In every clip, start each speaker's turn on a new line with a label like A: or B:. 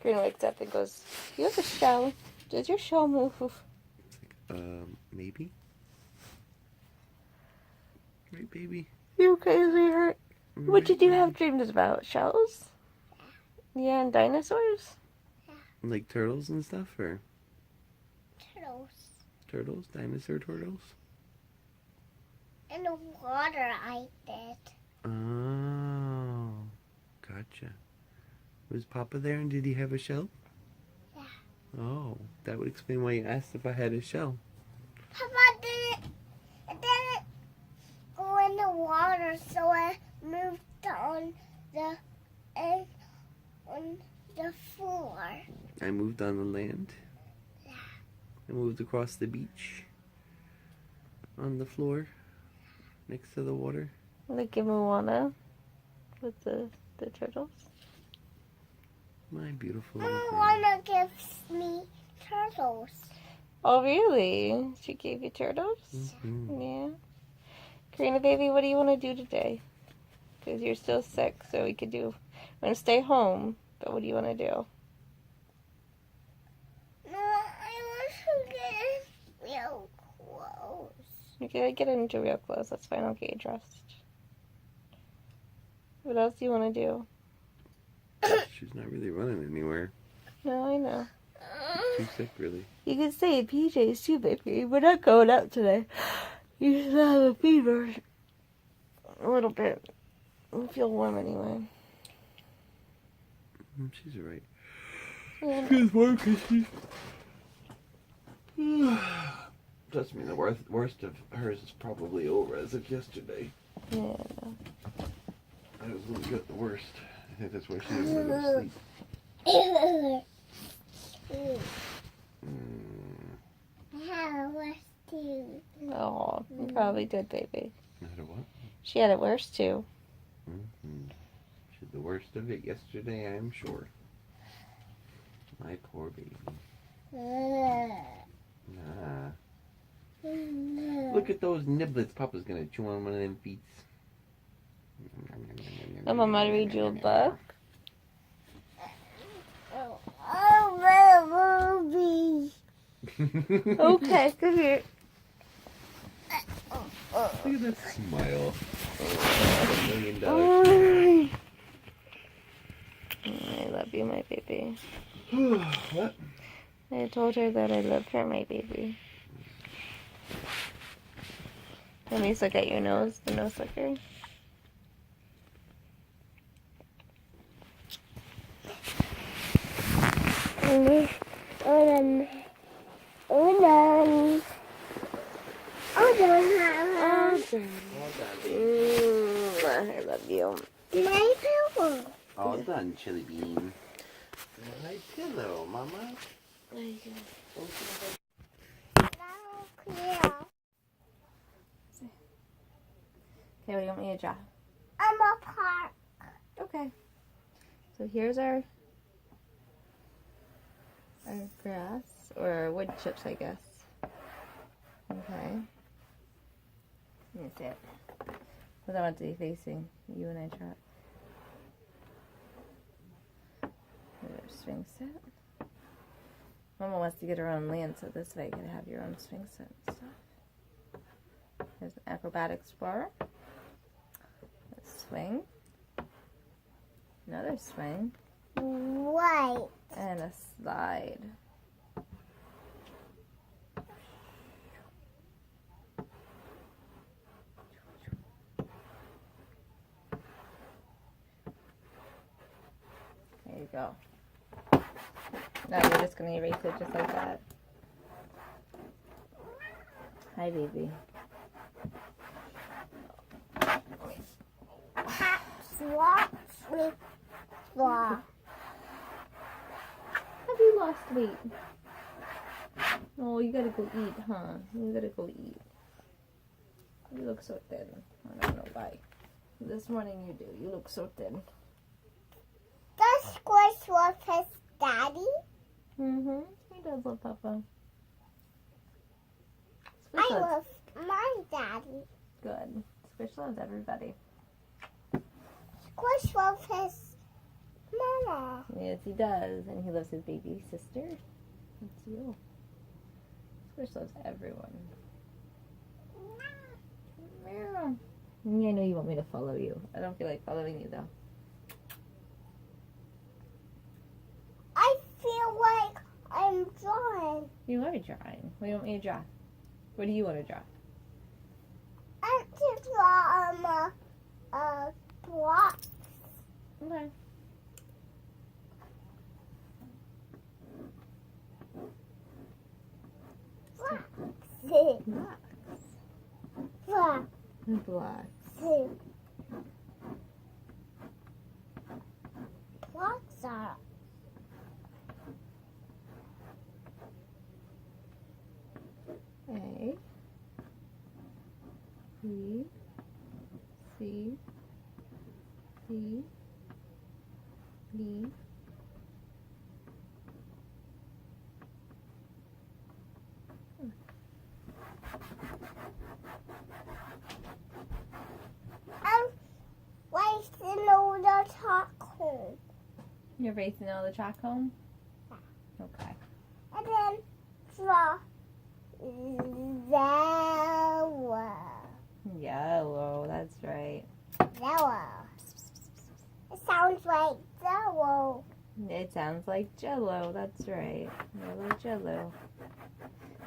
A: Green wakes up and goes, "You have a shell. Does your shell move?"
B: Maybe. Right, baby?
A: You okay, sweetheart? What did you have dreams about? Shells? Yeah, and dinosaurs?
B: Like turtles and stuff, or?
C: Turtles.
B: Turtles? Dinosaur turtles?
C: In the water I did.
B: Oh, gotcha. Was Papa there and did he have a shell?
C: Yeah.
B: Oh, that would explain why you asked if I had a shell.
C: Papa didn't go in the water, so I moved on the floor.
B: I moved on the land.
C: Yeah.
B: I moved across the beach. On the floor. Next to the water.
A: Like in Moana with the turtles?
B: My beautiful little friend.
C: Moana gives me turtles.
A: Oh, really? She gave you turtles?
B: Mm-hmm.
A: Yeah. Karina, baby, what do you want to do today? Because you're still sick, so we could do... We're going to stay home, but what do you want to do?
C: No, I want to get real close.
A: You gotta get into real clothes. That's fine. I'll get you dressed. What else do you want to do?
B: She's not really running anywhere.
A: No, I know.
B: Too sick, really.
A: You can stay in PJs too, baby. We're not going out today. You still have a fever. A little bit. You feel warm anyway.
B: She's alright.
A: Yeah.
B: She's warm because she's... Trust me, the worst of hers is probably over as of yesterday.
A: Yeah.
B: I was when we got the worst. I think that's why she didn't want to go to sleep.
C: I have a worse too.
A: Oh, you probably did, baby.
B: Had a what?
A: She had it worse too.
B: Mm-hmm. She had the worst of it yesterday, I'm sure. My poor baby. Nah. Look at those niblets. Papa's gonna chew on one of them feet.
A: I'm going to read you a book.
C: Oh, movie.
A: Okay, come here.
B: Look at that smile. $1 million.
A: I love you, my baby.
B: What?
A: I told her that I loved her, my baby. Let me look at your nose, the nose licker. I love you.
C: My pillow.
B: All done, Chili Bean. My pillow, Mama.
A: Okay. Okay, what do you want me to draw?
C: I'm a park.
A: Okay. So here's our grass, or wood chips, I guess. Okay. Let me see it. Because I want it to be facing you and I draw it. There's swing set. Mama wants to get her own land, so this way you can have your own swing set and stuff. There's an acrobatic explorer. A swing. Another swing.
C: White.
A: And a slide. There you go. Now we're just going to erase it just like that. Hi, baby.
C: Swap with swap.
A: Have you lost weight? Oh, you gotta go eat, huh? You gotta go eat. You look so thin. I don't know why. This morning you do. You look so thin.
C: Does Squish love his daddy?
A: Mm-hmm. He does love Papa.
C: I
A: Squish loves.
C: love my daddy.
A: Good. Squish loves everybody.
C: Squish loves his Mama.
A: Yes, he does. And he loves his baby sister. That's you. Squish loves everyone. Meow. Yeah, I know you want me to follow you. I don't feel like following you, though.
C: I feel like I'm drawing.
A: You are drawing. What do you want me to draw? What do you want to draw?
C: I want to draw block.
A: Okay.
C: Blocks.
A: Blocks.
C: Blocks.
A: Blocks.
C: Blocks are
A: A. B. C. D. E.
C: I'm wasting all the chocolate.
A: You're racing all the chalk home?
C: Yeah.
A: Okay.
C: And then draw yellow.
A: Yellow, that's right.
C: Yellow. It sounds like yellow.
A: It sounds like Jello, that's right. Yellow Jello.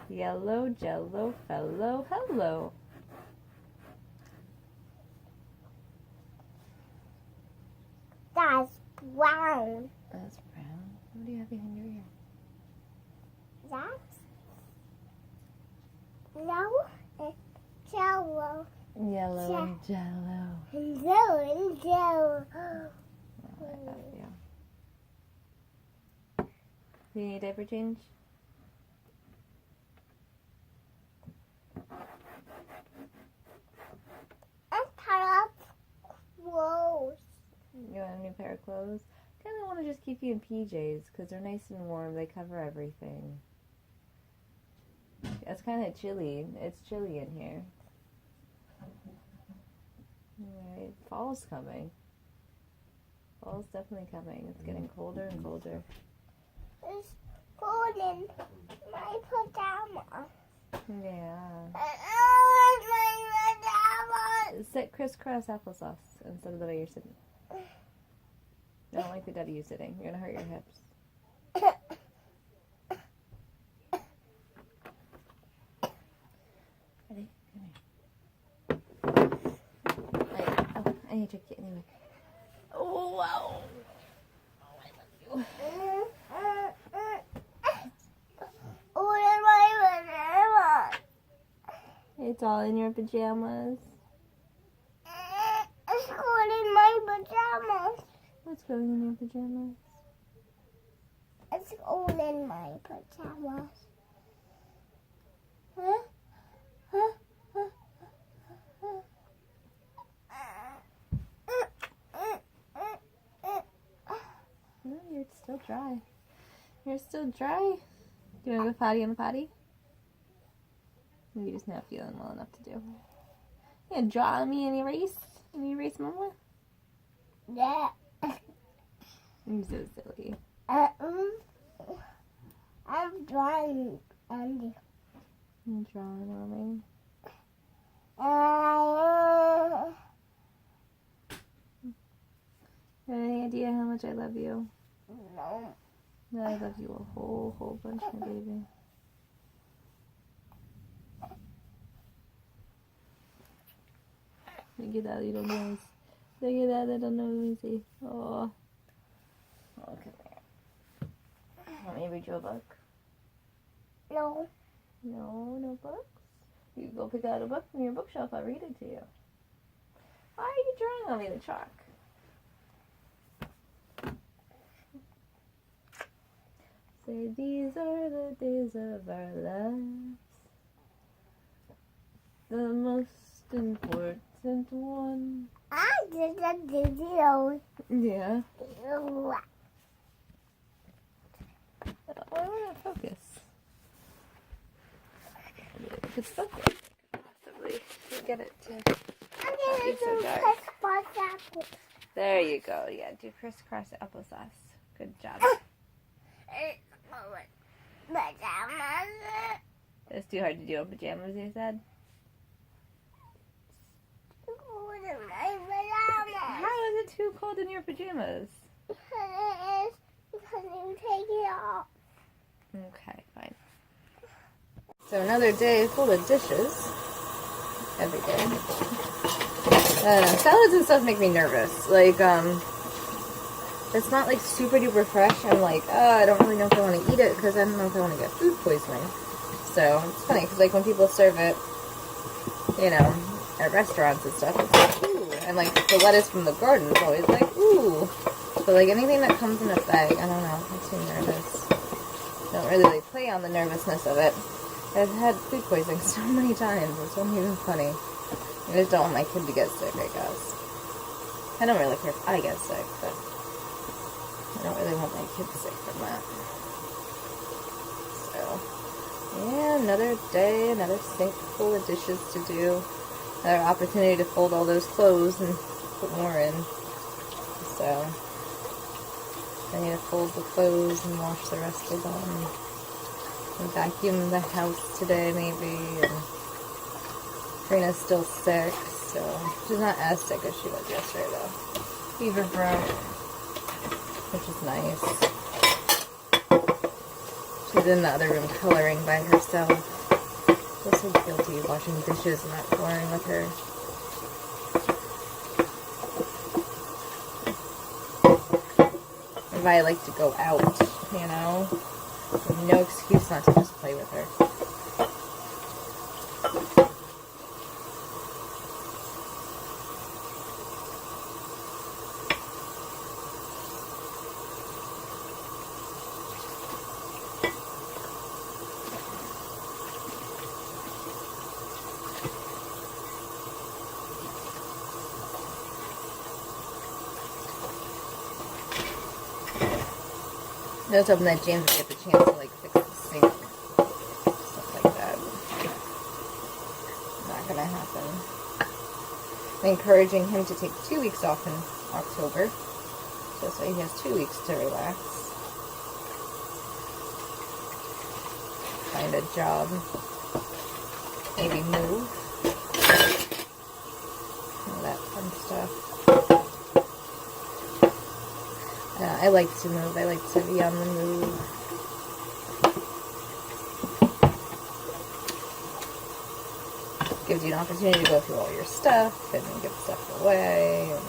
A: Yellow Jello fellow hello.
C: That's brown.
A: That's brown. What do you have behind your ear?
C: That's yellow and yellow.
A: Yellow and Jello.
C: And yellow and yellow.
A: Oh, I love you. Do you need a diaper change?
C: I'm tired of clothes.
A: You want a new pair of clothes? Kind of want to just keep you in PJs because they're nice and warm. They cover everything. It's kind of chilly. It's chilly in here. Alright, fall's coming. Fall's definitely coming. It's getting colder and colder.
C: It's cold in my pajamas.
A: Yeah.
C: I want my pajamas.
A: Sit crisscross applesauce instead of the way you're sitting. I don't like the W sitting. You're gonna hurt your hips. Ready? Come here. I need to trick you anyway. Oh, wow. Oh, I love you.
C: What my pajamas?
A: It's all in your pajamas.
C: It's cold in my pajamas.
A: What's going in your pajamas?
C: It's cold in my pajamas. Huh? Huh? Huh?
A: No, you're still dry. You're still dry. Do you want to go potty on the potty? You're just not feeling well enough to do. Yeah, draw me and erase. And erase Mama?
C: Yeah.
A: I'm so silly.
C: I'm drawing Andy.
A: I'm drawing Mommy. You have any idea how much I love you?
C: No.
A: No, I love you a whole bunch, my baby. Look at that little nose. Look at that little nosy. Oh. Oh, come here. Want me to read you a book?
C: No.
A: No, no books? You go pick out a book from your bookshelf, I'll read it to you. Why are you drawing on me with chalk? Say these are the days of our lives, the most important one.
C: I did a video.
A: Yeah. I want to focus. It's focus. Possibly get it to.
C: I'm
A: It's so
C: going to
A: dark.
C: press pause.
A: There you go. Yeah, do crisscross applesauce. Good job. It's too hard to do in pajamas, you said? How is it too cold in your pajamas?
C: Because you take it off.
A: Okay, fine. So another day full of dishes. Every day. Salads and stuff make me nervous. Like, it's not like super duper fresh. I'm like, I don't really know if I want to eat it because I don't know if I want to get food poisoning. So it's funny because like when people serve it, you know, at restaurants and stuff, it's like, ooh. And like the lettuce from the garden is always like, ooh. But like anything that comes in a bag, I don't know, makes me nervous. Don't really like play on the nervousness of it. I've had food poisoning so many times. It's not even funny. I just don't want my kid to get sick, I guess. I don't really care if I get sick, but I don't really want my kid sick from that. So, yeah, another day, another sink full of dishes to do. Another opportunity to fold all those clothes and put more in. So, I need to fold the clothes and wash the rest of them. And vacuum the house today, maybe. And Karina's still sick, so she's not as sick as she was yesterday, though. Fever broke, which is nice. She's in the other room coloring by herself. I feel so guilty washing dishes and not coloring with her. If I like to go out, you know, there's no excuse not to just play with her. I was hoping that James would get the chance to like fix the sink, stuff like that. Not gonna happen. I'm encouraging him to take 2 weeks off in October, so this way he has 2 weeks to relax, find a job, maybe move, all that fun stuff. I like to move. I like to be on the move. Gives you an opportunity to go through all your stuff and give stuff away. And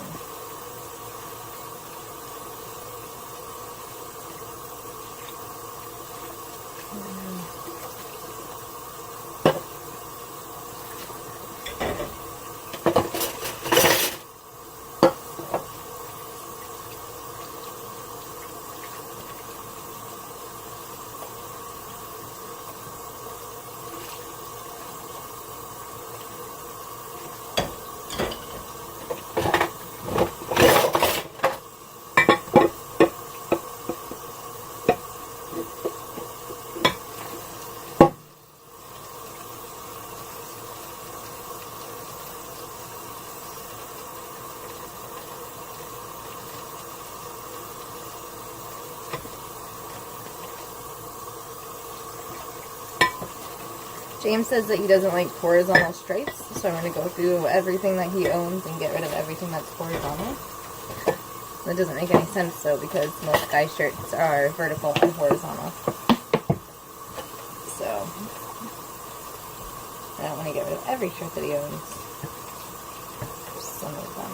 A: James says that he doesn't like horizontal stripes, so I'm going to go through everything that he owns and get rid of everything that's horizontal. That doesn't make any sense, though, because most guy shirts are vertical and horizontal. So, I don't want to get rid of every shirt that he owns. Some of them.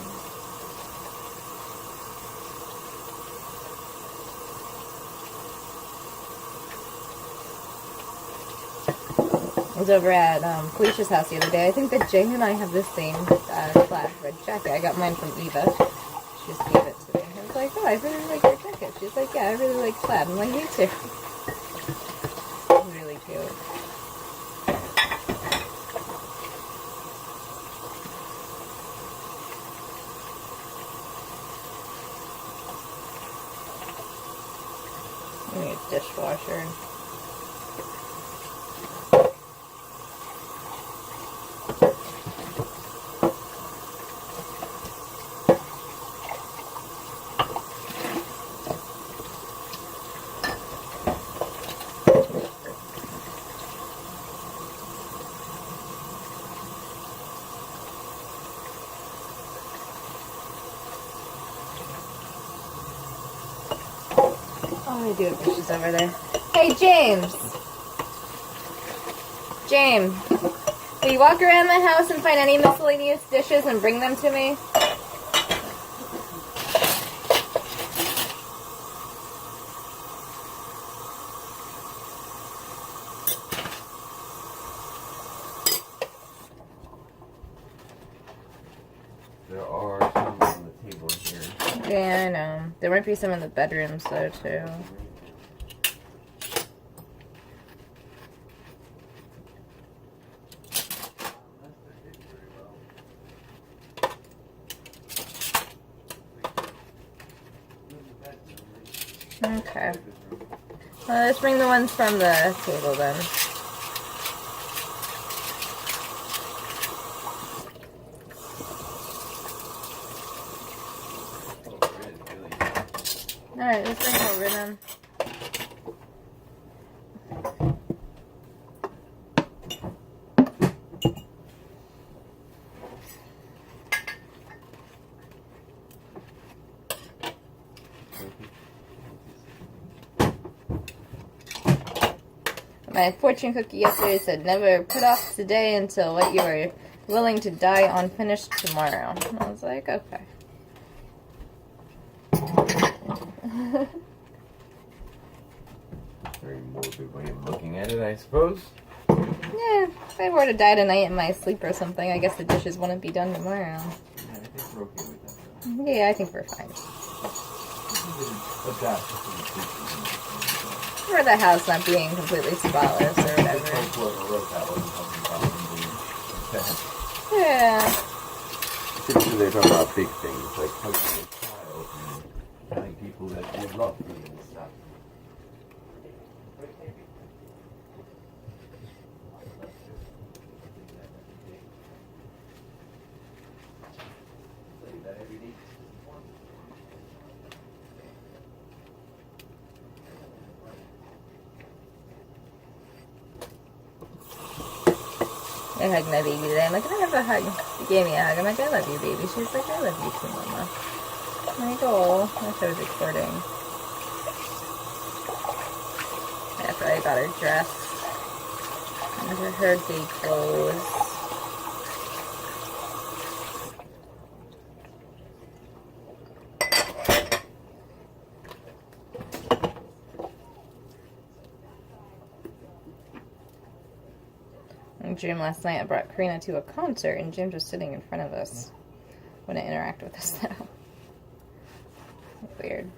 A: I was over at Felicia's house the other day. I think that Jay and I have the same plaid red jacket. I got mine from Eva. She just gave it to me. I was like, oh, I really like your jacket. She's like, yeah, I really like plaid. I'm like, me too. Really cute. I need a dishwasher. Oh, I do have dishes over there. Hey, James! James, will you walk around the house and find any miscellaneous dishes and bring them to me?
B: There are some on the table here.
A: Yeah, I know. There might be some in the bedrooms, though, too. Okay. Well, let's bring the ones from the table, then. Alright, let's bring it over then. My fortune cookie yesterday said, never put off today until what you are willing to die unfinished tomorrow. And I was like, okay.
B: Very morbid way of looking at it, I suppose.
A: Yeah, if I were to die tonight in my sleep or something, I guess the dishes wouldn't be done tomorrow.
B: Yeah, I think we're okay with that, though.
A: Yeah, I think we're fine.
B: Adapt to the situation.
A: For the house not being completely spotless or whatever.
B: Whoever wrote that wasn't talking about them being
A: Yeah.
B: pretty sure they're talking about big things, like hugging a child and telling people that you love me and stuff.
A: I hugged my baby today. I'm like, can I have a hug? She gave me a hug. I'm like, I love you, baby. She's like, I love you too, Mama. I'm like, oh, I was recording. After I got her dressed. And her day clothes. Jim last night, I brought Karina to a concert, and Jim was sitting in front of us. Wouldn't interact with us now. Weird.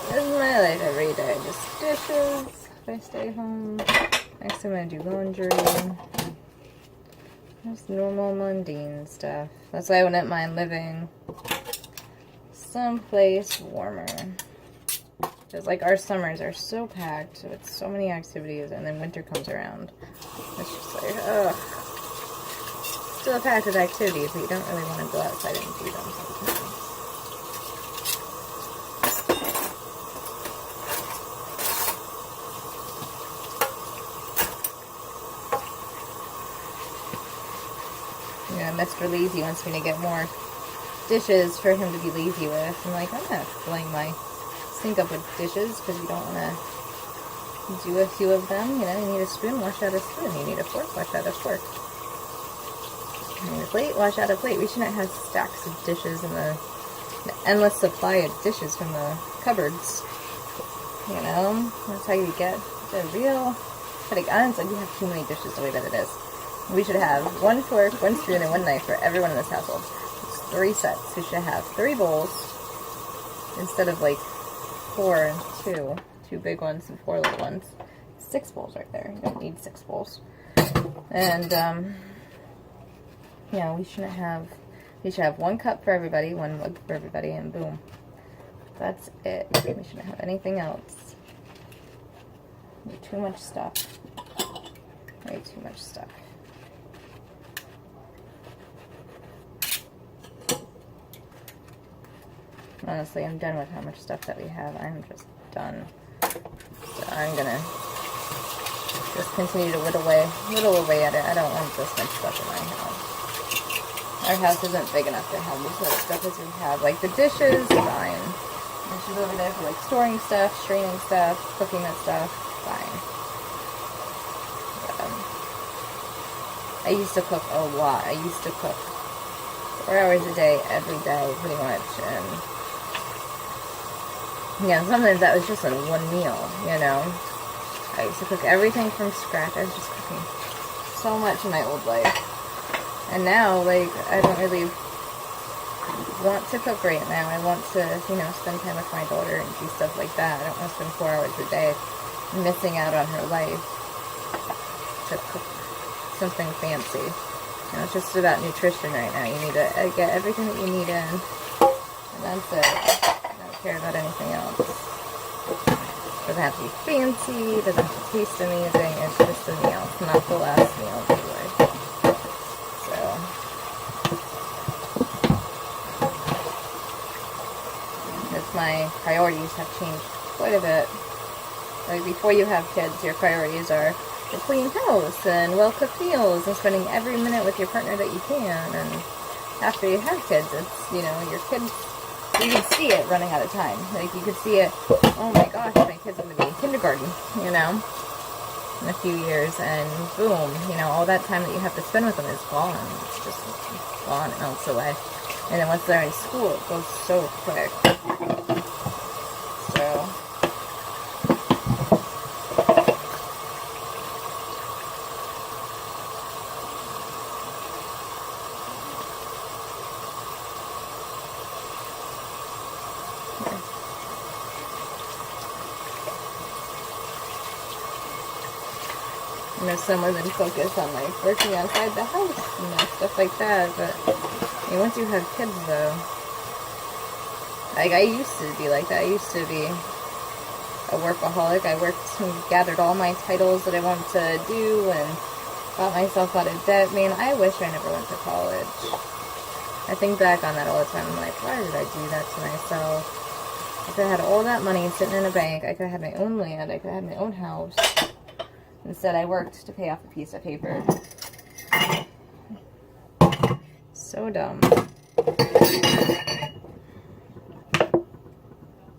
A: This is my life every day. Just dishes if I stay home. Next I'm gonna do laundry. Just normal mundane stuff. That's why I wouldn't mind living someplace warmer. Because like our summers are so packed with so many activities, and then winter comes around. It's just like, ugh. Still packed with activities, but you don't really want to go outside and do them sometimes. Yeah, Mr. Lazy wants me to get more dishes for him to be lazy with. I'm like, I'm not filling my sink up with dishes because you don't want to do a few of them. You know, you need a spoon, wash out a spoon. You need a fork, wash out a fork. You need a plate, wash out a plate. We shouldn't have stacks of dishes and the endless supply of dishes from the cupboards. You know, that's how you get the real headache. Honestly, we have too many dishes the way that it is. We should have one fork, one spoon, and one knife for everyone in this household. It's 3 sets. We should have 3 bowls instead of like 4 and 2. 2 big ones and 4 little ones. 6 bowls right there. You don't need 6 bowls. And, yeah, we should have 1 cup for everybody, 1 mug for everybody, and boom. That's it. We shouldn't have anything else. Too much stuff. Way too much stuff. Honestly, I'm done with how much stuff that we have. I'm just done. So I'm gonna just continue to whittle away at it. I don't want this much stuff in my house. Our house isn't big enough to have as much stuff as we have. Like the dishes, fine. Dishes over there for like storing stuff, straining stuff, cooking that stuff, fine. But, I used to cook a lot. I used to cook 4 hours a day, every day, pretty much, and yeah, sometimes that was just in one meal, you know. I used to cook everything from scratch. I was just cooking so much in my old life. And now, like, I don't really want to cook right now. I want to, you know, spend time with my daughter and do stuff like that. I don't want to spend 4 hours a day missing out on her life to cook something fancy. You know, it's just about nutrition right now. You need to get everything that you need in, and that's it. Care about anything else. Doesn't have to be fancy, doesn't have to taste amazing, it's just a meal. It's not the last meal anyway. So because my priorities have changed quite a bit. Like before you have kids, your priorities are a clean house and well-cooked meals and spending every minute with your partner that you can, and after you have kids, it's, you know, your kids, you can see it running out of time. Like, you could see it, oh my gosh, my kid's going to be in kindergarten, you know, in a few years, and boom, you know, all that time that you have to spend with them is gone. It's just gone and melts away. And then once they're in school, it goes so quick. So, you know, some women focus on like working outside the house, you know, stuff like that. But I mean, once you have kids, though, like I used to be like that. I used to be a workaholic. I worked and gathered all my titles that I wanted to do and got myself out of debt. Man, I wish I never went to college. I think back on that all the time. I'm like, why did I do that to myself? I could have had all that money sitting in a bank. I could have had my own land. I could have had my own house. Instead, I worked to pay off a piece of paper. So dumb.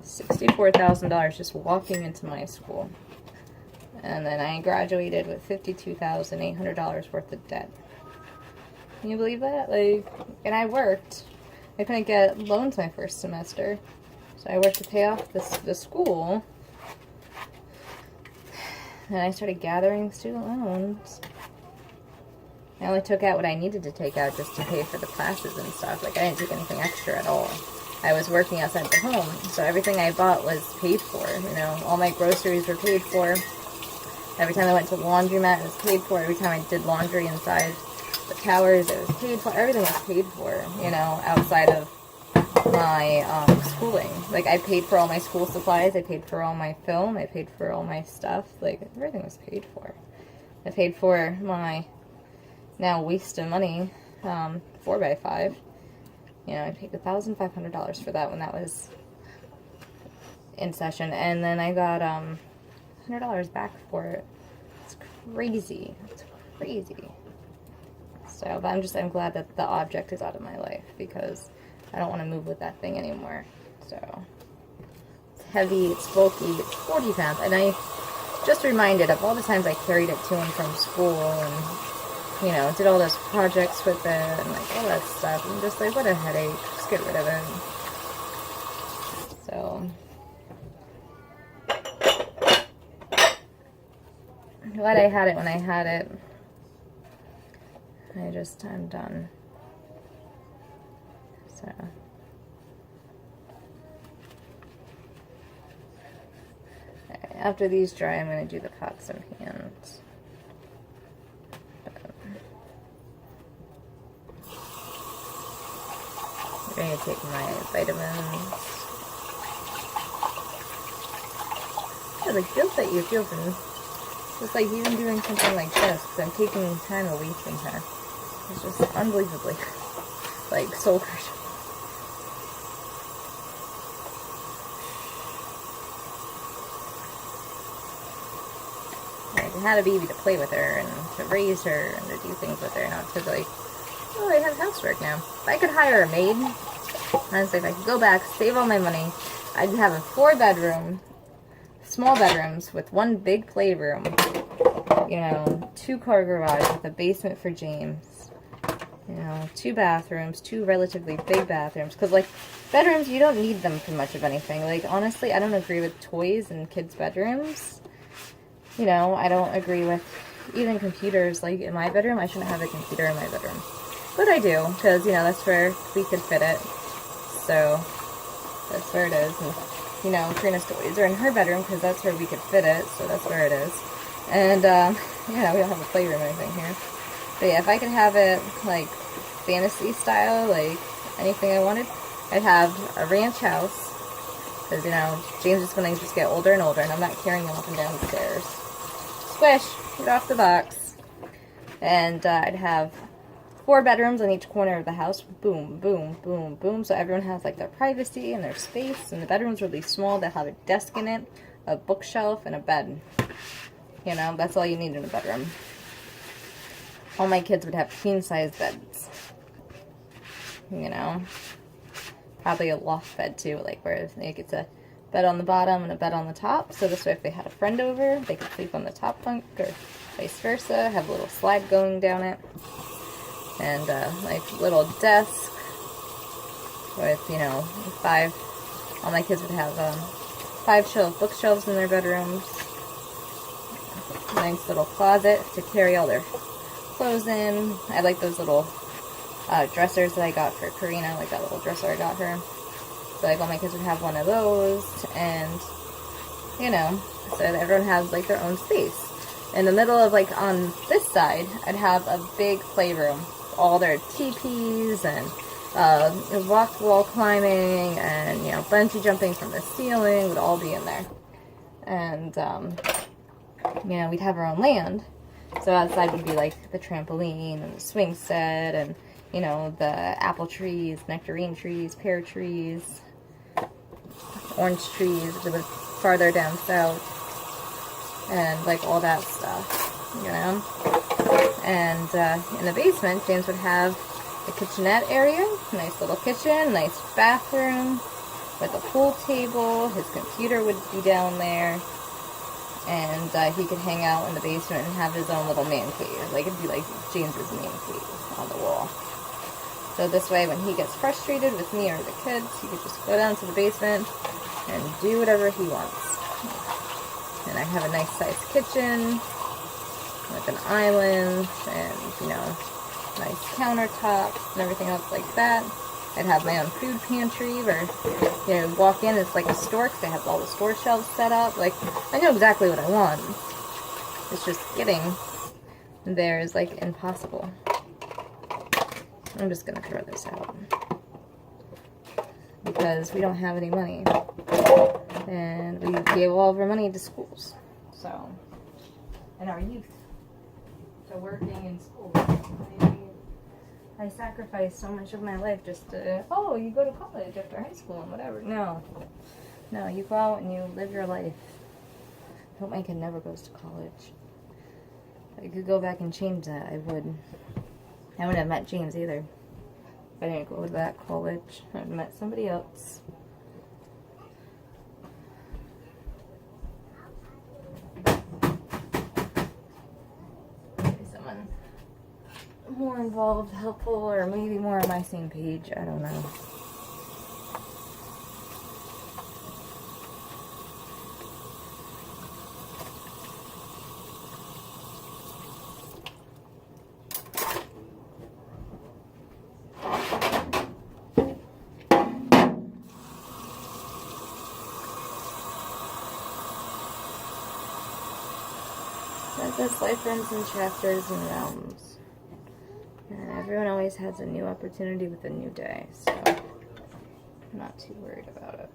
A: $64,000 just walking into my school. And then I graduated with $52,800 worth of debt. Can you believe that? Like, and I worked. I couldn't get loans my first semester. So I worked to pay off the school. And I started gathering student loans. I only took out what I needed to take out just to pay for the classes and stuff. Like, I didn't take anything extra at all. I was working outside the home, so everything I bought was paid for. You know, all my groceries were paid for. Every time I went to the laundromat, it was paid for. Every time I did laundry inside the towers, it was paid for. Everything was paid for, you know, outside of my schooling. Like, I paid for all my school supplies. I paid for all my film. I paid for all my stuff. Like, everything was paid for. I paid for my now wasted money 4x5. You know, I paid $1,500 for that when that was in session. And then I got $100 back for it. It's crazy. It's crazy. So, but I'm glad that the object is out of my life because I don't want to move with that thing anymore. So, it's heavy, it's bulky, it's 40 pounds. And I just reminded of all the times I carried it to and from school and, you know, did all those projects with it and like all that stuff. I'm just like, what a headache. Just get rid of it. So, glad I had it when I had it. I'm done. So. After these dry, I'm going to do the pots and pans. I'm going to take my vitamins. Yeah, the guilt that you feel from just like even doing something like this, because I'm taking time away from her. It's just unbelievably like soul crushing. Like, I had a baby to play with her and to raise her and to do things with her, not to like, oh, I have housework now. If I could hire a maid, honestly, if I could go back, save all my money, I'd have a 4-bedroom, small bedrooms with one big playroom, you know, 2-car garage with a basement for James, you know, 2 bathrooms, 2 relatively big bathrooms, because like bedrooms, you don't need them for much of anything. Like, honestly, I don't agree with toys in kids' bedrooms. You know, I don't agree with even computers. Like, in my bedroom, I shouldn't have a computer in my bedroom. But I do, because, you know, that's where we could fit it. So, that's where it is. And, you know, Trina's toys are in her bedroom, because that's where we could fit it. So, that's where it is. And, yeah, we don't have a playroom or anything here. But, yeah, if I could have it, like, fantasy style, like, anything I wanted, I'd have a ranch house. Because, you know, James is going to just get older and older, and I'm not carrying him up and down the stairs. Squish! Get off the box. And I'd have 4 bedrooms on each corner of the house. Boom, boom, boom, boom. So everyone has, like, their privacy and their space. And the bedroom's really small. They have a desk in it, a bookshelf, and a bed. You know, that's all you need in a bedroom. All my kids would have queen-size beds. You know? Probably a loft bed, too, like, where like, it's a bed on the bottom and a bed on the top. So this way, if they had a friend over, they could sleep on the top bunk, or vice versa. Have a little slide going down it. And, like, little desk with, you know, 5, all my kids would have 5 bookshelves in their bedrooms. Nice little closet to carry all their clothes in. I like those little dressers that I got for Karina, like that little dresser I got her. So, like, all my kids would have one of those, and, you know, so that everyone has, like, their own space. In the middle of, like, on this side, I'd have a big playroom. All their teepees and wall climbing and, you know, bungee jumping from the ceiling would all be in there. And, you know, we'd have our own land. So outside would be, like, the trampoline and the swing set and, you know, the apple trees, nectarine trees, pear trees, orange trees, which are farther down south, and, like, all that stuff, you know. And in the basement, James would have the kitchenette area, nice little kitchen, nice bathroom, with a pool table. His computer would be down there, and he could hang out in the basement and have his own little man cave. Like, it'd be like James's man cave on the wall. So this way, when he gets frustrated with me or the kids, he could just go down to the basement and do whatever he wants. And I have a nice sized kitchen with an island and, you know, nice countertops and everything else like that. I'd have my own food pantry where, you know, walk in, it's like a store because they have all the store shelves set up. Like, I know exactly what I want. It's just getting there is like impossible. I'm just gonna throw this out because we don't have any money and we gave all of our money to schools, so, and our youth, so working in schools. I sacrificed so much of my life just to, oh, you go to college after high school and whatever. No, you go out and you live your life. I hope my kid never goes to college. If I could go back and change that, I would. I wouldn't have met James either. If I didn't go to that college, I would have met somebody else. Maybe someone more involved, helpful, or maybe more on my same page. I don't know. This life runs in chapters and realms. And everyone always has a new opportunity with a new day, so I'm not too worried about it.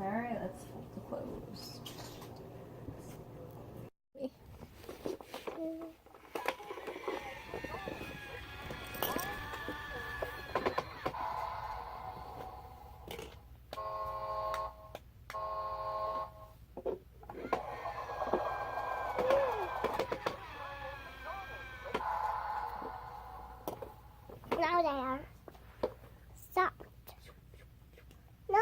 A: Alright, let's fold the clothes.
C: Now there. Stop. No.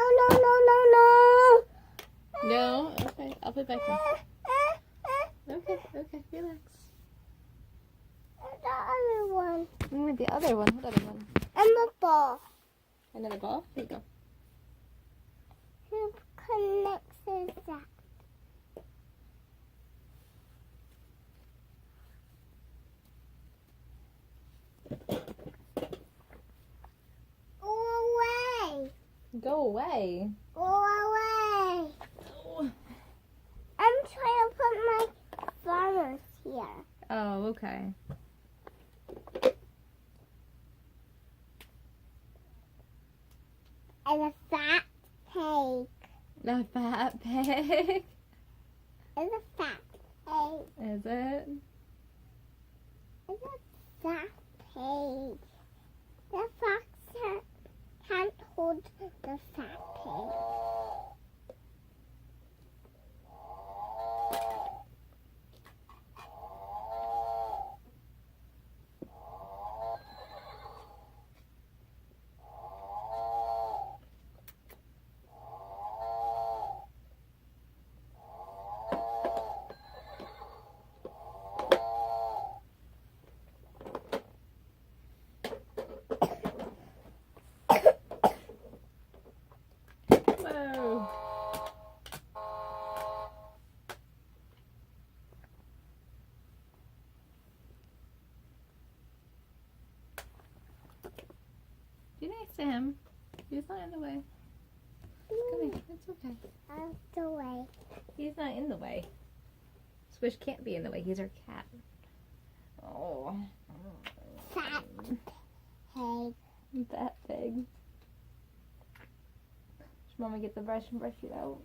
A: No? Okay, I'll put it back in. Okay, relax.
C: The other one.
A: The other one? What other one?
C: And the ball.
A: Another ball? Here you go.
C: Who connects that?
A: Go away.
C: Go away.
A: Oh.
C: I'm trying to put my flowers here.
A: Oh, okay.
C: And a fat pig.
A: A fat pig?
C: It's a fat pig.
A: Is it?
C: It's a fat pig. The fox can't hold the fat pig.
A: Whoa. Be nice to him. He's not in the way. Come here. It's okay.
C: Out the way.
A: He's not in the way. Squish can't be in the way. He's our cat. Oh.
C: Fat pig.
A: That pig. Should Mama get the brush and brush it out?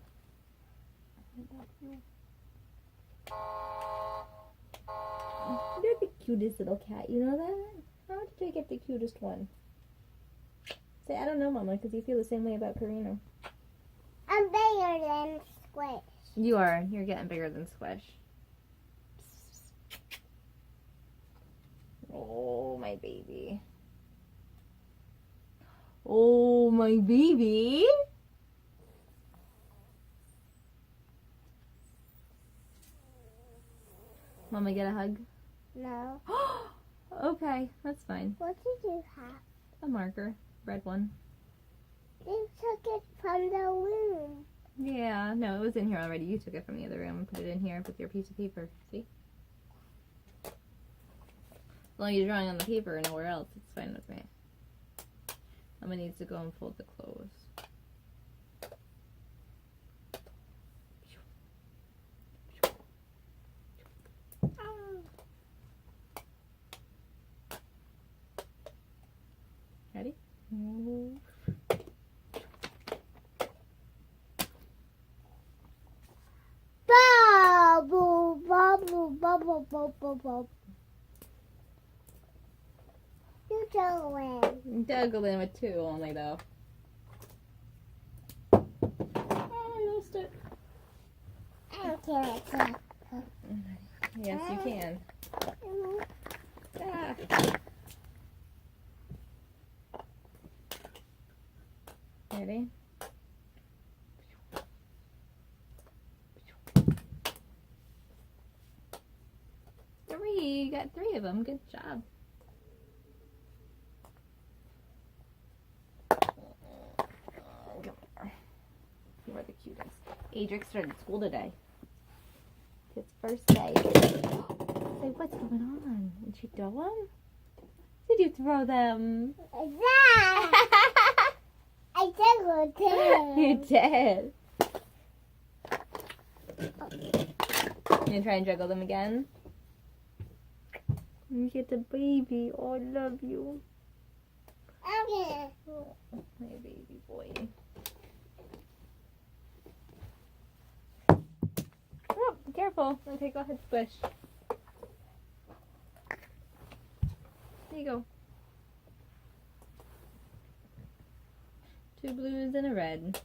A: You're the cutest little cat. You know that? How did you get the cutest one? Say, I don't know, Mama, because you feel the same way about Karina.
C: I'm bigger than Squish.
A: You are. You're getting bigger than Squish. Oh, my baby. Oh, my baby. Mama, get a hug?
C: No.
A: Okay, that's fine.
C: What did you have?
A: A marker. Red one.
C: You took it from the room.
A: Yeah, no, it was in here already. You took it from the other room and put it in here with your piece of paper. See? As long as you're drawing on the paper and nowhere else, it's fine with me. Mama needs to go and fold the clothes. Ready?
C: Bubble, bubble, bubble, bubble, bubble. You doing?
A: Juggle in with two only, though. Oh, I lost it.
C: I don't care.
A: Yes, you can. Ah. Ready? Three. You got three of them. Good job. You are the cutest. Adric started school today. His first day. Say, what's going on? Did you throw them? Did you throw them?
C: I juggled too.
A: You did. You gonna try and juggle them again? You get the baby. Oh, I love you.
C: Okay.
A: Oh, my baby boy. Oh, be careful. Okay, go ahead, squish. There you go. Two blues and a red.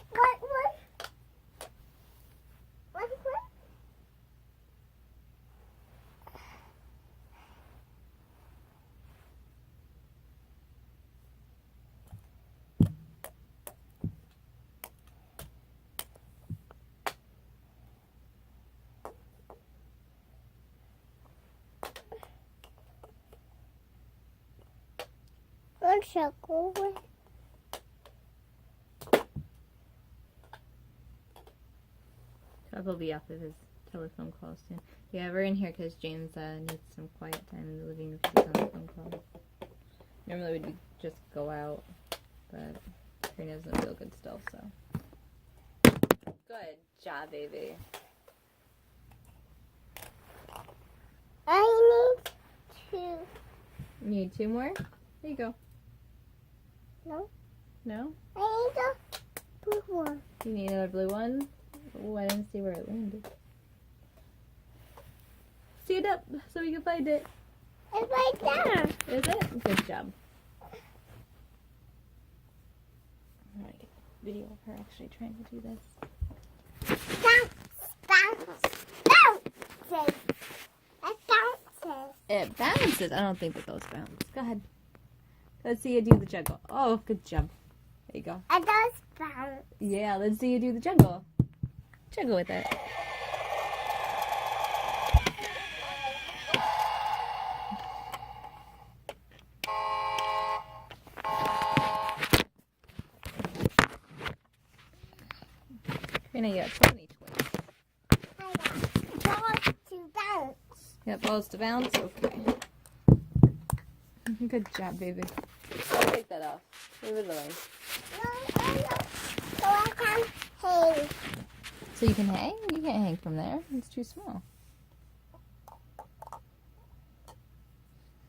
C: What? Let's circle.
A: Chuck will be off of his telephone call soon. Yeah, we're in here because James needs some quiet time in the living room because he's on a phone call. Normally we'd just go out, but Karina doesn't feel good still, so. Good job, baby.
C: I need two.
A: You need two more? There you go.
C: No.
A: No?
C: I need a blue one.
A: You need another blue one? Oh, I didn't see where it landed. Stand up so we can find it.
C: It's right there.
A: Is it? Good job. I'm gonna get a video of her actually trying to do this.
C: Bounces. It bounces.
A: It bounces. I don't think that those bounce. Go ahead. Let's see you do the juggle. Oh, good job. There you go.
C: It does bounce.
A: Yeah, let's see you do the juggle. Juggle with it. Karina, you got so many toys.
C: I got balls to bounce.
A: You got balls to bounce? Okay. Good job, baby. I'll take that off. Leave it alone.
C: No. So I can hang.
A: So you can hang? You can't hang from there. It's too small. If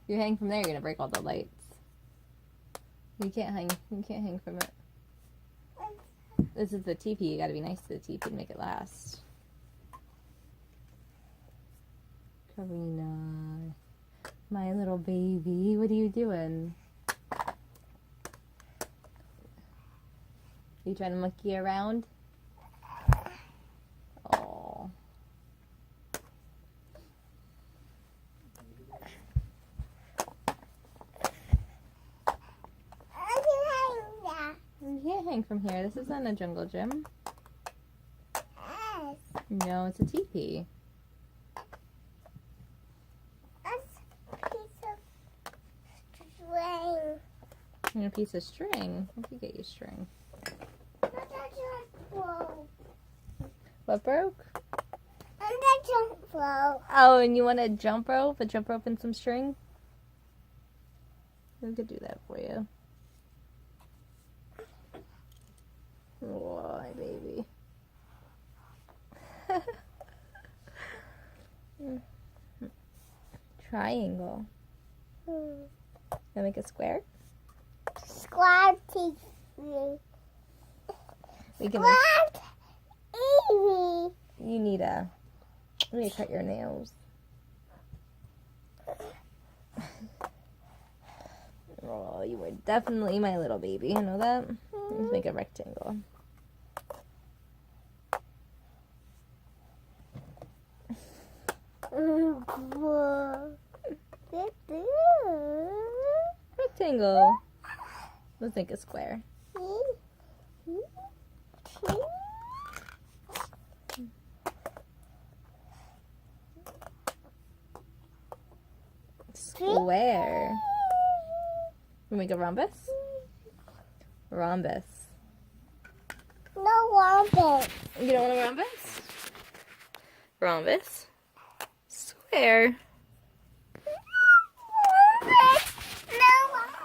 A: you hang from there, you're gonna break all the lights. You can't hang. You can't hang from it. This is the teepee. You gotta be nice to the teepee to make it last. Karina, my little baby, what are you doing? You trying to monkey around? Oh. You can't hang from here. This isn't a jungle gym.
C: Yes.
A: No, it's a teepee.
C: That's a piece of string.
A: And a piece of string. I could get you string.
C: But that just broke.
A: What broke?
C: And that just broke.
A: Oh, and you want a jump rope? A jump rope and some string? We could do that for you. Oh, my baby. Triangle. Gonna make a square?
C: Square teeth.
A: We can
C: Square
A: make,
C: teeth.
A: you need a, let me cut your nails. Oh, you were definitely my little baby, you know that? Let's make a rectangle. Rectangle. Let's make a square. Square. We make a rhombus? Rhombus.
C: No rhombus.
A: You don't want a rhombus? Rhombus. Square.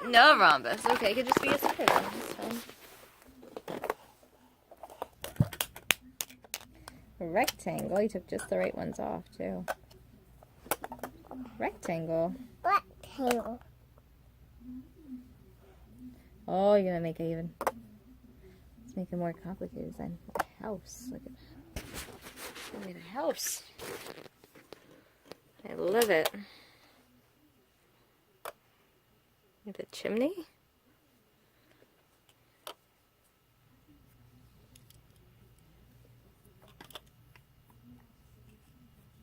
A: No rhombus. Okay, it could just be a square then. That's fine. Rectangle. You took just the right ones off, too. Rectangle.
C: Rectangle.
A: Oh, you're gonna make it even. Let's make it more complicated than a house. Look at that. I made a house. I love it. With a chimney.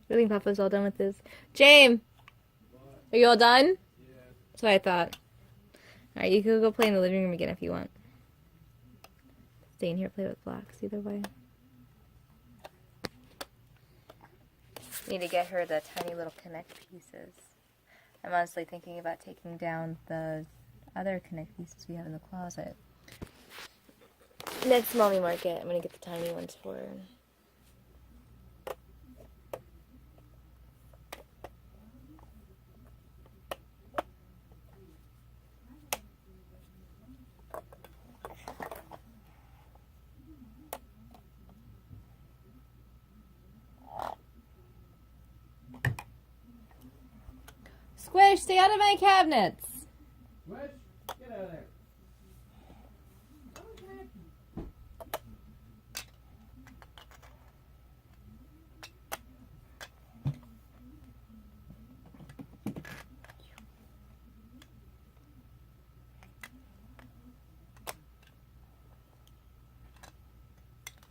A: I think Papa's all done with this. James! Are you all done?
D: Yeah.
A: That's what I thought. Alright, you can go play in the living room again if you want. Stay in here, play with blocks, either way. Need to get her the tiny little connect pieces. I'm honestly thinking about taking down the other connect pieces we have in the closet. Next mommy market, I'm gonna get the tiny ones for her. Squish, stay out of my cabinets!
D: Squish, get out of there.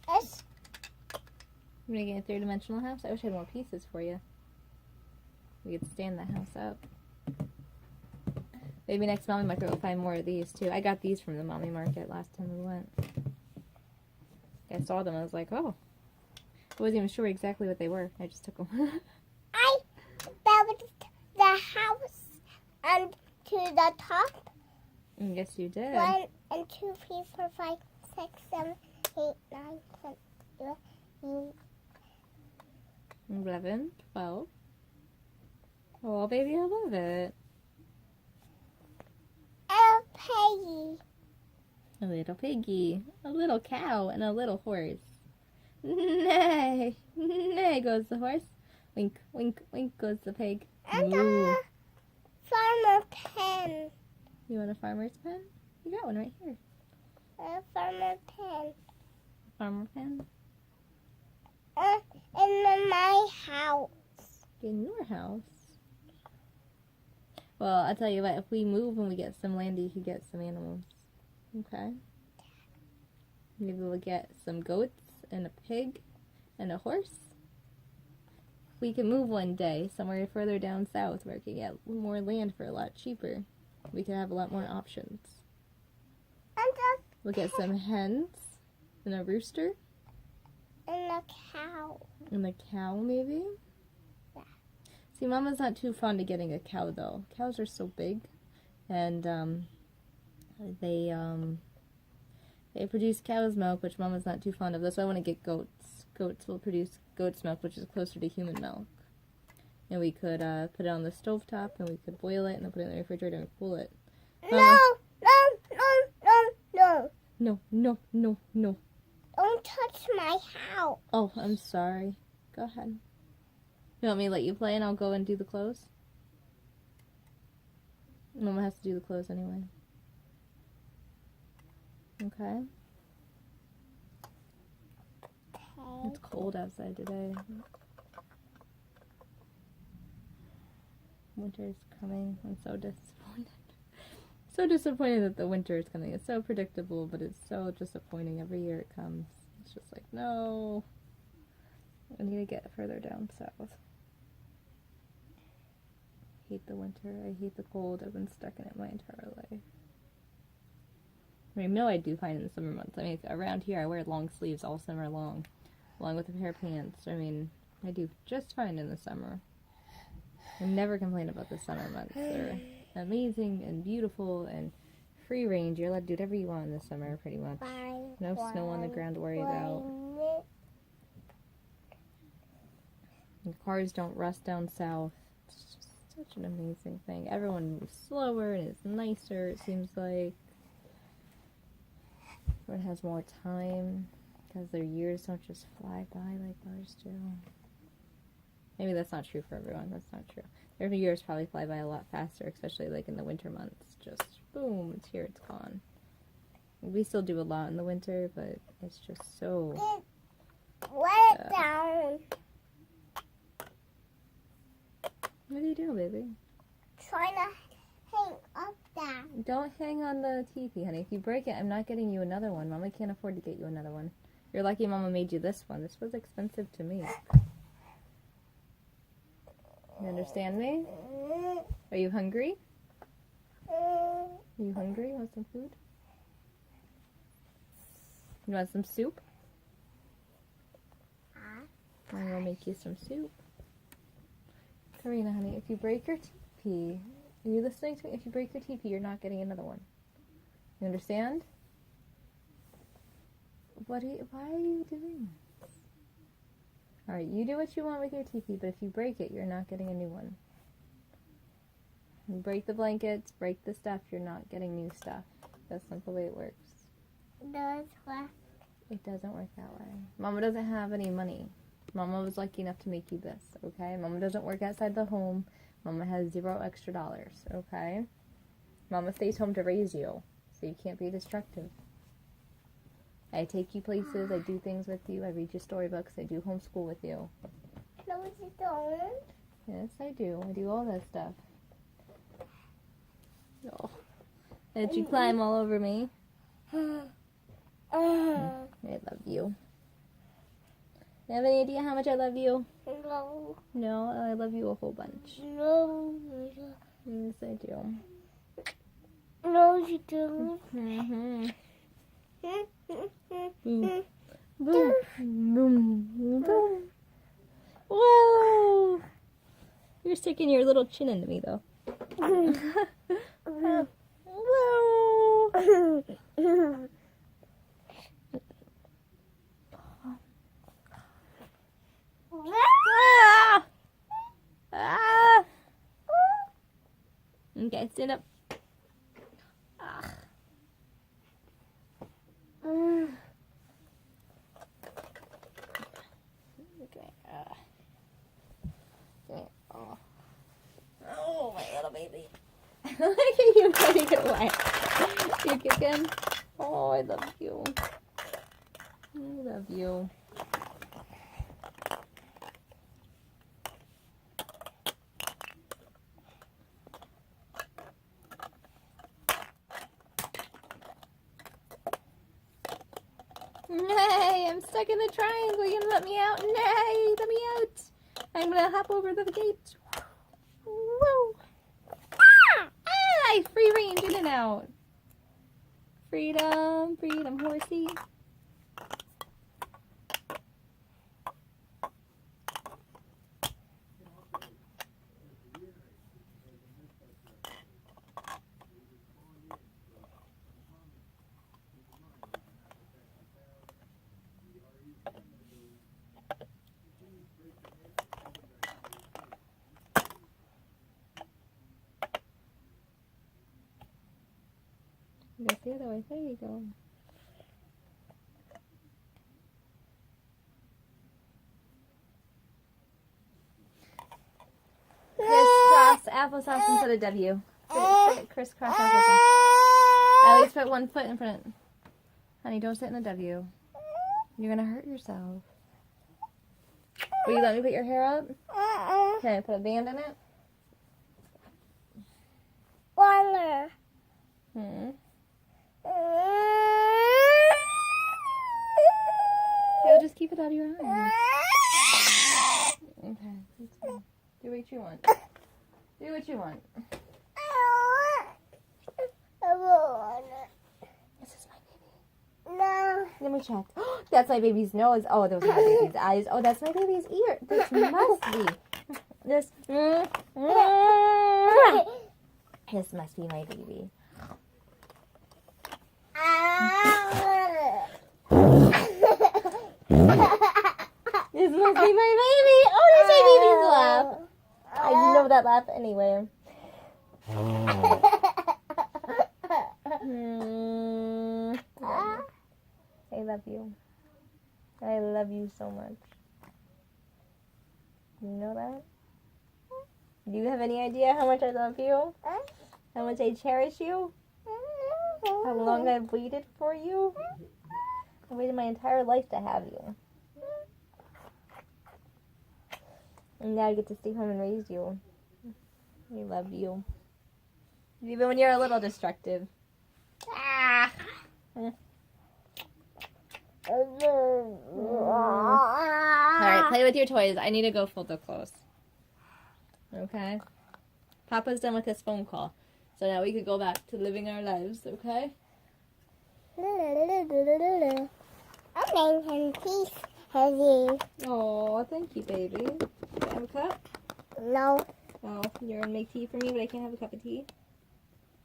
C: It's
A: I'm making a three-dimensional house. I wish I had more pieces for you. We could stand the house up. Maybe next mommy market we'll find more of these too. I got these from the mommy market last time we went. I saw them. I was like, oh. I wasn't even sure exactly what they were. I just took them.
C: I built the house and to the top.
A: Yes, you did.
C: 1 and 2, 3, 4, 5, 6, 7, 8, 9, 10, 11.
A: 11, 12. Oh, baby, I love it.
C: A piggy.
A: A little piggy, a little cow, and a little horse. Neigh, neigh goes the horse. Wink, wink, wink goes the pig.
C: And
A: Moo.
C: a farmer pen.
A: You want a farmer's pen? You got one right here.
C: A farmer pen.
A: Farmer pen.
C: In my house.
A: in your house. Well, I'll tell you what, if we move and we get some land, you could get some animals. Okay? Maybe we'll get some goats and a pig and a horse. We can move one day somewhere further down south where we can get more land for a lot cheaper. We can have a lot more options. We'll get some hens and a rooster.
C: And a cow.
A: And a cow, maybe?
C: Yeah.
A: See, Mama's not too fond of getting a cow, though. Cows are so big. And, they produce cow's milk, which Mama's not too fond of. That's why I want to get goats. Goats will produce goat's milk, which is closer to human milk. And we could put it on the stovetop, and we could boil it, and then put it in the refrigerator and cool it. Mama,
C: No.
A: No.
C: Don't touch my house.
A: Oh, I'm sorry. Go ahead. You want me to let you play, and I'll go and do the clothes? Mama has to do the clothes anyway. Okay. It's cold outside today. Winter's coming. I'm so disappointed. So disappointed that the winter is coming. It's so predictable, but it's so disappointing every year it comes. It's just like, no. I need to get further down south. I hate the winter. I hate the cold. I've been stuck in it my entire life. I mean, no, I do fine in the summer months. I mean, around here I wear long sleeves all summer long, along with a pair of pants. I mean, I do just fine in the summer. I never complain about the summer months. They're amazing and beautiful and free range. You're allowed to do whatever you want in the summer, pretty much. No snow on the ground to worry about. The cars don't rust down south. It's just such an amazing thing. Everyone moves slower and it's nicer, it seems like. Everyone has more time because their years don't just fly by like ours do. Maybe that's not true for everyone. That's not true. Their years probably fly by a lot faster, especially like in the winter months. Just boom, it's here, it's gone. We still do a lot in the winter, but it's just so...
C: Let it down.
A: What are you doing, baby?
C: Trying to hang up that.
A: Don't hang on the TV, honey. If you break it, I'm not getting you another one. Mama can't afford to get you another one. You're lucky Mama made you this one. This was expensive to make. You understand me? Are you hungry? Are you hungry? Want some food? You want some soup? I'm gonna make you some soup. Karina, honey, if you break your teepee, are you listening to me? If you break your teepee, you're not getting another one. You understand? Why are you doing this? Alright, you do what you want with your teepee, but if you break it, you're not getting a new one. You break the blankets, break the stuff, you're not getting new stuff. That's not the way it works.
C: Does what?
A: It doesn't work that way. Mama doesn't have any money. Mama was lucky enough to make you this, okay? Mama doesn't work outside the home. Mama has $0 extra, okay? Mama stays home to raise you, so you can't be destructive. I take you places, I do things with you, I read you storybooks, I do homeschool with you.
C: No, you don't.
A: Yes, I do. I do all that stuff. Oh. Did you climb all over me? I love you. You have any idea how much I love you?
C: No.
A: No, I love you a whole bunch.
C: No.
A: Yes, I do.
C: No, you don't.
A: Mm-hmm. Boom. Boom. Boom. Boom. Whoa! You're sticking your little chin into me, though. Whoa! Ah! Ah! Okay, stand up. Ah. Okay. Oh. Oh, my little baby. Look at you trying to get away. You kick him? Oh, I love you. I love you. Nay, I'm stuck in the triangle. You gonna let me out? Nay, let me out. I'm gonna hop over the gate. Woo! I free range in and out. Freedom, freedom, horsey. You go the other way. There you go. Crisscross applesauce instead of W. Crisscross applesauce. At least put one foot in front. Honey, don't sit in the W. You're gonna hurt yourself. Will you let me put your hair up? Can I put a band in it?
C: Water.
A: Okay, just keep it out of your eye. Okay, that's fine. Do what you want. Do what you want. This is my baby.
C: No.
A: Let me check. That's my baby's nose. Oh, those are my baby's eyes. Oh, that's my baby's ear. This must be. This. This must be my baby. This must be my baby. Oh, that's my baby's laugh. I know that laugh anywhere. I love you. I love you so much. You know that? Do you have any idea how much I love you? How much I cherish you? How long I've waited for you? I waited my entire life to have you. And now I get to stay home and raise you. I love you. Even when you're a little destructive. Ah. Alright, play with your toys. I need to go fold the clothes. Okay? Papa's done with his phone call. So now we can go back to living our lives, okay?
C: I'm making him peace heavy.
A: Oh, thank you, baby. Can I have a cup?
C: No.
A: Oh, you're gonna make tea for me, but I can't have a cup of tea?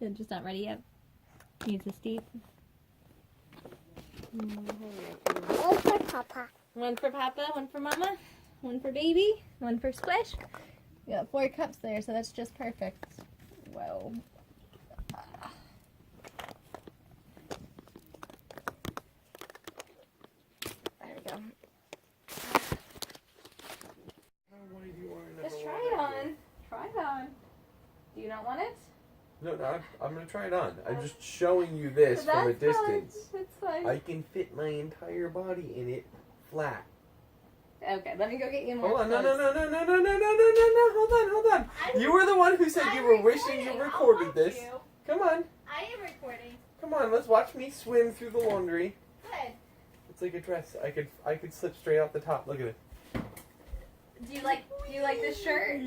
A: It's just not ready yet. Needs a steep.
C: One for Papa.
A: One for Papa, one for Mama, one for Baby, one for Squish. We got 4 cups there, so that's just perfect. Whoa. There we go. Just try it on. Try it on. Do you not want it?
B: No, I'm going to try it on. I'm just showing you this from a distance.
A: That's fine.
B: I can fit my entire body in it flat.
A: Okay, let me go get you more.
B: Hold on, no,
A: clothes.
B: hold on. You were the one who said you were wishing you recorded this. Come on.
A: I am recording.
B: Come on, let's watch me swim through the laundry.
A: Good.
B: It's like a dress. I could slip straight out the top. Look at it.
A: Do you like this shirt?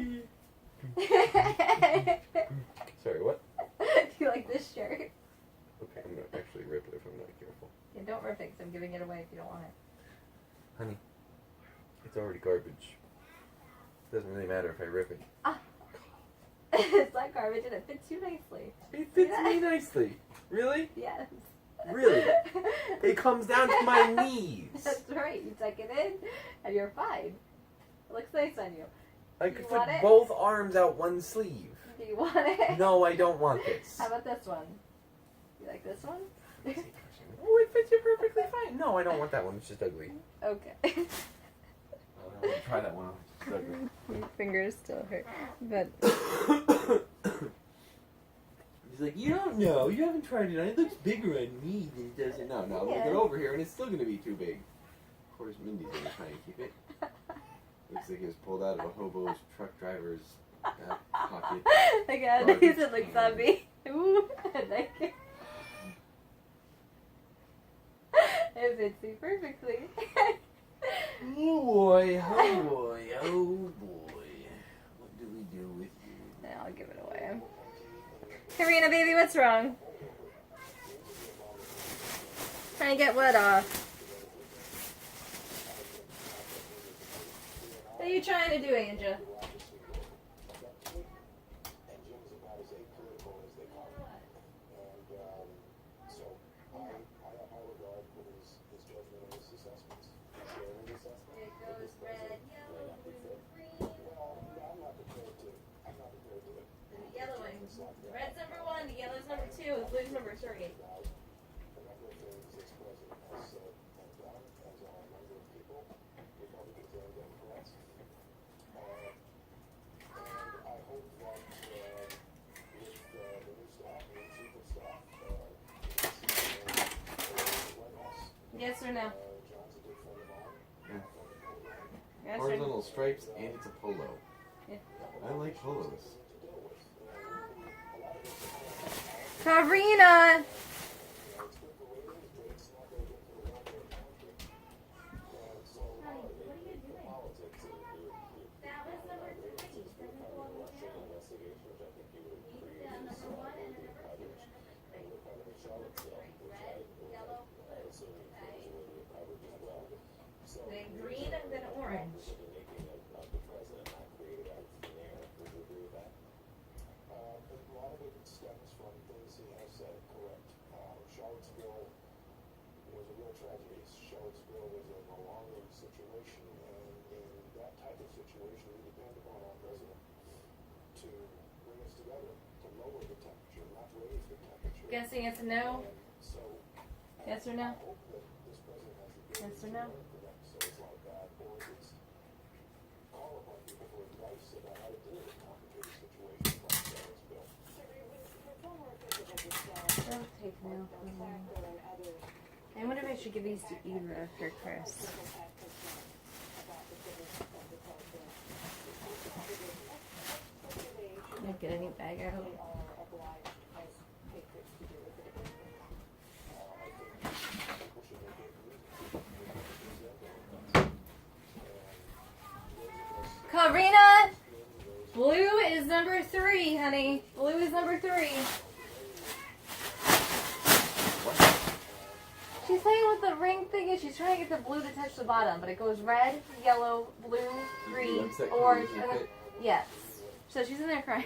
B: Sorry, what?
A: Do you like this shirt?
B: Okay, I'm going to actually rip it if I'm not careful.
A: Yeah, don't rip it because I'm giving it away if you don't want it.
B: Honey, it's already garbage. Doesn't really matter if I rip it.
A: It's not garbage and it fits you nicely.
B: It fits me nicely. Really?
A: Yes.
B: Really? It comes down to my knees.
A: That's right. You tuck it in and you're fine. It looks nice on you.
B: I
A: Do
B: could
A: you
B: put
A: want it?
B: both arms out one sleeve.
A: Do you want it?
B: No, I don't want this.
A: How about this one? You like this one?
B: Oh, it fits you perfectly fine. No, I don't want that one. It's just ugly.
A: Okay.
B: I want to try that one on. It's just ugly.
A: Your fingers still hurt. But
B: He's like, you don't know. You haven't tried it on. It looks bigger on me than it does. No, I'm going to get over here and it's still going to be too big. Of course, Mindy's going to try and keep it. Looks like it was pulled out of a hobo's truck driver's pocket.
A: again, it looks on me. Ooh, I like it. It knows Itzy perfectly.
B: Oh boy, oh boy, oh boy. What do we do with you?
A: I'll give it away. Karina, baby, what's wrong? Trying to get what off? What are you trying to do, Angel? Red's number 1, the yellow's number 2, the blue's number 3. Yes or no?
B: Yeah.
A: Yes or no?
B: Horizontal stripes and it's a polo.
A: Yeah.
B: I like polos.
A: Karina! Then green and then orange. Guessing it's a no? Yes or no? Yes or no? Don't take no. I wonder if I should give these to Eva for Chris. Not get any bag out. Karina! Blue is number 3, honey. Blue is number 3. She's playing with the ring thing and she's trying to get the blue to touch the bottom, but it goes red, yellow, blue, green, orange, and then, yes. So she's in there crying.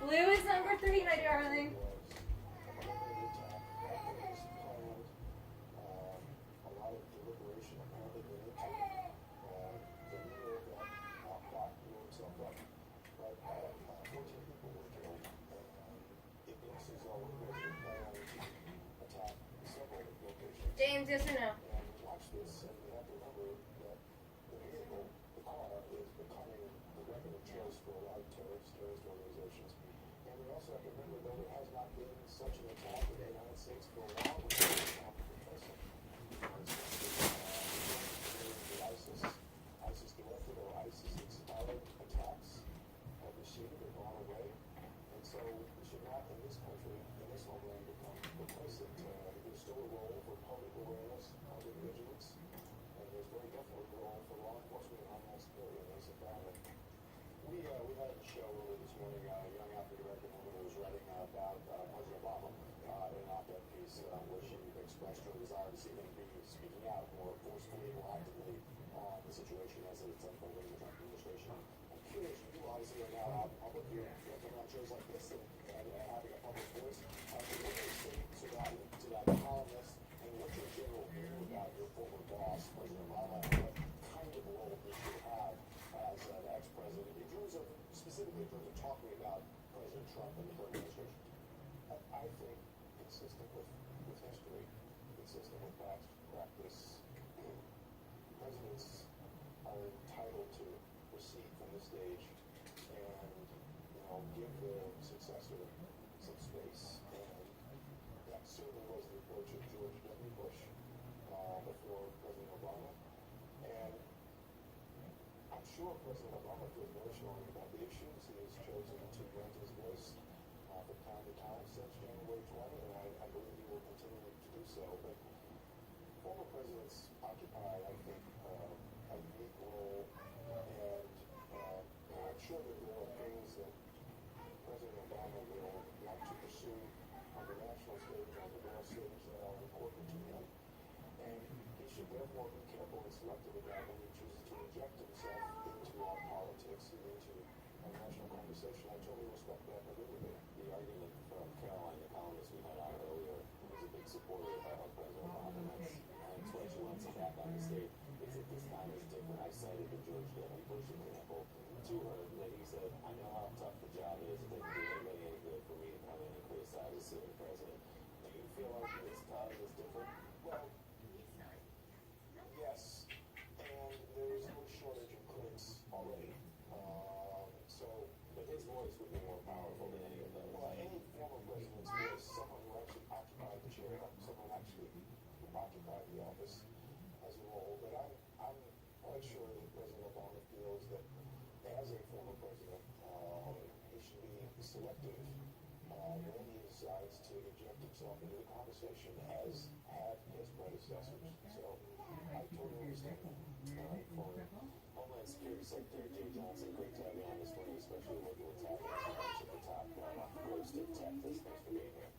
A: Blue is number 3, my darling. James, yes or no?
E: sure President Obama feels very strongly about the issues. He has chosen to lend his voice from time to time since January 20, and I believe he will continue to do so. But former presidents occupy, I think, a unique role, and I'm sure that there are things that President Obama will want to pursue on the national stage, on the world stage, that are important to him. And he should therefore be careful and selective about when he chooses to inject himself into our politics and into our national conversation. I totally respect that and agree with it.
F: The argument from Caroline, the columnist we had on earlier, was a big supporter of President Obama, and that's why she wants him back on the stage. Is that this time is different. I cited the George W. Bush example to her, that he said, I know how tough the job is. It doesn't do anybody any good for me to come in and criticize a sitting president. Do you feel like this time is different?
E: Well, yes, and there's no shortage of critics already.
F: But his voice would be more powerful than any of those.
E: Well, any former president's voice, someone who actually occupied the chair, someone actually who occupied the office as a role. But I'm quite sure that President Obama feels that as a former president, he should be selective when he decides to inject himself into the conversation, as have his predecessors. So I totally understand that.
F: For Homeland Security Secretary Jay Johnson, great to have you on this morning, especially with what's happening so much at the top coast of Texas. Thanks for being here.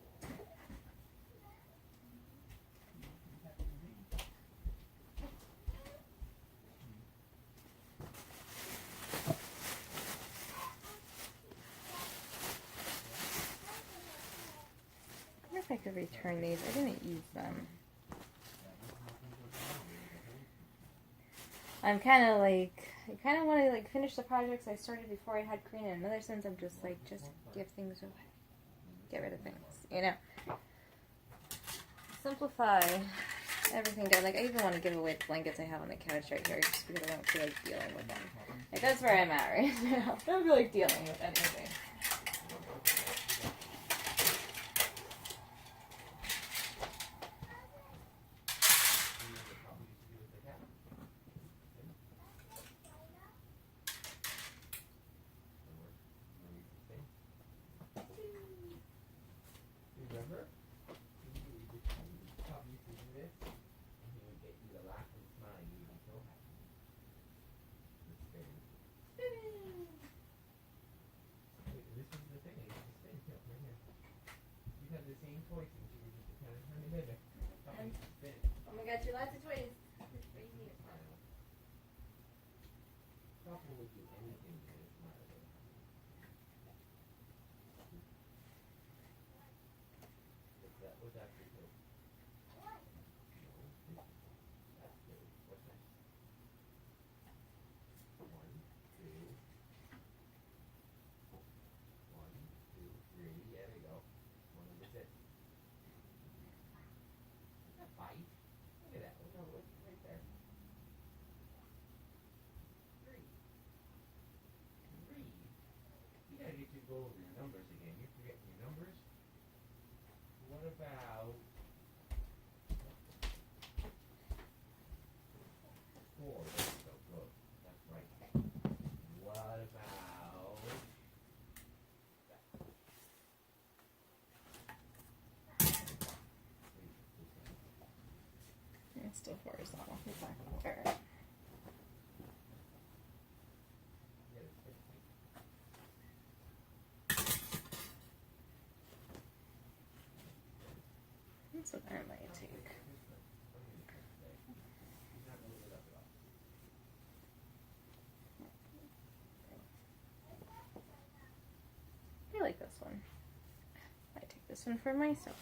A: I wonder if I could return these. I didn't use them. I'm kind of like, I kind of want to like finish the projects I started before I had Karina. In another sense, I'm just like, just give things away. Get rid of things, you know. Simplify everything down. Like, I even want to give away the blankets I have on the couch right here just because I don't feel like dealing with them. Like, that's where I'm at right now. I don't feel like dealing with anything.
D: Remember? Pop used to do this, and he would get you to laugh and smile, and you would be so happy. The spin. Wait, this was the thing, it was the spin too, right here. You had the same toy since you were just a kind of tiny baby. Pop used to spin.
A: Oh my god, you lots of toys.
D: Papa would do anything to get a smile there. What's that for you? No, that's good. What's next? 1, 2. 1, 2, 3. There we go. One of the 6. Is that 5? Look at that. Look at what's right there. 3. 3. You gotta get you to go over your numbers again. You forget your numbers. What about 4? There we go. Good. That's right. What about
A: It's still horizontal. It's not going to wear it. That's what I might take. I like this one. I take this one for myself.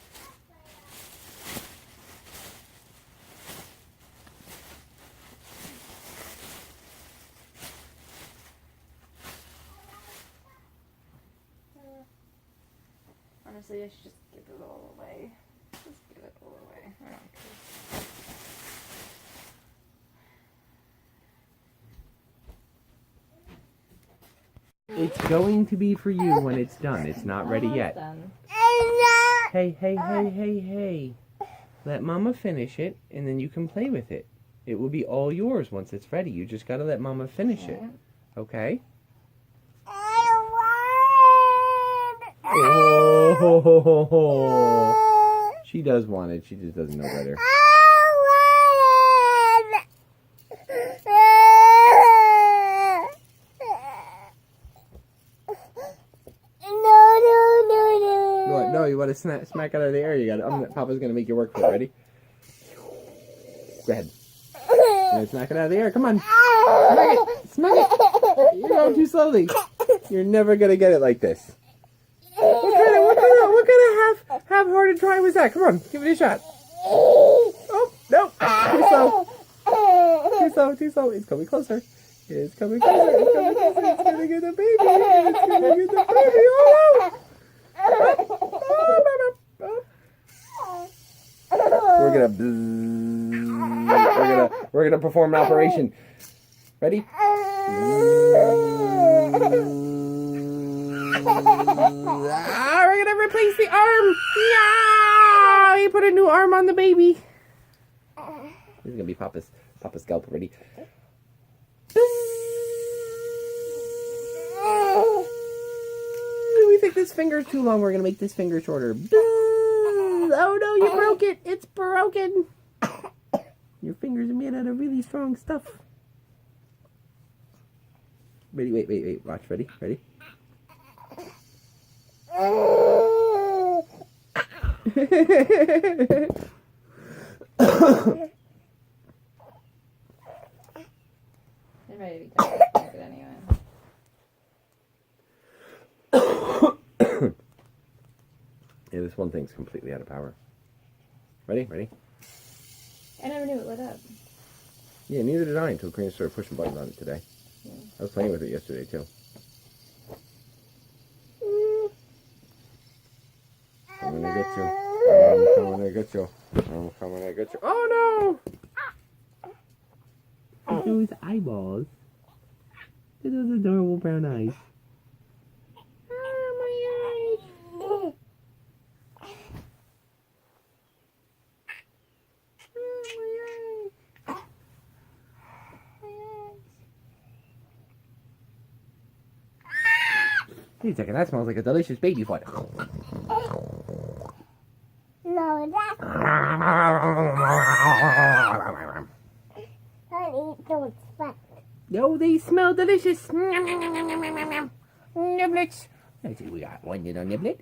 A: Honestly, I should just give it all away. Just give it all away. I don't care.
D: It's going to be for you when it's done. It's not ready yet.
A: Done.
D: Hey, hey, hey, hey, hey. Let Mama finish it, and then you can play with it. It will be all yours once it's ready. You just gotta let Mama finish it.
B: Okay.
C: I
B: Oh, she does want it. She just doesn't know better. What? No, you want to smack out of the air? You got it. Papa's gonna make you work for it. Ready? Go ahead. You gonna smack it out of the air? Come on. Smack it. Smack it. You're going too slowly. You're never gonna get it like this. What kind of half-hearted try was that? Come on, give it a shot. Oh no! Too slow. Too slow. Too slow. It's coming closer. It's coming closer. It's coming closer. It's gonna get the baby. It's gonna get the baby. Oh no! We're gonna perform an operation. Ready? We're gonna replace the arm. Yeah! He put a new arm on the baby. This is gonna be Papa's scalp. Ready? We think this finger's too long. We're gonna make this finger shorter. Oh no, you broke it. It's broken. Your fingers are made out of really strong stuff. Ready? Wait. Watch. Ready?
A: They're ready to be done with it anyway.
B: Yeah, this one thing's completely out of power. Ready?
A: I never knew it lit up.
B: Yeah, neither did I until Karina started pushing buttons on it today.
A: Yeah.
B: I was playing with it yesterday too. I'm gonna get you. I'm coming to get you. Oh no! Those eyeballs. Those adorable brown eyes. Oh, my eyes. Wait a second, that smells like a delicious baby foot.
C: No, that's honey, don't sweat.
B: No, they smell delicious. Niblets. Let's see, we got 1 little niblet,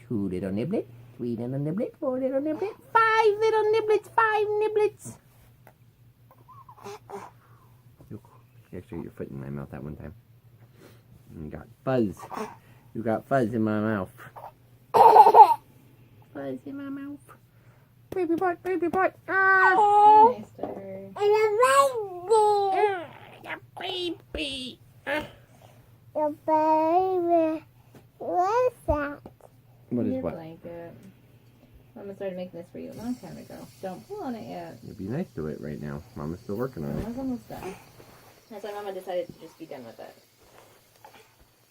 B: 2 little niblet, 3 little niblet, 4 little niblet, 5 little niblets, 5 niblets. Look, actually, your foot in my mouth that one time. And you got fuzz. You got fuzz in my mouth. Fuzz in my mouth. Baby butt. Ah!
A: Nice to her.
C: And a baby.
B: Baby.
C: The baby. What's that?
B: What is
A: Your
B: what?
A: blanket. Mama started making this for you a long time ago. Don't pull on it yet.
B: You'd be nice to it right now. Mama's still working on it.
A: Mama's almost done. That's why Mama decided to just be done with it.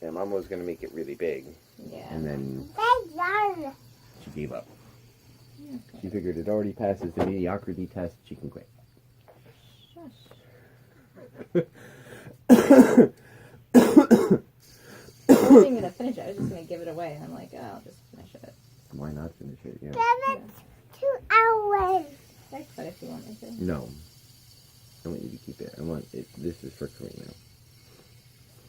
B: Yeah, Mama was going to make it really big.
A: Yeah.
B: And then
C: They're done.
B: she gave up.
A: Yeah,
B: She figured it already passes the mediocrity test. She can quit.
A: Shush. I wasn't even going to finish it. I was just going to give it away. And I'm like, oh, I'll just finish it.
B: Why not finish it? Yeah.
C: 2 hours.
A: Thanks, but if you want me to.
B: No. I want you to keep it. I want it. This is for Karina.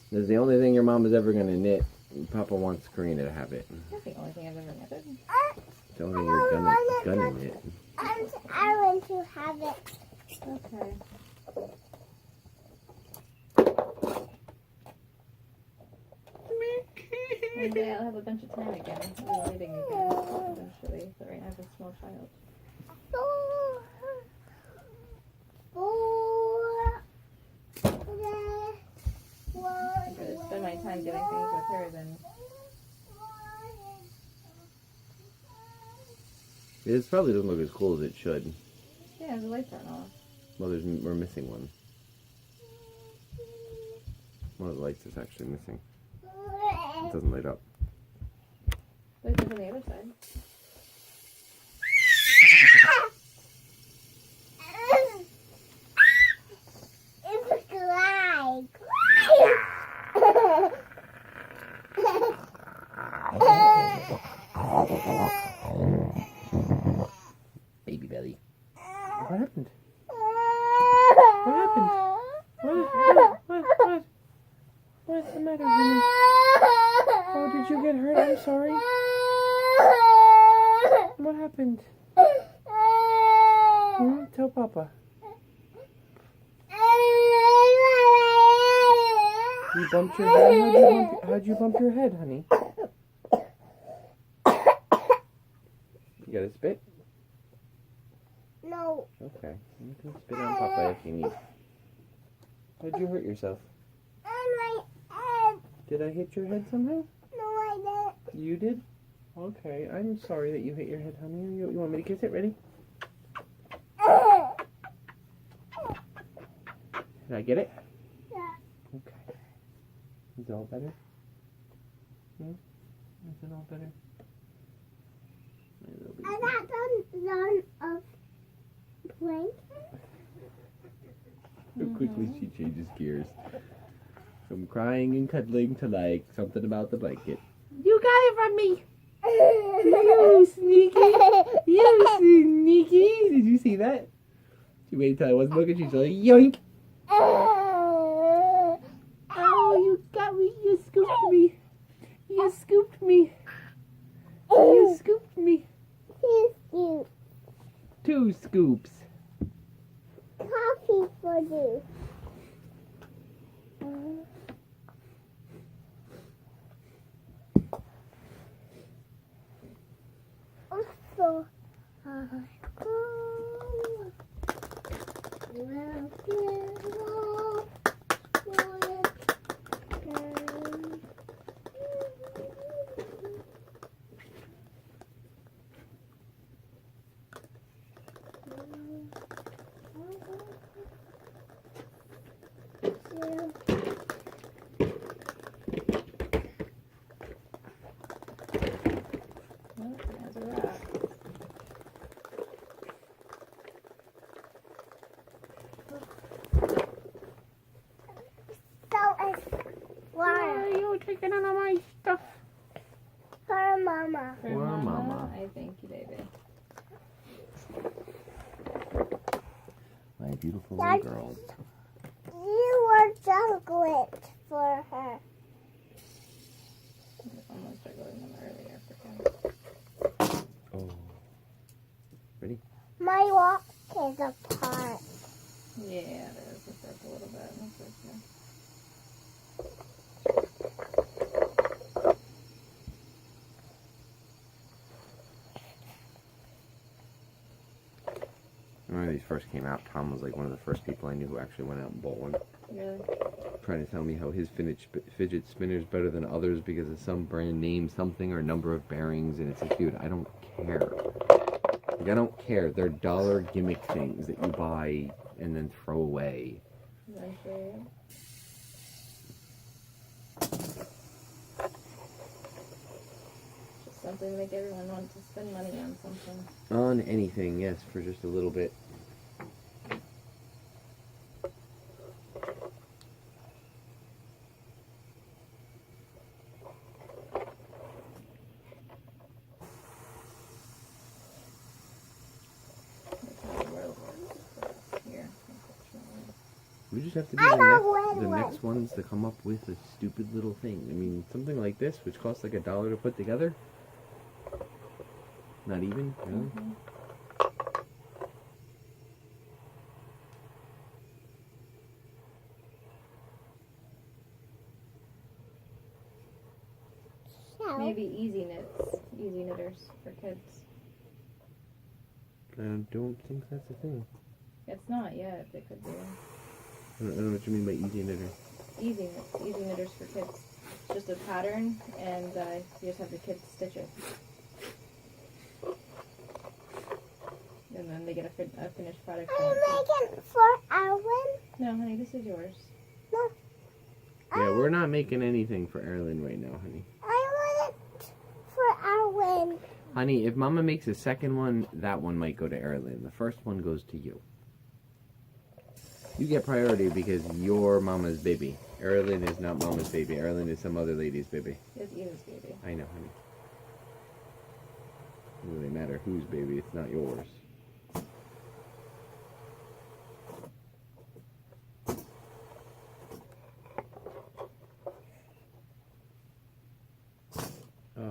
B: This is the only thing your mom is ever going to knit. Papa wants Karina to have it.
A: That's the only thing I've ever knitted.
B: It's the only thing you're gonna knit.
C: I want to have it.
A: Okay. One day I'll have a bunch of time again. I'll be knitting again eventually. But right now I have a small child. I'd rather spend my time doing things with her than...
B: It probably doesn't look as cool as it should.
A: Yeah, the lights aren't off.
B: Well, we're missing one. One of the lights is actually missing. It doesn't light up.
A: But it's on the other side.
C: It's a glide.
B: you get hurt? I'm sorry. What happened? Tell Papa. You bumped your head? How'd you bump your head, honey? You got to spit?
C: No.
B: Okay. You can spit on Papa if you need. How'd you hurt yourself?
C: On my head.
B: Did I hit your head somehow?
C: No, I
B: You did? Okay. I'm sorry that you hit your head, honey. You want me to kiss it? Ready?
C: didn't.
B: Did I get it?
C: Yeah.
B: Okay. Is it all better? Is it all better? My little baby.
C: I got none of blanket.
B: So quickly she changes gears. From crying and cuddling to like something about the blanket. You got it from me! You sneaky! You sneaky! Did you see that? She waited till I wasn't looking. She's like, yoink! Oh, you got me! You scooped me! You scooped me! You scooped me!
C: Here's you.
B: 2 scoops.
C: Coffee for you. Also,
A: That's a wrap.
C: Why
B: are you taking all of my stuff?
C: for Mama?
A: For
B: Poor Mama.
A: I thank you, baby.
B: My beautiful
C: Dad,
B: little girl.
C: You were chocolate for her.
A: Almost juggling them earlier for kids.
B: Oh. Ready?
C: My walk is apart.
A: Yeah, there was just a little bit. That's okay.
B: When these first came out, Tom was like one of the first people I knew who actually went out and bought one.
A: Really?
B: Trying to tell me how his fidget spinner is better than others because of some brand name something or number of bearings, and it's like, dude, I don't care. Like, I don't care. They're dollar gimmick things that you buy and then throw away.
A: Eventually. Just something to make everyone want to spend money on something.
B: On anything, yes, for just a little bit.
A: That's how the world works here, unfortunately.
B: We just have to be
C: I got
B: the
C: one.
B: next ones to come up with a stupid little thing. I mean, something like this, which costs like $1 to put together. Not even, really?
A: Mhm.
C: So,
A: Maybe easy knitters for kids.
B: I don't think that's a thing.
A: It's not yet. It could be.
B: I don't know what you mean by easy knitter.
A: Easy knitters for kids. It's just a pattern, and you just have the kids stitch it. And then they get a finished product.
C: are you making for Erwin?
A: No, honey, this is yours.
C: No.
B: Yeah, we're not making anything for Erlyn right now, honey.
C: I want it for Erwin.
B: Honey, if Mama makes a second one, that one might go to Erlyn. The first one goes to you. You get priority because you're Mama's baby. Erlyn is not Mama's baby. Erlyn is some other lady's baby.
A: It's Eva's baby.
B: I know, honey. It doesn't really matter whose baby, it's not yours.
C: I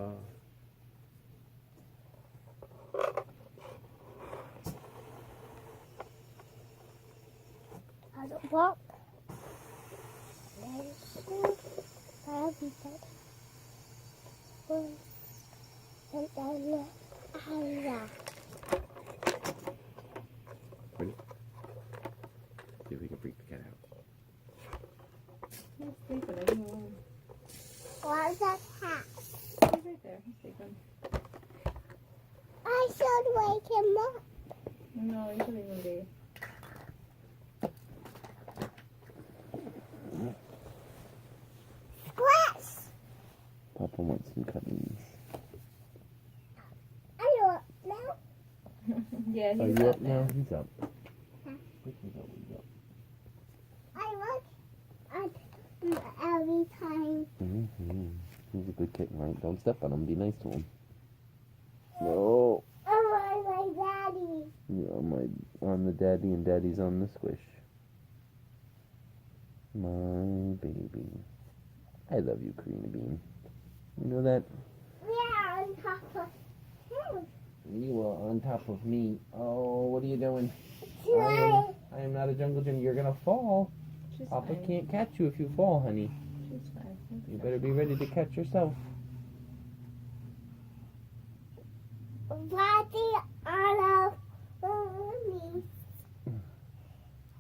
C: don't walk. Very soon, I'll be dead. And then I'll
B: Ready? See if we can freak the cat out.
A: He's sleeping. I don't know.
C: Where's that cat?
A: He's right there. He's sleeping.
C: I should wake him up.
A: No, he shouldn't even be.
C: Splash!
B: Papa wants some cuddlies.
C: Are you up now?
A: Yeah, he's
B: Are you up
A: there.
B: now? He's up.
C: Huh?
B: He's up.
C: I look at every time.
B: Mm-hmm. He's a good kitten, right? Don't step on him. Be nice to him. No.
C: Oh, my daddy.
B: You're on the daddy, and daddy's on the squish. My baby. I love you, Karina Bean. You know that?
C: Yeah, on top of him.
B: You are on top of me. Oh, what are you doing?
C: Try.
B: I am not a jungle gym. You're gonna fall.
A: She's
B: Papa
A: fine.
B: can't catch you if you fall, honey.
A: She's fine.
B: You better be ready to catch yourself.
C: Daddy, on me.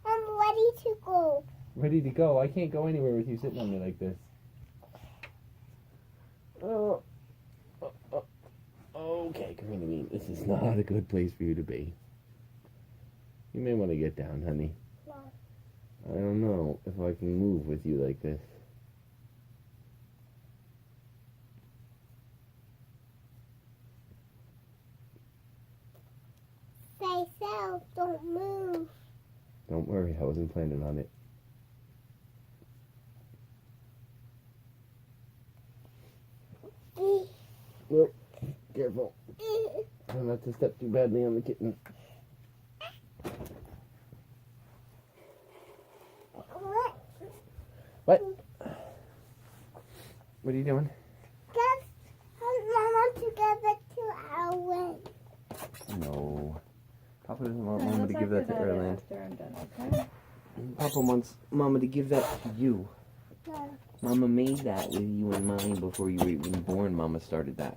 C: I'm ready to go.
B: Ready to go. I can't go anywhere with you sitting on me like this. Oh. Okay, Karina Bean. This is not a good place for you to be. You may want to get down, honey.
C: No.
B: I don't know if I can move with you like this.
C: Stay still. Don't move.
B: Don't worry, I wasn't planning on it. Whoop. Careful. Try not to step too badly on the kitten. What? What are you doing?
C: Just Mama to give it to Ellen.
B: No. Papa doesn't want
A: Yeah,
B: Mama
A: let's
B: to give
A: talk
B: that to
A: about it
B: Erland.
A: after I'm done, okay?
B: Papa wants Mama to give that to you.
C: No.
B: Mama made that with you in mind before you were even born. Mama started that.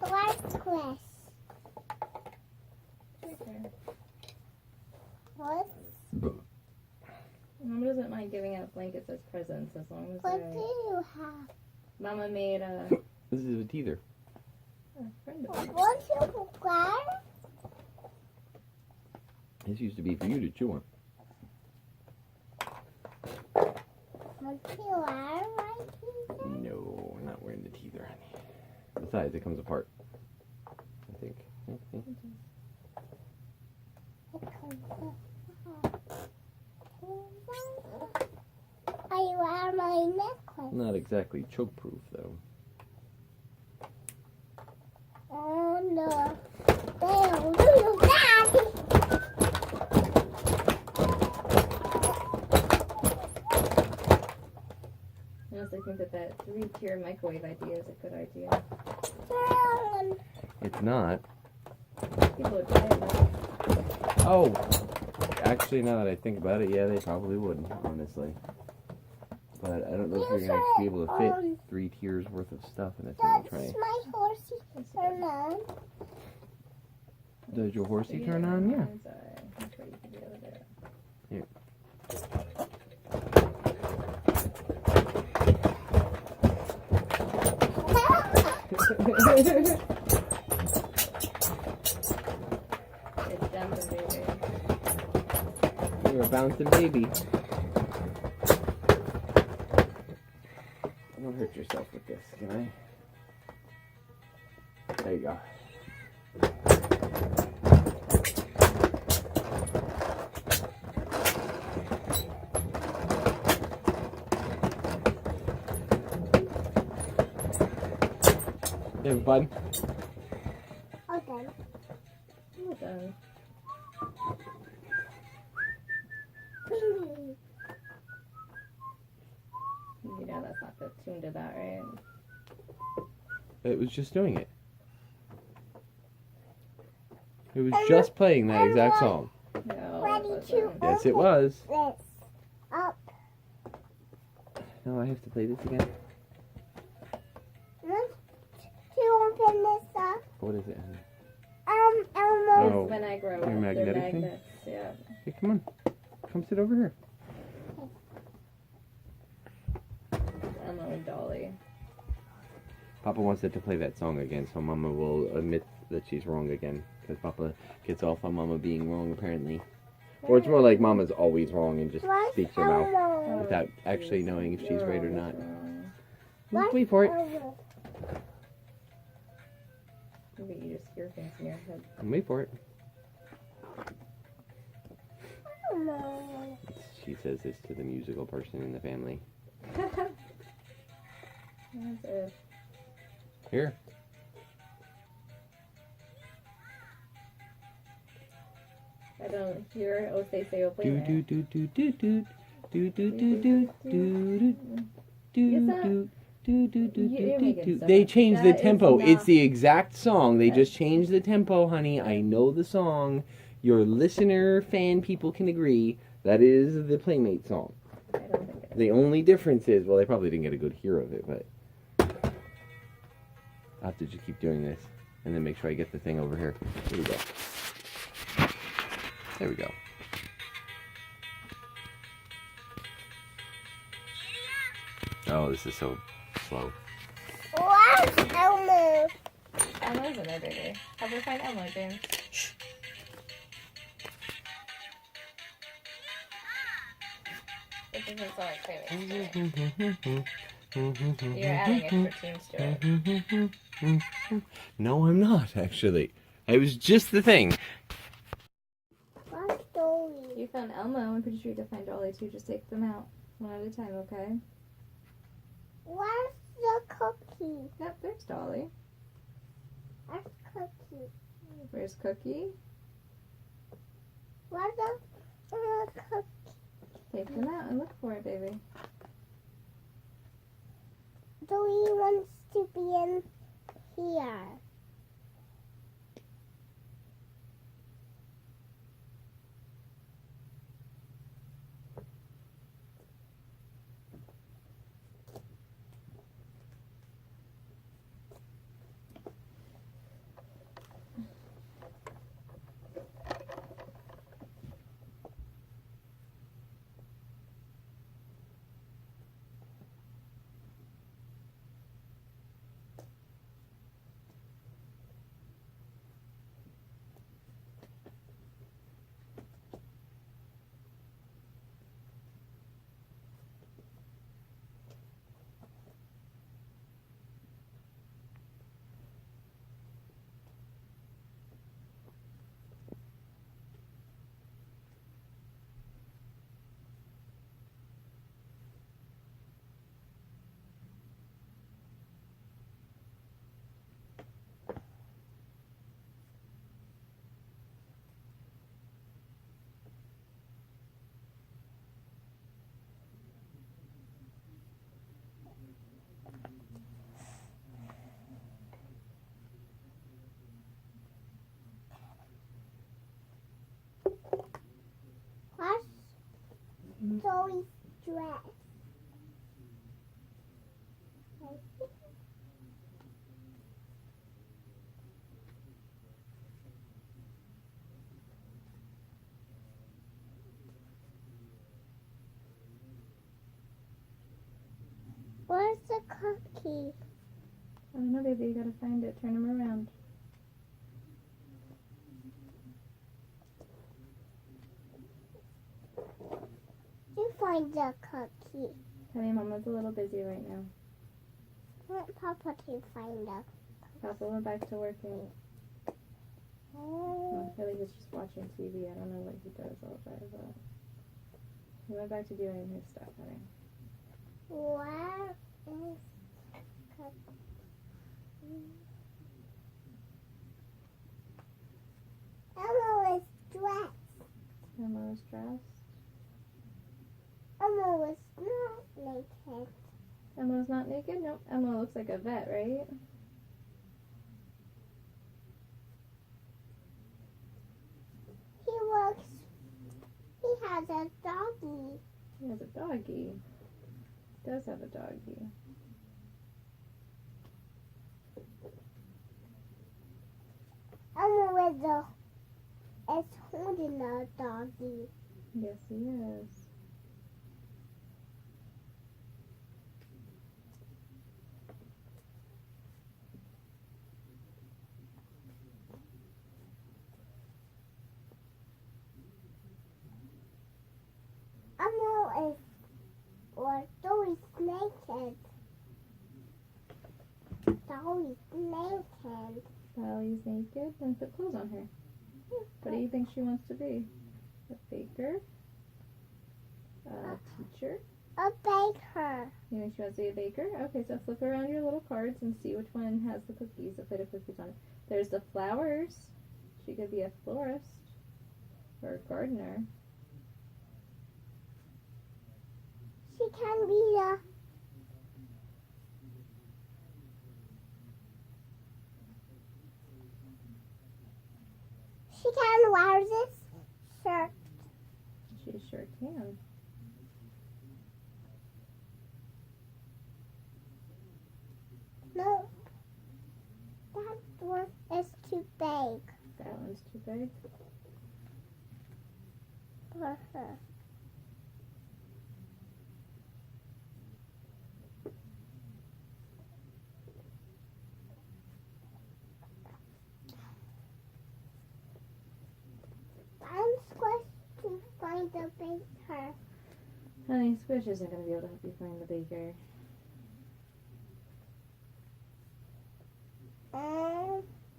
C: Where's Chris?
A: Okay.
C: What?
A: Mama doesn't mind giving out blankets as presents as long as
C: What do
A: they're...
C: you have?
A: Mama made a
B: This is a teether.
A: friend of mine.
C: Want you grab?
B: This used to be for you to chew on.
C: Want you wear my teacher?
B: No, we're not wearing the teether, honey. Besides, it comes apart. I think.
C: I wear my necklace.
B: Not exactly choke-proof, though.
C: Oh no. Damn, little daddy.
A: I honestly think that 3-tier microwave idea is a good idea.
C: Damn.
B: It's not.
A: People would buy it though.
B: Oh! Actually, now that I think about it, yeah, they probably wouldn't, honestly. But I don't know if you're going to be able to fit 3 tiers worth of stuff in a single
C: That's
B: tray.
C: my horsey turn on.
B: Does your horsey turn on? Yeah.
A: I'm sure you can do over there.
B: Here.
A: It's jumping, baby.
B: You're a bouncing baby. Don't hurt yourself with this, can I? There you go. Hey, bud.
C: Okay.
A: Well done. You Yeah, that's not the tuned about, right?
B: It was just doing it. It was just playing that exact song.
A: No,
C: Ready
A: it
C: to
A: wasn't.
B: Yes, it was.
C: this up.
B: No, I have to play this again.
C: Let's to open this up.
B: What is it, honey?
C: Elmo.
B: Oh,
A: When I grow
B: your
A: up, they're
B: magnetic thing?
A: magnets. Yeah.
B: Hey, come on. Come sit over here.
A: Elmo and Dolly.
B: Papa wants it to play that song again, so Mama will admit that she's wrong again. Because Papa gets off on Mama being wrong, apparently. Or it's more like Mama's always wrong and just
C: What's
B: speaks her mouth
C: Elmo?
B: without actually knowing if she's right or
A: You're
B: not.
A: always wrong.
C: What's
B: Wait for it.
C: Elmo?
A: Maybe you just hear things in your head.
B: Wait for it.
C: Elmo.
B: She says this to the musical person in the family.
A: That's it.
B: Here.
A: I don't hear oh play
B: Do
A: that.
B: do do do do do do do do do do do
A: Is that-
B: do do do do
A: You're
B: do
A: making
B: do.
A: stuff
B: They
A: up.
B: changed the
A: That is
B: tempo.
A: not-
B: It's the exact song. They
A: Okay.
B: just changed the tempo, honey. I know the song. Your listener fan people can agree that is the Playmate song.
A: I don't think it is.
B: The only difference is, well, they probably didn't get a good hear of it, but I'll have to just keep doing this and then make sure I get the thing over here. Here we go. There we go. Oh, this is so slow.
C: What's Elmo?
A: Elmo's in there, baby. Have her find Elmo, James. It doesn't sound like Playmates to me. You're adding extra tunes to it.
B: No, I'm not, actually. It was just the thing.
C: What's Dolly?
A: You found Elmo. I'm pretty sure you can find Dolly too. Just take them out one at a time, okay?
C: Where's the cookie?
A: Yep, there's Dolly.
C: Where's cookie?
A: Where's Cookie?
C: Where's the cookie?
A: Take them out and look for it, baby.
C: Dolly wants to be in here. Where's Dolly's dress? Where's the cookie?
A: I don't know, baby. You gotta find it. Turn them around.
C: You find the cookie.
A: Honey, Mama's a little busy right now.
C: I want Papa to find the
A: Papa went back to working.
C: Oh.
A: I feel like he's just watching TV. I don't know what he does all day, but he went back to doing his stuff, honey.
C: Where is cookie? Elmo is dressed.
A: Elmo is dressed.
C: Elmo is not naked.
A: Emma's not naked? Nope. Emma looks like a vet, right?
C: He has a doggy.
A: He has a doggy. He does have a doggy.
C: Emma is holding a doggy.
A: Yes, he is.
C: Emma is Dory's naked. Dory's naked.
A: Dolly's naked. Then put clothes on her. What do you think she wants to be? A baker? A teacher?
C: A baker.
A: You think she wants to be a baker? Okay, so flip around your little cards and see which one has the cookies, the plate of cookies on it. There's the flowers. She could be a florist or a gardener.
C: She can be a... She can wear this shirt.
A: She sure can.
C: No, that one is too big
A: That one's too big.
C: for her. I'm squished to find the baker.
A: Honey, Squish isn't going to be able to help you find the baker.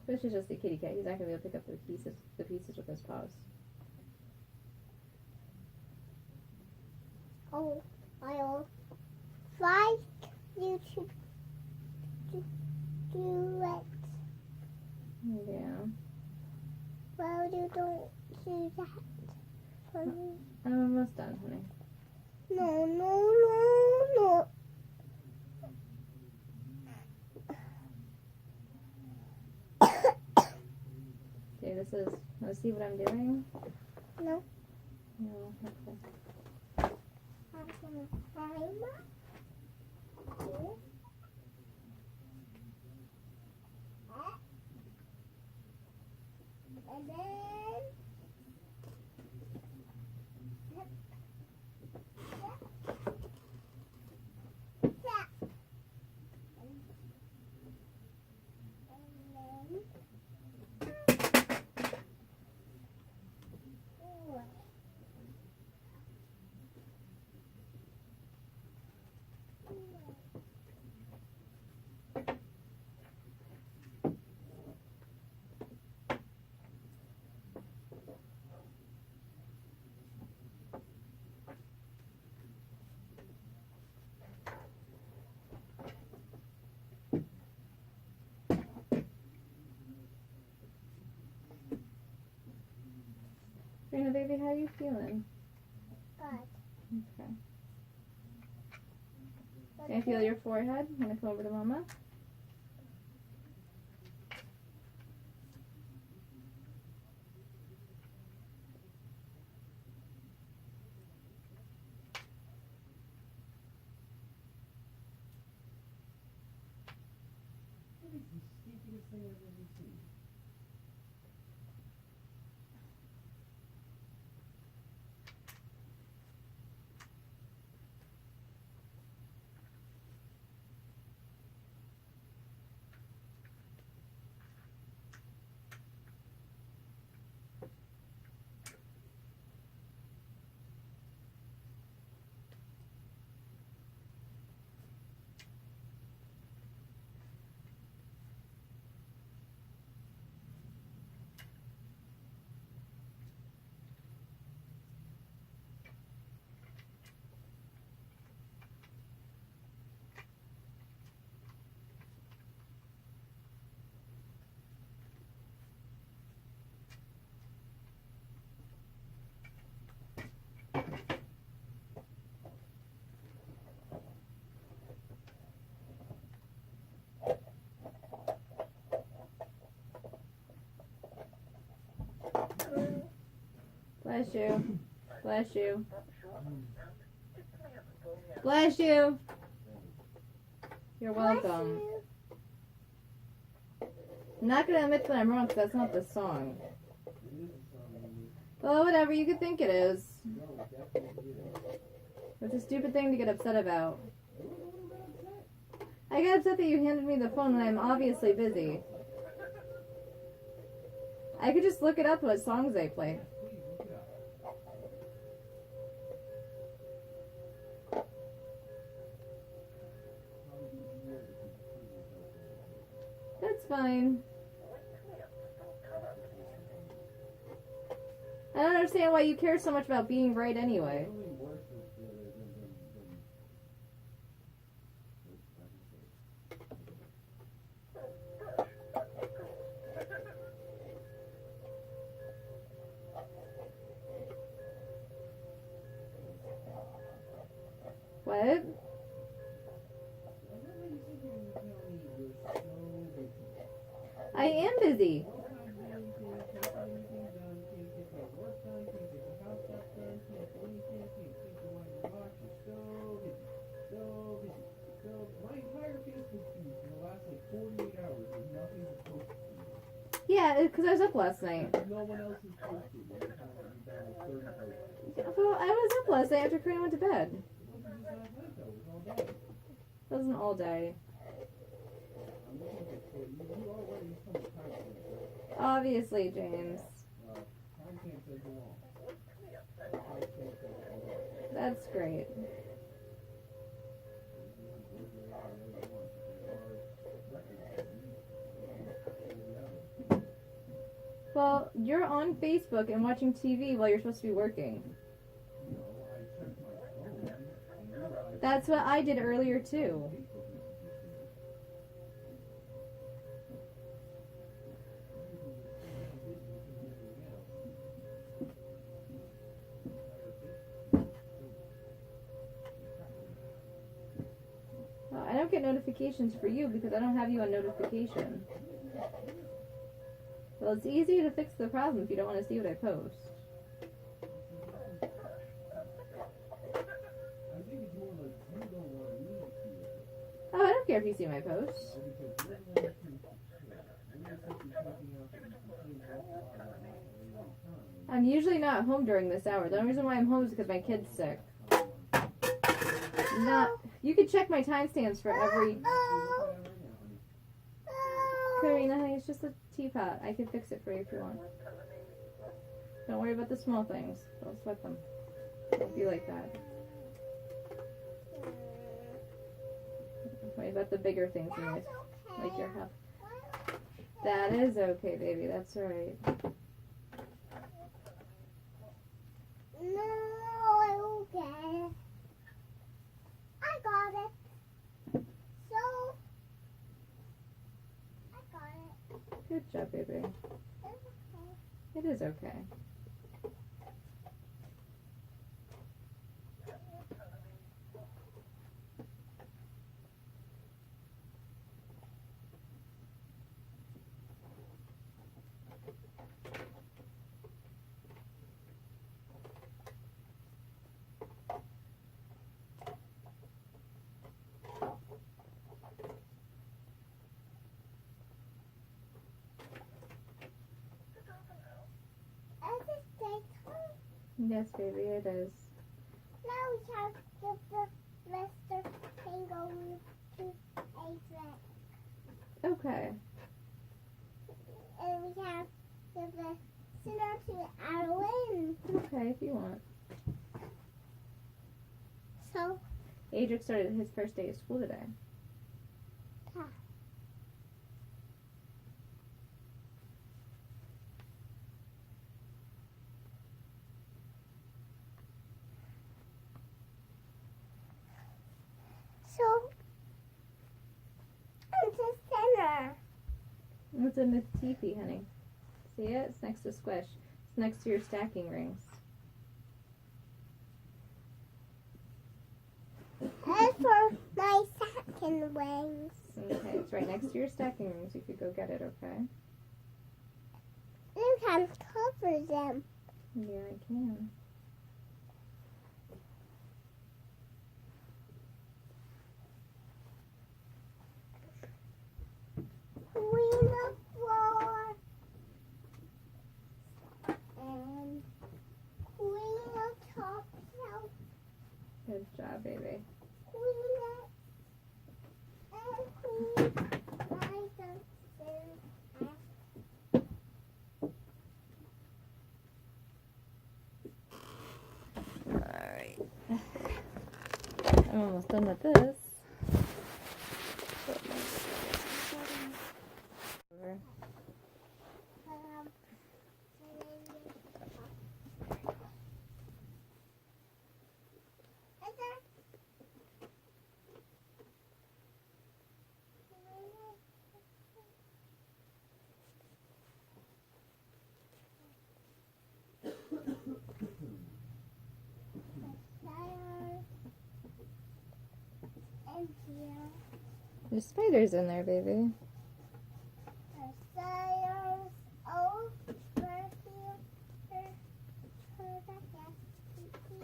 A: Squish is just a kitty cat. He's not going to be able to pick up the pieces with his paws.
C: Oh, I'll like you to do it.
A: Yeah.
C: Well, you don't do that for me.
A: I'm almost done, honey.
C: No, no, no, no.
A: Okay, this is, let's see what I'm doing.
C: No.
A: No, okay.
C: I'm gonna find it. And then
A: Serena, baby, how are you feeling?
C: good.
A: Okay. Can I feel your forehead? Want to come over to Mama?
D: That is the stinkiest thing I've ever seen.
A: Bless you. Bless you. Bless you. You're welcome. I'm not going to admit that I'm wrong because that's not the song. Well, whatever you could think it is. It's a stupid thing to get upset about. I get upset that you handed me the phone when I'm obviously busy. I could just look it up what songs they play. That's fine. I don't understand why you care so much about being right anyway. What? I am busy. Yeah, because I was up last night.
E: No one else is posted.
A: Well, I was up last night after Karina went to bed. It wasn't all day. Obviously, James. That's great. Well, you're on Facebook and watching TV while you're supposed to be working. That's what I did earlier, too. Well, I don't get notifications for you because I don't have you on notification. Well, it's easy to fix the problem if you don't want to see what I post. Oh, I don't care if you see my posts. I'm usually not home during this hour. The only reason why I'm home is because my kid's sick. You can check my timestamps for every... Karina, honey, it's just a teapot. I can fix it for you if you want. Don't worry about the small things. Don't sweat them. Don't be like that. Worry about the bigger things in life, like your health. That is okay, baby. That's right.
C: No, I don't get it. I got it. So, I got it.
A: Good job, baby.
C: It's okay.
A: It is okay.
C: Is it daytime?
A: Yes, baby, it is.
C: Now we have the Mr. Kangaroo to a drink.
A: Okay.
C: And we have the Sinner to Adeline.
A: Okay, if you want.
C: So,
A: Adric started his first day of school today.
C: so, it's a Sinner.
A: It's in the teepee, honey. See it? It's next to Squish. It's next to your stacking rings.
C: As for my second wings,
A: Okay, it's right next to your stacking rings. You could go get it, okay?
C: you can cover them.
A: Yeah, I can.
C: Clean the floor. And clean the top shelf.
A: Good job, baby.
C: Clean it. And clean my dumpsters.
A: Alright. I'm almost done with this.
C: And here.
A: There's spiders in there, baby.
C: The stairs over here. Her back at the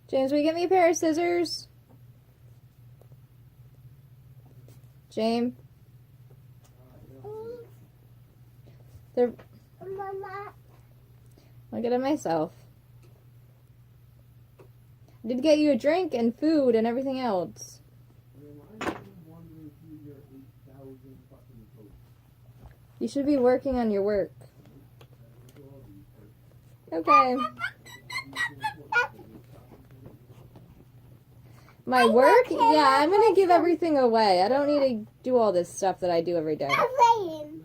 A: James, will you get me a pair of scissors? James? They're...
C: Mama.
A: I'll get it myself. I did get you a drink and food and everything else. You should be working on your work. Okay. My work? Yeah, I'm gonna give everything away. I don't need to do all this stuff that I do every day.
C: Playing.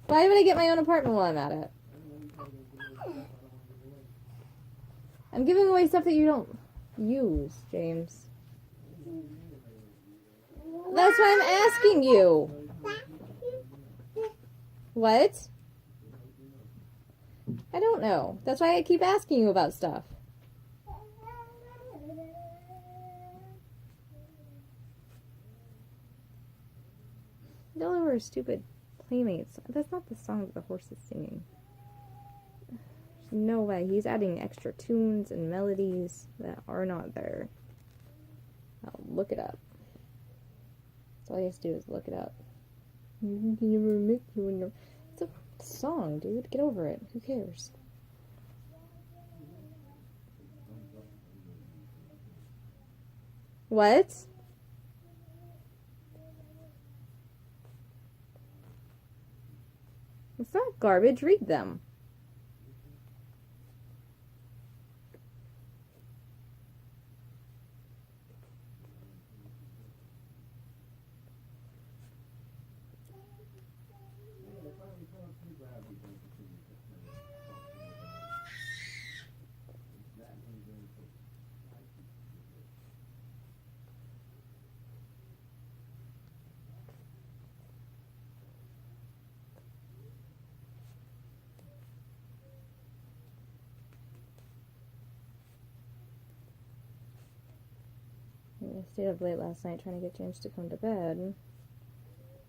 A: Why would I get my own apartment while I'm at it? I'm giving away stuff that you don't use, James. That's why I'm asking you. What? I don't know. That's why I keep asking you about stuff. Y'all are stupid playmates. That's not the song that the horse is singing. There's no way. He's adding extra tunes and melodies that are not there. I'll look it up. That's all you have to do is look it up. It's a song, dude. Get over it. Who cares? What? It's not garbage. Read them. I stayed up late last night trying to get James to come to bed.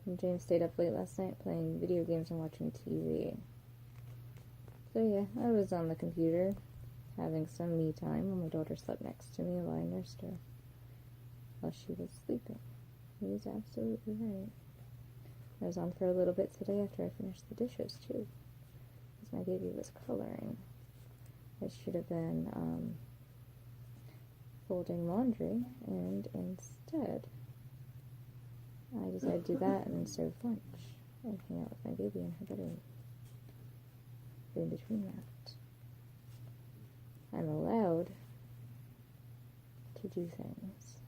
A: And James stayed up late last night playing video games and watching TV. So yeah, I was on the computer having some me time while my daughter slept next to me while I nursed her while she was sleeping. He was absolutely right. I was on for a little bit today after I finished the dishes too, because my baby was coloring. I should have been folding laundry, and instead I decided to do that and serve lunch and hang out with my baby in her bedroom. But in between that, I'm allowed to do things.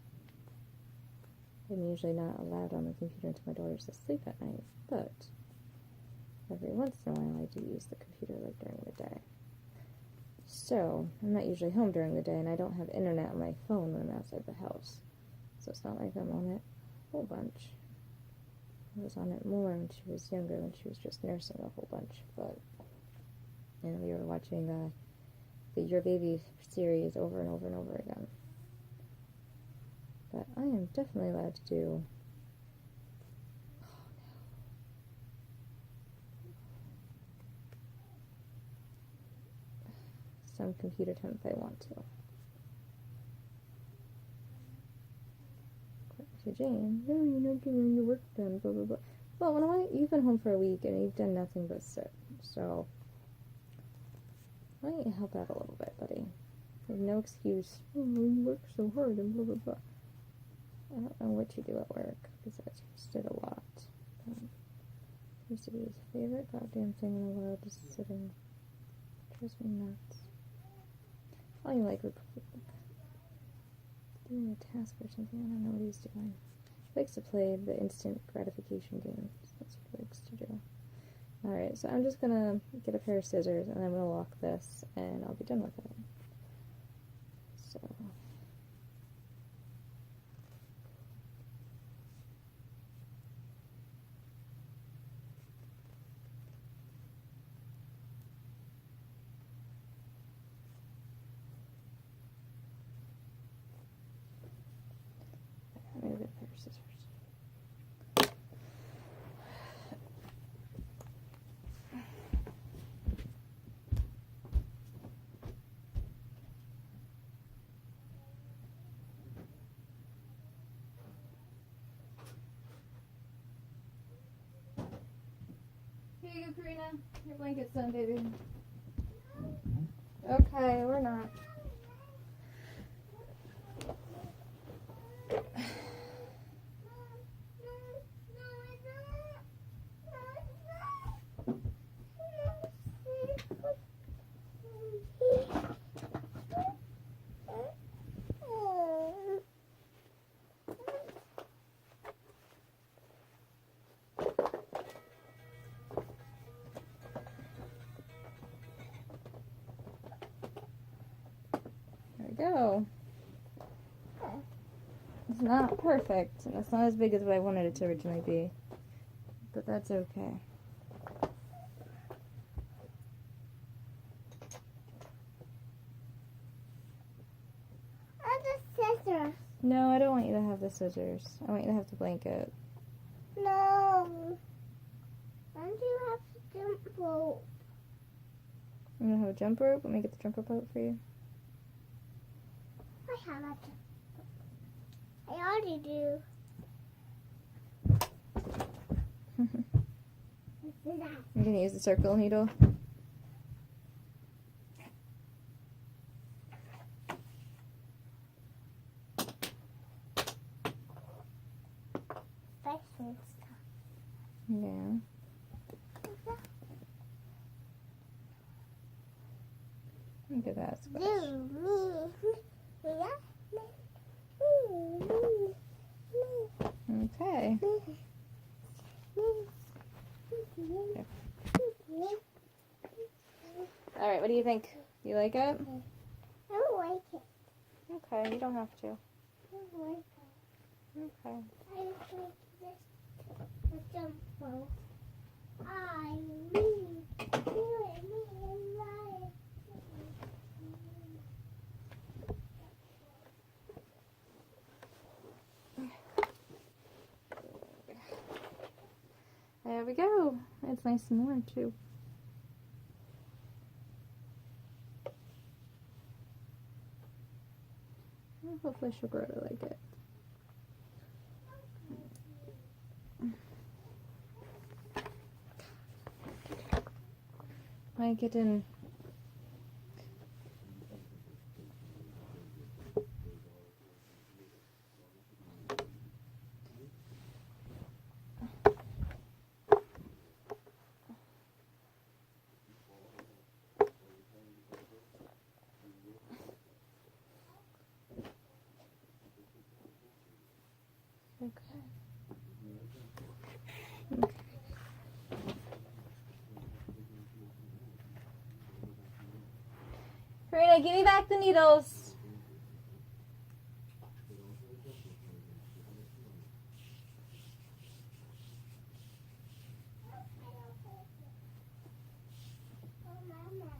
A: I'm usually not allowed on the computer until my daughter's asleep at night, but every once in a while I do use the computer like during the day. So, I'm not usually home during the day, and I don't have internet on my phone when I'm outside the house. So it's not like I'm on it a whole bunch. I was on it more when she was younger, when she was just nursing a whole bunch, but and we were watching the Your Baby series over and over and over again. But I am definitely allowed to do. Some computer time if I want to. To Jane, no, you're not getting your work done, blah, blah, blah. Well, you've been home for a week and you've done nothing but sit, so why don't you help out a little bit, buddy? There's no excuse. Oh, you work so hard and blah, blah, blah. I don't know what you do at work, because I just did a lot. Used to be his favorite goddamn thing in the world is sitting. Drives me nuts. All you like doing a task or something. I don't know what he's doing. He likes to play the instant gratification games. That's what he likes to do. Alright, so I'm just gonna get a pair of scissors and I'm gonna lock this and I'll be done with it. So. Let me get a pair of scissors. Here you go, Karina. Your blanket's done, baby. Okay, we're not. There we go. It's not perfect, and it's not as big as what I wanted it to originally be, but that's okay.
C: Scissors.
A: No, I don't want you to have the scissors. I want you to have the blanket.
C: No. Why don't you have to jump rope?
A: I'm gonna have a jump rope. Let me get the jump rope out for you.
C: I have a jump rope. I already do. What's that?
A: I'm gonna use the circle needle.
C: Fashion stuff.
A: Yeah. Look at that squish. Okay. Alright, what do you think? You like it?
C: I don't like it.
A: Okay, you don't have to.
C: I don't like it.
A: Okay.
C: I just like this the jump rope. I need you and me and my.
A: There we go. It's nice and warm too. Well, hopefully she'll grow to like it. Might get in. Okay. Karina, give me back the needles.
C: Oh, Mama.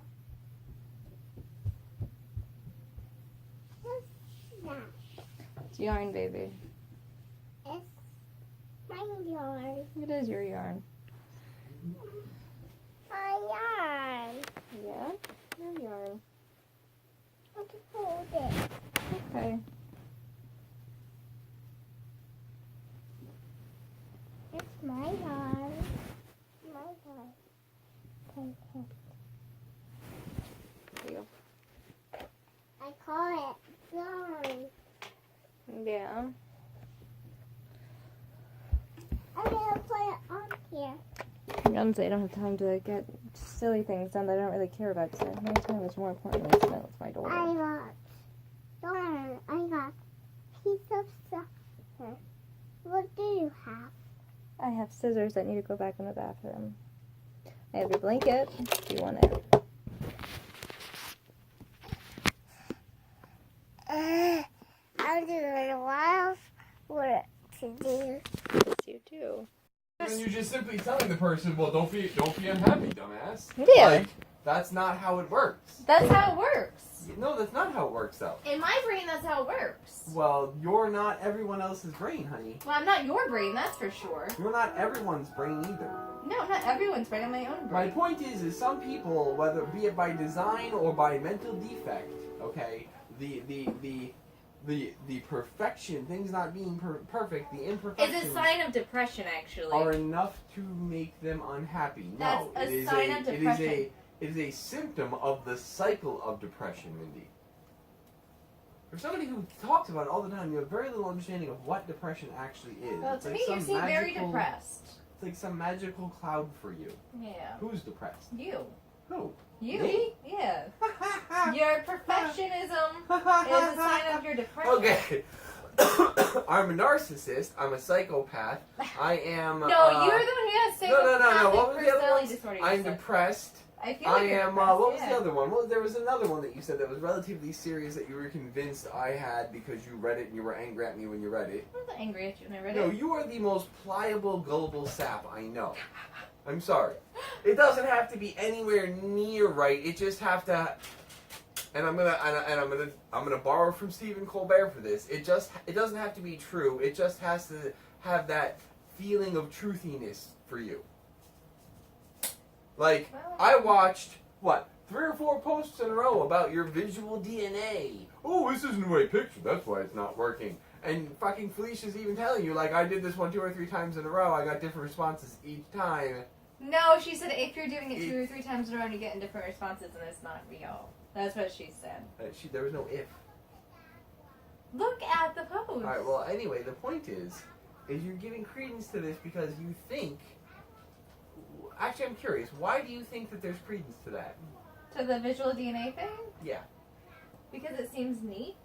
A: It's yarn, baby.
C: It's my yarn.
A: It is your yarn.
C: My yarn.
A: Yeah, your yarn.
C: I can hold it.
A: Okay.
C: It's my yarn. My yarn. Okay.
A: Here you
C: I call it yarn.
A: go. Yeah.
C: I'm gonna put it on here.
A: Sometimes I don't have time to get silly things done that I don't really care about. So my time is more important than spent with my
C: I
A: daughter.
C: got yarn. I got piece of stuff. What do you have?
A: I have scissors that need to go back in the bathroom. I have your blanket. Do you want it?
C: I'm doing wild work to do.
A: Yes, you do.
B: And you're just simply telling the person, well, don't be unhappy, dumbass.
A: Yeah.
B: Like, that's not how it works.
A: That's how it works.
B: No, that's not how it works, though.
A: In my brain, that's how it works.
B: Well, you're not everyone else's brain, honey.
A: Well, I'm not your brain, that's for sure.
B: You're not everyone's brain either.
A: No, not everyone's brain. I'm my own
B: My
A: brain.
B: point is some people, whether be it by design or by mental defect, okay, the perfection, things not being perfect, the
A: It's
B: imperfections
A: a sign of depression, actually.
B: are enough to make them unhappy. No,
A: That's a
B: it is
A: sign of depression.
B: It is a symptom of the cycle of depression, Mindy. For somebody who talks about it all the time, you have very little understanding of what depression actually is.
A: Well,
B: It's
A: to
B: like
A: me, you
B: some
A: seem very
B: magical-
A: depressed.
B: It's like some magical cloud for you.
A: Yeah.
B: Who's depressed?
A: You.
B: Who?
A: You?
B: Me?
A: Yeah. Your perfectionism is a sign of your depression.
B: Okay. I'm a narcissist. I'm a psychopath. I am.
A: No, you're the one who has
B: No. What was the other
A: personality
B: one?
A: disorder. you
B: I'm
A: said.
B: depressed.
A: I feel like
B: I
A: you're
B: am.
A: depressed,
B: What was
A: yeah.
B: the other one? Well, there was another one that you said that was relatively serious that you were convinced I had because you read it and you were angry at me when you read it.
A: I wasn't angry at you when I read
B: No,
A: it.
B: you are the most pliable, gullible sap I know. I'm sorry. It doesn't have to be anywhere near right. It just have to. And I'm gonna borrow from Stephen Colbert for this. It doesn't have to be true. It just has to have that feeling of truthiness for you. Like I watched 3 or 4 posts in a row about your visual DNA. Oh, this isn't the right picture. That's why it's not working. And fucking Felicia's even telling you, like, I did this one 2 or 3 times in a row. I got different responses each time.
A: No, she said if you're doing it 2 or 3 times in a row and you get different responses, then it's not real. That's what she said.
B: There was no if.
A: Look at the pose.
B: All right. Well, anyway, the point is you're giving credence to this because you think. Actually, I'm curious. Why do you think that there's credence to that?
A: To the visual DNA thing?
B: Yeah.
A: Because it seems neat.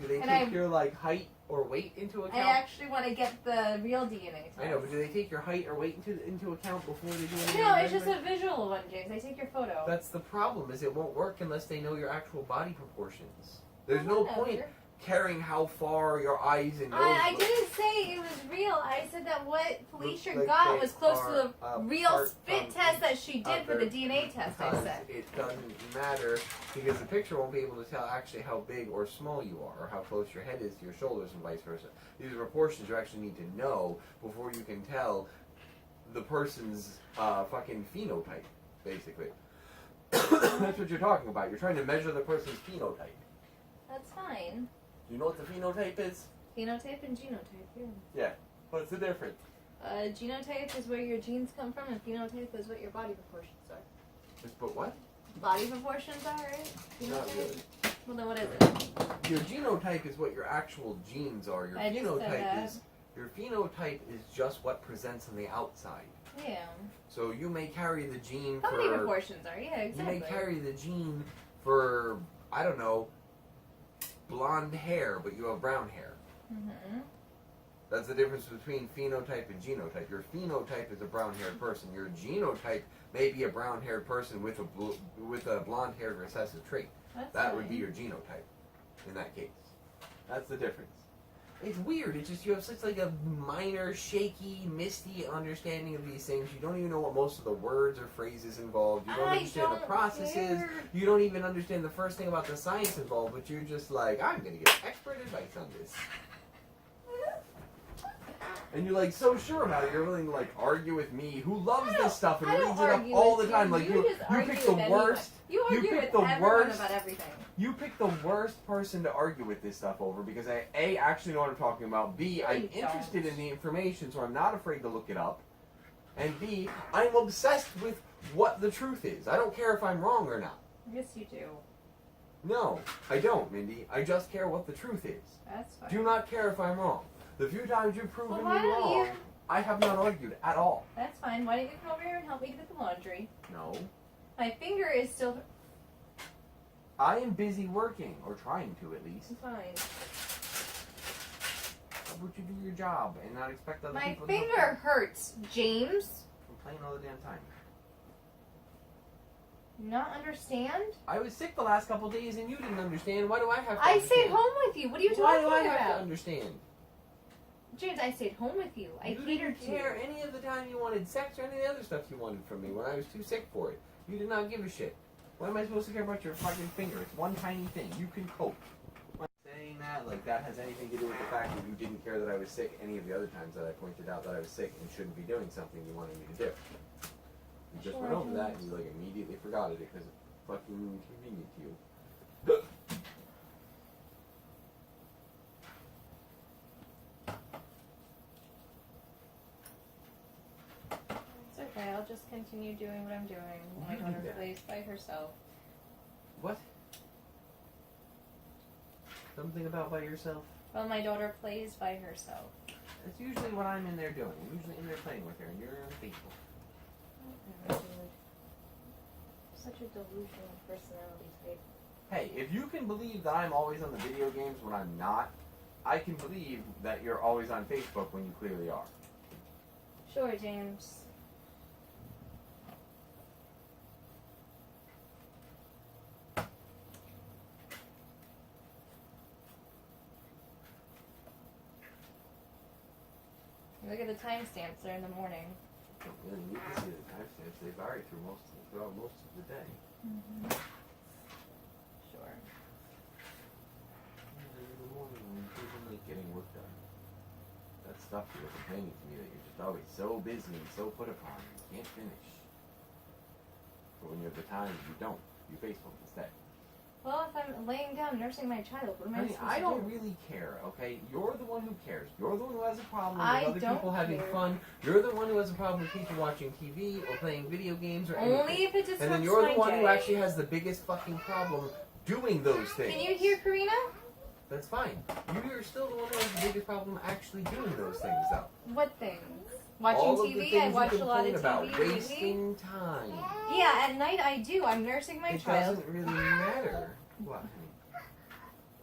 B: Do they
A: And
B: take your height or weight into account?
A: I actually want to get the real DNA test.
B: I know, but do they take your height or weight into account before they do anything?
A: No, it's just a visual one, James. They take your photo.
B: That's the problem. Is it won't work unless they know your actual body proportions. There's no point caring how far your eyes and nose.
A: I didn't say it was real. I said that what Felicia
B: like
A: got
B: they
A: was close to
B: are
A: the real
B: apart
A: spit
B: from
A: test that she did for the
B: other
A: DNA test, I
B: because
A: said.
B: it doesn't matter because the picture won't be able to tell actually how big or small you are or how close your head is to your shoulders and vice versa. These are proportions you actually need to know before you can tell the person's fucking phenotype, basically. That's what you're talking about. You're trying to measure the person's phenotype.
A: That's fine.
B: You know what the phenotype is?
A: Phenotype and genotype,
B: Yeah. What's the difference?
A: Genotype is where your genes come from, and phenotype is what your body proportions are.
B: But what?
A: Body proportions are, right?
B: Not really.
A: Well, then what is it?
B: Your genotype is what your actual genes are. Your
A: I just said that.
B: phenotype is just what presents on the outside.
A: Yeah.
B: So you may carry the gene
A: Body
B: for
A: proportions are, yeah, exactly.
B: you may carry the gene for I don't know blonde hair, but you have brown hair.
A: Mm-hmm.
B: That's the difference between phenotype and genotype. Your phenotype is a brown-haired person. Your genotype may be a brown-haired person with a blonde-haired recessive trait. That would be your genotype in that case. That's the difference. It's weird. It's just you have such like a minor, shaky, misty understanding of these things. You don't even know what most of the words or phrases involved. You don't understand the processes. You don't even understand the first thing about the science involved. But you're just like, I'm gonna get expert advice on this. And you're like so sure about it, you're willing to like argue with me, who loves this stuff and
A: I don't
B: reads it up
A: argue
B: all
A: with
B: the time.
A: you.
B: Like
A: You just
B: you
A: argue
B: pick the
A: with anyone.
B: worst.
A: You argue
B: pick
A: with
B: the
A: everyone
B: worst.
A: about everything.
B: You pick the worst person to argue with this stuff over because I A, actually know what I'm talking about. B,
A: No,
B: I'm
A: you
B: interested
A: don't.
B: in the information, so I'm not afraid to look it up. And B, I'm obsessed with what the truth is. I don't care if I'm wrong or not.
A: Yes, you do.
B: No, I don't, Mindy. I just care what the truth is.
A: That's fine.
B: Do not care if I'm wrong. The few times you've proven
A: Well,
B: me
A: why don't
B: wrong,
A: you-
B: I have not argued at all.
A: That's fine. Why don't you come over here and help me get the laundry?
B: No.
A: My finger is still
B: I am busy working, or trying to at least.
A: fine.
B: How about you do your job and not expect other
A: My
B: people to
A: finger hurts, James.
B: complain all the damn time.
A: Not understand?
B: I was sick the last couple days and you didn't understand. Why do I have to
A: I
B: understand?
A: stayed home with you. What are you
B: Why
A: talking
B: do I have to
A: about?
B: understand?
A: James, I stayed home with you. I
B: You
A: catered
B: didn't
A: to
B: care
A: you.
B: any of the time you wanted sex or any of the other stuff you wanted from me when I was too sick for it. You did not give a shit. Why am I supposed to care about your fucking finger? It's one tiny thing. You can cope. Saying that, like, that has anything to do with the fact that you didn't care that I was sick any of the other times that I pointed out that I was sick and shouldn't be doing something you wanted me to do. You just went over that and you, like, immediately forgot it because it's fucking convenient to you.
A: It's okay. I'll just continue doing what I'm doing. My
B: You do
A: daughter
B: that.
A: plays by herself.
B: What? Something about by yourself?
A: Well, my daughter plays by herself.
B: That's usually what I'm in there doing. I'm usually in there playing with her and you're unfaithful.
A: Such a delusional personality type.
B: Hey, if you can believe that I'm always on the video games when I'm not, I can believe that you're always on Facebook when you clearly are.
A: Sure, James. Look at the timestamps. They're in the morning.
B: You don't really need to see the timestamps. They vary throughout most of the day.
A: Sure.
B: In the morning when you're feeling like getting work done. That stuff you're complaining to me that you're just always so busy and so put upon, you can't finish. But when you have the time, you don't. You Facebook instead.
A: Well, if I'm laying down nursing my child, what am I
B: Honey,
A: supposed
B: I
A: to
B: don't
A: do?
B: really care, okay? You're the one who cares. You're the one who has a problem
A: I
B: with other
A: don't
B: people having
A: care.
B: fun. You're the one who has a problem with people watching TV or playing video games or anything.
A: Only if it disrupts
B: And then you're
A: my
B: the one
A: day.
B: who actually has the biggest fucking problem doing those things.
A: Can you hear Karina?
B: That's fine. You're still the one who has the biggest problem actually doing those things, though.
A: What things? Watching
B: All of the
A: TV?
B: things
A: I
B: you
A: watch a lot of
B: complain about,
A: TV lately.
B: wasting time.
A: Yeah, at night I do. I'm nursing my
B: It
A: child.
B: doesn't really matter. What,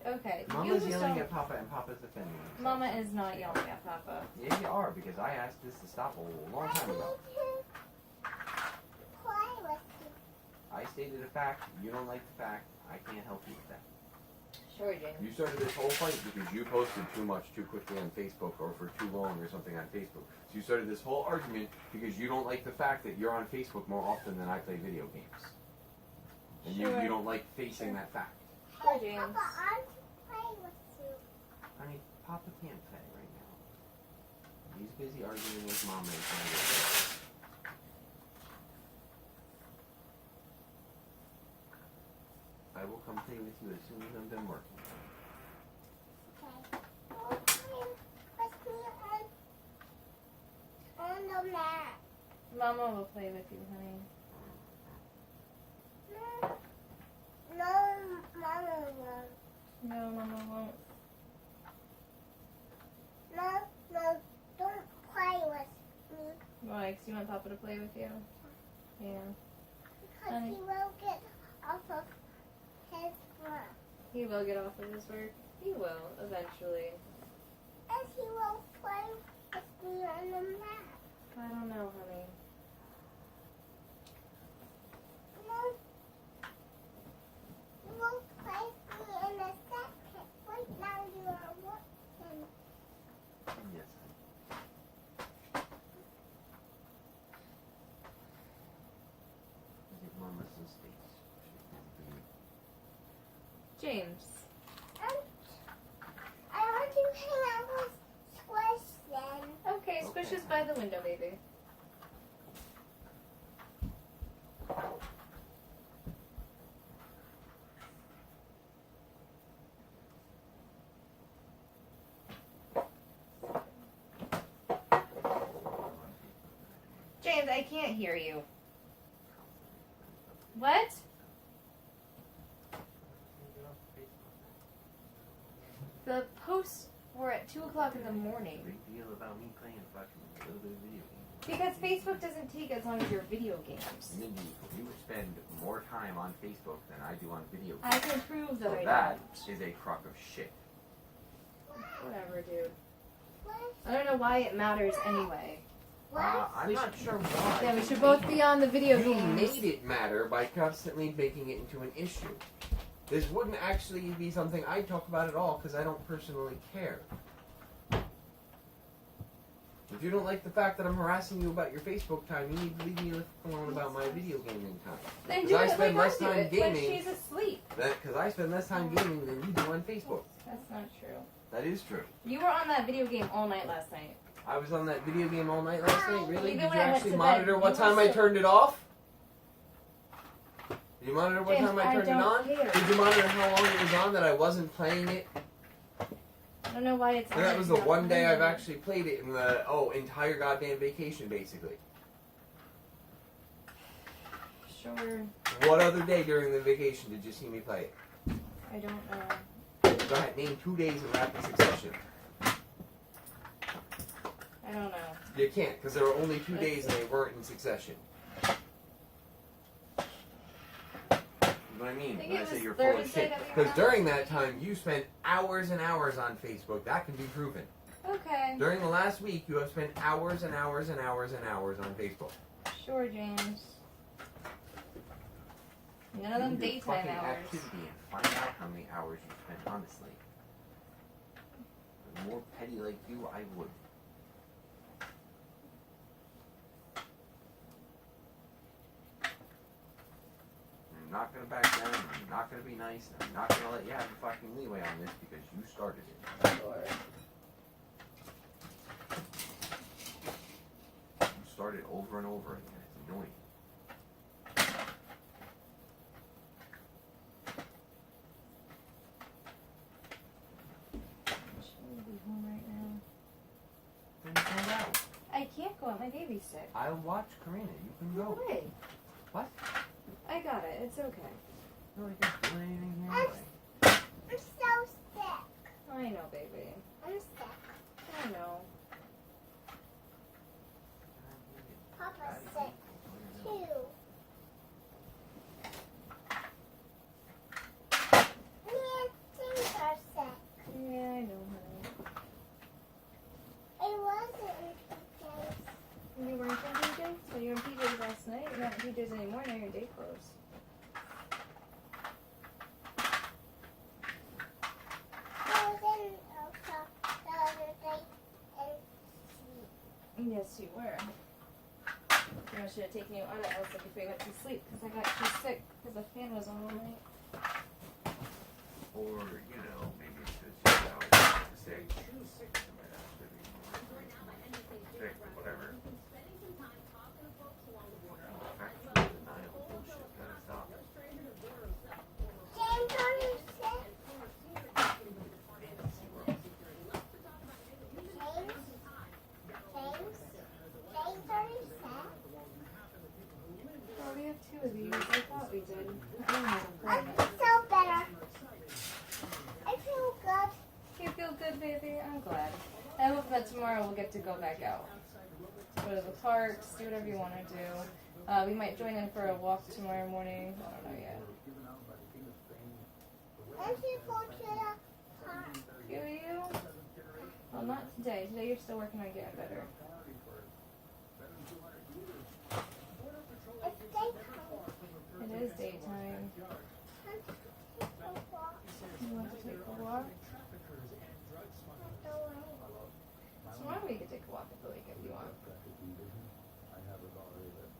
B: honey?
A: Okay. you
B: Mama's
A: just
B: yelling
A: don't-
B: at Papa and Papa's defending himself.
A: Mama is not yelling at Papa.
B: Yeah, you are, because I asked this to stop a long time ago.
C: Play with you.
B: I stated a fact, you don't like the fact, I can't help you with that.
A: Sure, James.
B: You started this whole fight because you posted too much too quickly on Facebook or for too long or something on Facebook. So you started this whole argument because you don't like the fact that you're on Facebook more often than I play video games. And
A: Sure.
B: you don't like facing that fact.
A: Sure, James.
C: Papa, I'm playing with you.
B: Honey, Papa can't play right now. He's busy arguing with Mama and trying to get it. I will come play with you as soon as I'm done working.
C: Okay. Oh, come with me on the mat.
A: Mama will play with you, honey.
C: No, Mama won't.
A: No, Mama won't.
C: No, don't play with me.
A: Why? 'Cause you want Papa to play with you? Yeah.
C: Because
A: Honey.
C: he will get off of his work.
A: He will get off of his work. He will, eventually.
C: And he will play with me on the mat.
A: I don't know, honey.
C: No. You will play with me in a second. Right now you are working.
B: Yes. Give Mama some space.
A: James.
C: I want to hang out with Squish then.
A: It's just by the window, baby. James, I can't hear you. What? The posts were at 2 o'clock in the morning.
B: Big deal about me playing fucking a little bit of video games.
A: Because Facebook doesn't take as long as your video games.
B: Mindy, you spend more time on Facebook than I do on video games.
A: I can prove that
B: So
A: I
B: that
A: don't.
B: is a crock of shit.
A: Whatever, dude. I don't know why it matters anyway.
B: I'm not sure why.
A: Yeah, we should both be on the video
B: You
A: games.
B: made it matter by constantly making it into an issue. This wouldn't actually be something I'd talk about at all because I don't personally care. If you don't like the fact that I'm harassing you about your Facebook time, you need to leave me alone about my video gaming time.
A: Then
B: Because
A: do
B: I
A: it
B: spend
A: like
B: less
A: I do
B: time
A: it when
B: gaming.
A: she's asleep.
B: Because I spend less time gaming than you do on Facebook.
A: That's not true.
B: That is true.
A: You were on that video game all night last night.
B: I was on that video game all night last night. Really?
A: Even
B: Did you
A: when I went
B: actually
A: to
B: monitor
A: bed,
B: what
A: you were
B: time I
A: still-
B: turned it off? Did you monitor what
A: James,
B: time I
A: I
B: turned it
A: don't
B: on?
A: care.
B: Did you monitor how long it was on that I wasn't playing it?
A: I don't know why it's on.
B: And that was the
A: if you're
B: one
A: not
B: day I've
A: playing it.
B: actually played it in the entire goddamn vacation, basically.
A: Sure.
B: What other day during the vacation did you see me play it?
A: I don't know.
B: Go ahead, name 2 days in rapid succession.
A: I don't know.
B: You can't, because there were only 2 days and they weren't in succession. You know what I mean?
A: I think
B: When I
A: it
B: say
A: was
B: you're full of
A: Thursday
B: shit.
A: that we were
B: Because
A: on.
B: during that time, you spent hours and hours on Facebook. That can be proven.
A: Okay.
B: During the last week, you have spent hours and hours and hours and hours on Facebook.
A: Sure, James. None of them
B: Do your
A: daytime
B: fucking
A: hours.
B: activity and find out how many hours you spent, honestly. The more petty like you, I would. I'm not gonna back down, I'm not gonna be nice, and I'm not gonna let you have the fucking leeway on this because you started it.
A: Sure.
B: You started over and over again, it's annoying.
A: Shouldn't be home right now.
B: Then you go out.
A: I can't go out. My baby's sick.
B: I'll watch Karina, you can
A: No
B: go.
A: way.
B: What?
A: I got it. It's okay.
B: You don't like doing anything here
C: I'm
B: anyway.
C: so sick.
A: I know, baby.
C: I'm sick.
A: I know.
C: Papa's sick too. Me and things are sick.
A: Yeah, I know, honey.
C: It wasn't because
A: You weren't in PJs? So you were in PJs last night? You're not in PJs anymore. Now you're day clothes.
C: I was in the other day and
A: Yes, you were. I should have taken you out of Elsa before you went to sleep because I got too sick because the fan was on all night.
B: Or, you know, maybe it's just, you know, sick. Sick, whatever. Factual denial bullshit, gotta stop.
C: James, are you sick? James, are you sick?
A: Oh, we have 2 of these. I thought we did. I don't have
C: I
A: them.
C: feel better. I feel good.
A: You feel good, baby? I'm glad. I hope that tomorrow we'll get to go back out. Go to the parks, do whatever you want to do. We might join in for a walk tomorrow morning. I don't know yet.
C: Let's go to the park.
A: Do you? Well, not today. Today you're still working on getting better.
C: It's daytime.
A: It is daytime. You want to take a walk? Tomorrow we could take a walk at the lake if you want.
E: I have a daughter that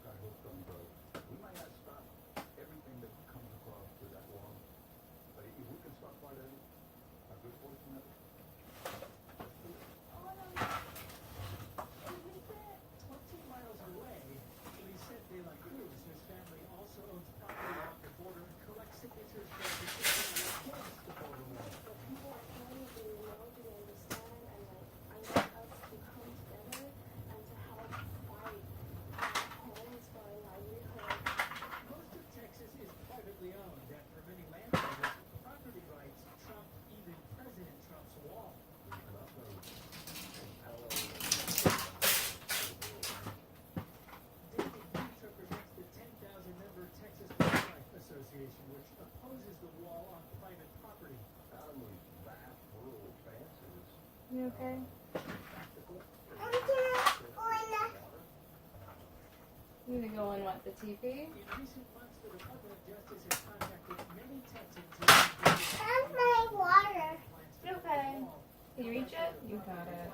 E: I hope don't grow. We might not stop everything that comes across with that wall, but if we can stop part of it, a good portion of it, let's do it.
A: okay?
C: I'm gonna go in
A: You gonna go and watch the TV?
C: the. How's my water?
A: Okay. Can you reach it? You got it.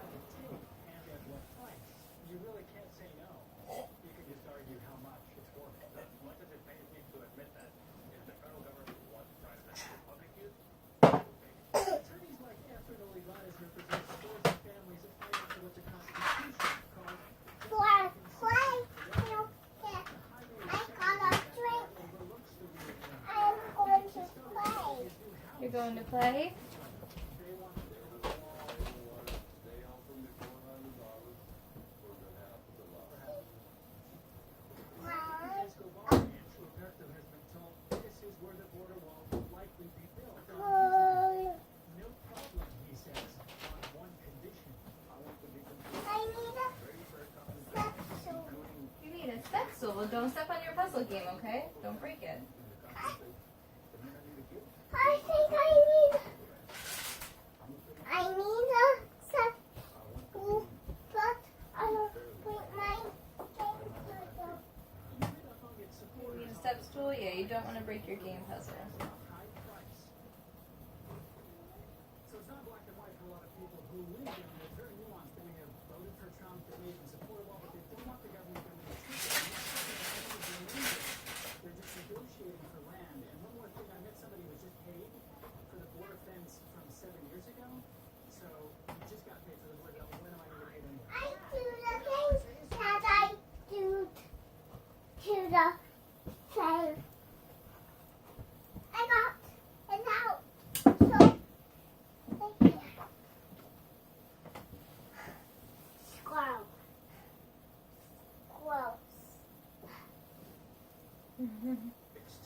E: You really can't say no. You can just argue how much it's worth. What does it pay me to admit that? If the federal government wants private public use? Attorneys like Efren Olivares represent scores of families that fight for what the Constitution calls
C: For play. I don't get. I got a drink. I'm going to play.
A: You're going to play?
E: Roberto has been told this is where the border wall will likely be built.
C: Oh,
E: No problem, he says, on one condition. I want to be completely
C: I need a
E: ready for a couple of
C: Spatula.
E: including
A: You need a stencil. Well, don't step on your puzzle game, okay? Don't break it.
C: I think I need a septum, but I don't put my game
A: You need a step stool? Yeah, you don't want to break your game puzzle.
E: high price. So it's not black and white for a lot of people who live in it. It's very nuanced. They may have voted for Trump, they may even support a law, but they don't want the government coming to treat them. They're just negotiating for land. And one more thing, I met somebody who was just paid for the border fence from 7 years ago. So he just got paid for the border. When am I going to get paid anyway?
C: I do the things that I do to the thing. I got it out. So, thank you. Squirrel. Squirrels.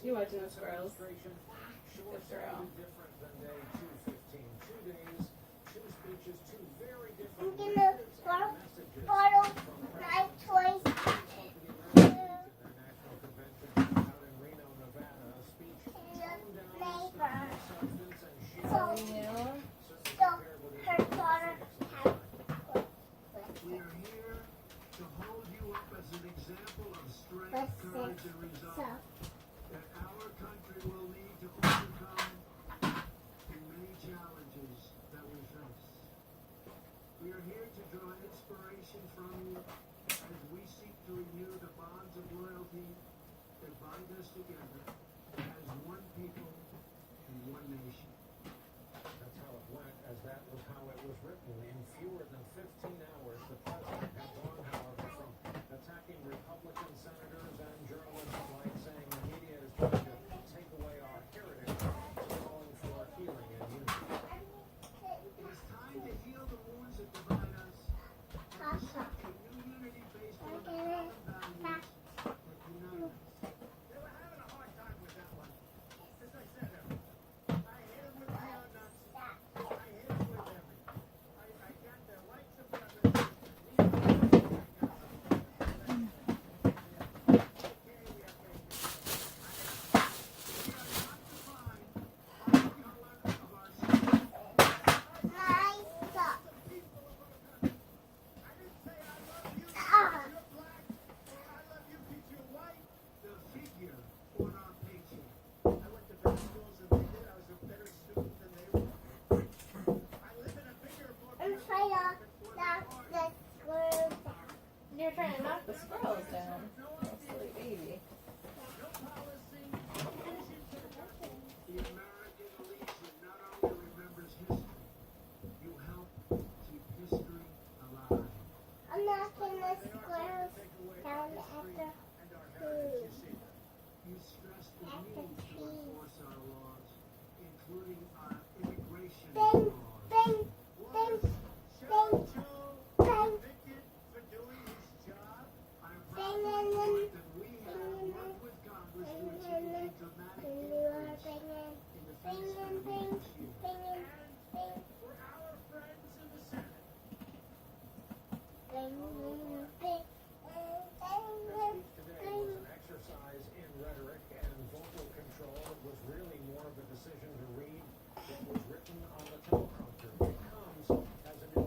A: You watching the squirrels?
E: Sure
A: Good girl.
E: sounded different than day 215. 2 days, 2 speeches, 2 very
C: I'm
E: different
C: gonna
E: narratives
C: borrow,
E: and messages
C: borrow
E: from
C: my toys.
E: their national convention out in Reno, Nevada. A speech toned down
C: Neighbor.
E: substance and sheer
C: So,
A: Yeah.
C: so her daughter has
E: We are here to hold you up as an example of strength,
C: Let's
E: courage,
C: see.
E: and resolve
C: So,
E: that our country will need to overcome the many challenges that we face. We are here to draw inspiration from you as we seek to renew the bonds of loyalty that bind us together as one people and one nation. That's how it went, as that was how it was written. In fewer than 15 hours, the president had gone, however, from attacking Republican senators and journalists alike, saying the media is trying to take away our heritage, to calling for healing and unity. It is time to heal the wounds that divide us, and to seek a new unity based on the common values that unite us. They were having a hard time with that one. As I said, I hit him with neo-Nazis. I hit him with everything. I got the white supremacists.
C: my stuff. Ah,
E: The figure on our paycheck. I went to better schools than they did. I was a better student than they were. I live in a bigger, more
C: I'm trying to knock the screws down.
A: You're trying to knock the squirrels down. Oh, silly baby.
E: no policy, no vision to the country. The American Legion not only remembers history, you help keep history alive.
C: I'm knocking the squirrels down after
E: And our heritage, you
C: food.
E: see. You stress the
C: At the
E: need to
C: tree.
E: enforce our laws, including our immigration
C: Bing,
E: laws.
C: bing, bing,
E: Sheriff
C: bing,
E: Joe
C: bing.
E: convicted for doing his job. I am
C: Bing,
E: proud to
C: bing,
E: report
C: bing.
E: that we have worked with Congress to achieve a dramatic
C: And you are
E: increase
C: binging,
E: in the
C: bing,
E: federal
C: bing,
E: spending this year.
C: bing, bing,
E: For our friends in the Senate,
C: bing, bing, bing.
E: their speech today was an exercise in rhetoric and vocal control. It was really more of a decision to read what was written on the teleprompter. It comes as a new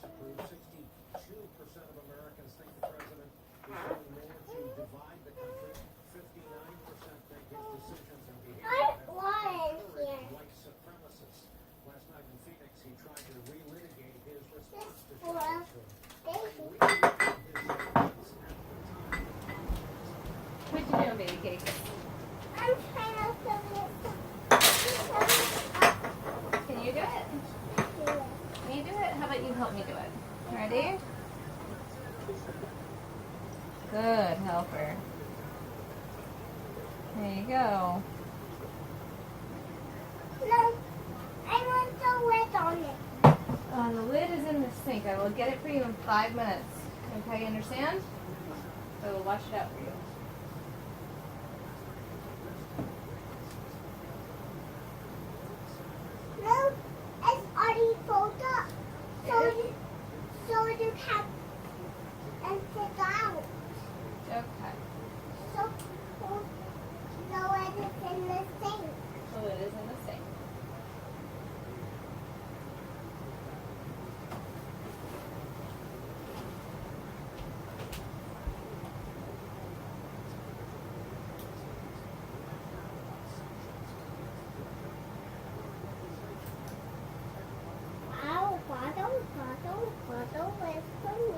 E: prove 62% of Americans think the president is doing more to divide the country. 59% think his decisions and behavior have encouraged white supremacists. Last night in Phoenix, he tried to relitigate his response to Charlottesville.
A: What you doing, baby cake?
C: I'm trying to fill this up.
A: Can you do it? Can you do it? How about you help me do it? Ready? Good helper. There you go.
C: No, I want the lid on it.
A: The lid is in the sink. I will get it for you in 5 minutes. Okay, you understand? I will wash it out for you.
C: No, it's already pulled up. So you can and take out.
A: Okay.
C: So no, it's in the sink.
A: The lid is in the sink.
C: Wow, bottle is for me.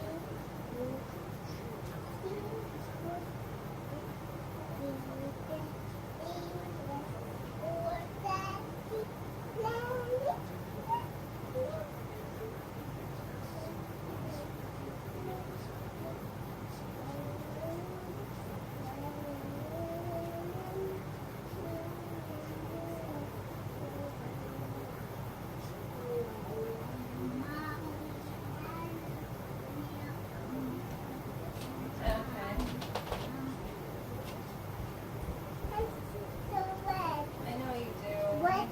A: I know you do.
C: What?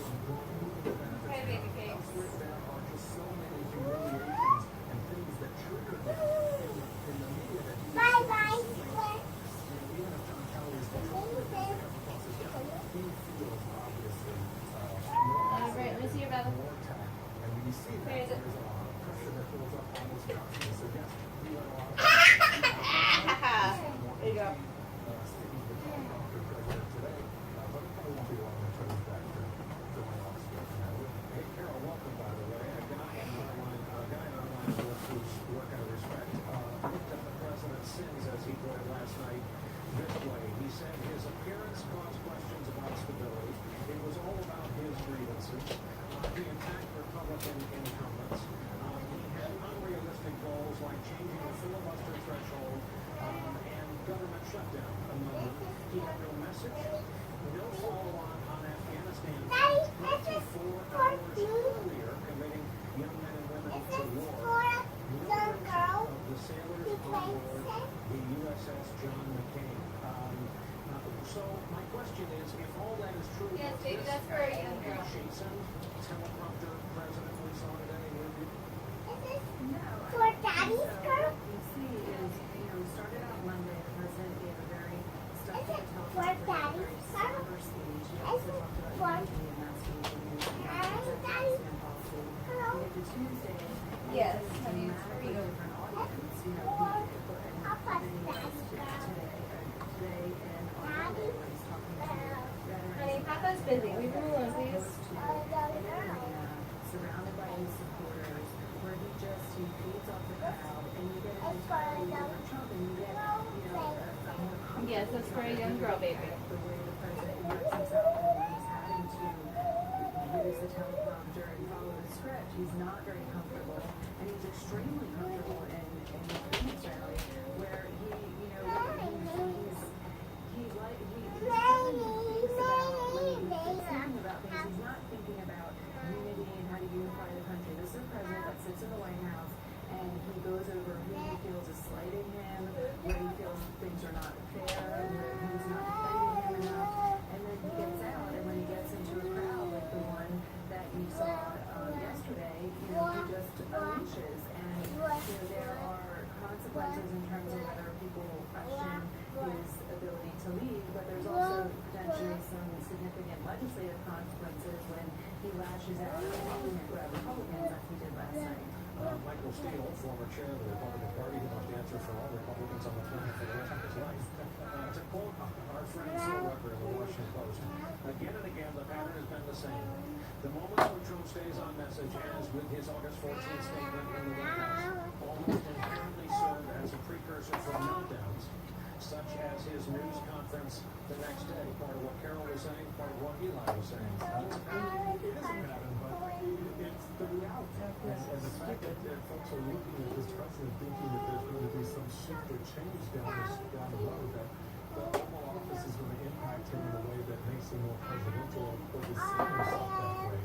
A: Okay, baby cakes.
C: Bye bye.
A: Alright, let me see your belly. Where is it? There you go.
E: He said his appearance caused questions about stability. It was all about his grievances. He attacked Republican incumbents. He had unrealistic goals like changing the filibuster threshold and government shutdown, among them. He had no message, no follow-on on Afghanistan. 24 hours earlier, committing young men and women to war. No mention of the sailors on board the USS John McCain. So my question is, if all that is true,
A: Yes,
E: was
A: baby,
E: this
A: that's for a young girl.
E: chastened teleprompter president we saw today?
C: For Daddy's girl?
G: You see is, started on Monday, the president gave a very stuffy
C: Is it for Daddy's girl?
G: somber speech. He
C: Is
G: also
C: it
G: talked
C: for
G: about unity in that speech and using
C: Daddy's
G: Afghanistan policy.
C: girl?
G: We get to Tuesday,
A: Yes,
G: it's a
A: honey, it's for
G: dramatically
A: you.
G: different audience.
C: For Papa.
A: busy. Leave him alone, please.
G: goes to an arena surrounded by his supporters where he feeds off the crowd and you get an entirely different Trump and you get, you know, a more
A: Yes, that's for a young girl, baby.
G: the way the president works himself and when he's having to use the teleprompter and follow the script, he's not very comfortable and he's extremely comfortable in the Phoenix rally where he, you know, he's like, he's thinking about things, he's not thinking about unity and how to unify the country. This is a president that sits in the White House and he goes over who he feels is slighting him, where he feels things are not fair, where he's not defending him enough, and then he gets out, and when he gets into a crowd like the one that you saw yesterday, you know, he just unleashes, and you know, there are consequences in terms of whether people will question his ability to lead, but there's also potentially some significant legislative consequences when he lashes out at Republicans like he did last night.
E: Michael Steele, former chair of the Republican Party, who must answer for all Republicans on the planet for the rest of his life. To quote our friend Phil Rucker in the Washington Post, again and again the pattern has been the same. The moments when Trump stays on message, as with his August 14th statement in the White House, almost inherently serve as a precursor for meltdowns, such as his news conference the next day. Part of what Carol was saying, part of what Eli was saying. It is a pattern, but it's the reality. And the fact that folks are looking at this president thinking that there's going to be some shift or change down the road, that the Oval Office is going to impact him in a way that makes him more presidential or to see himself that way.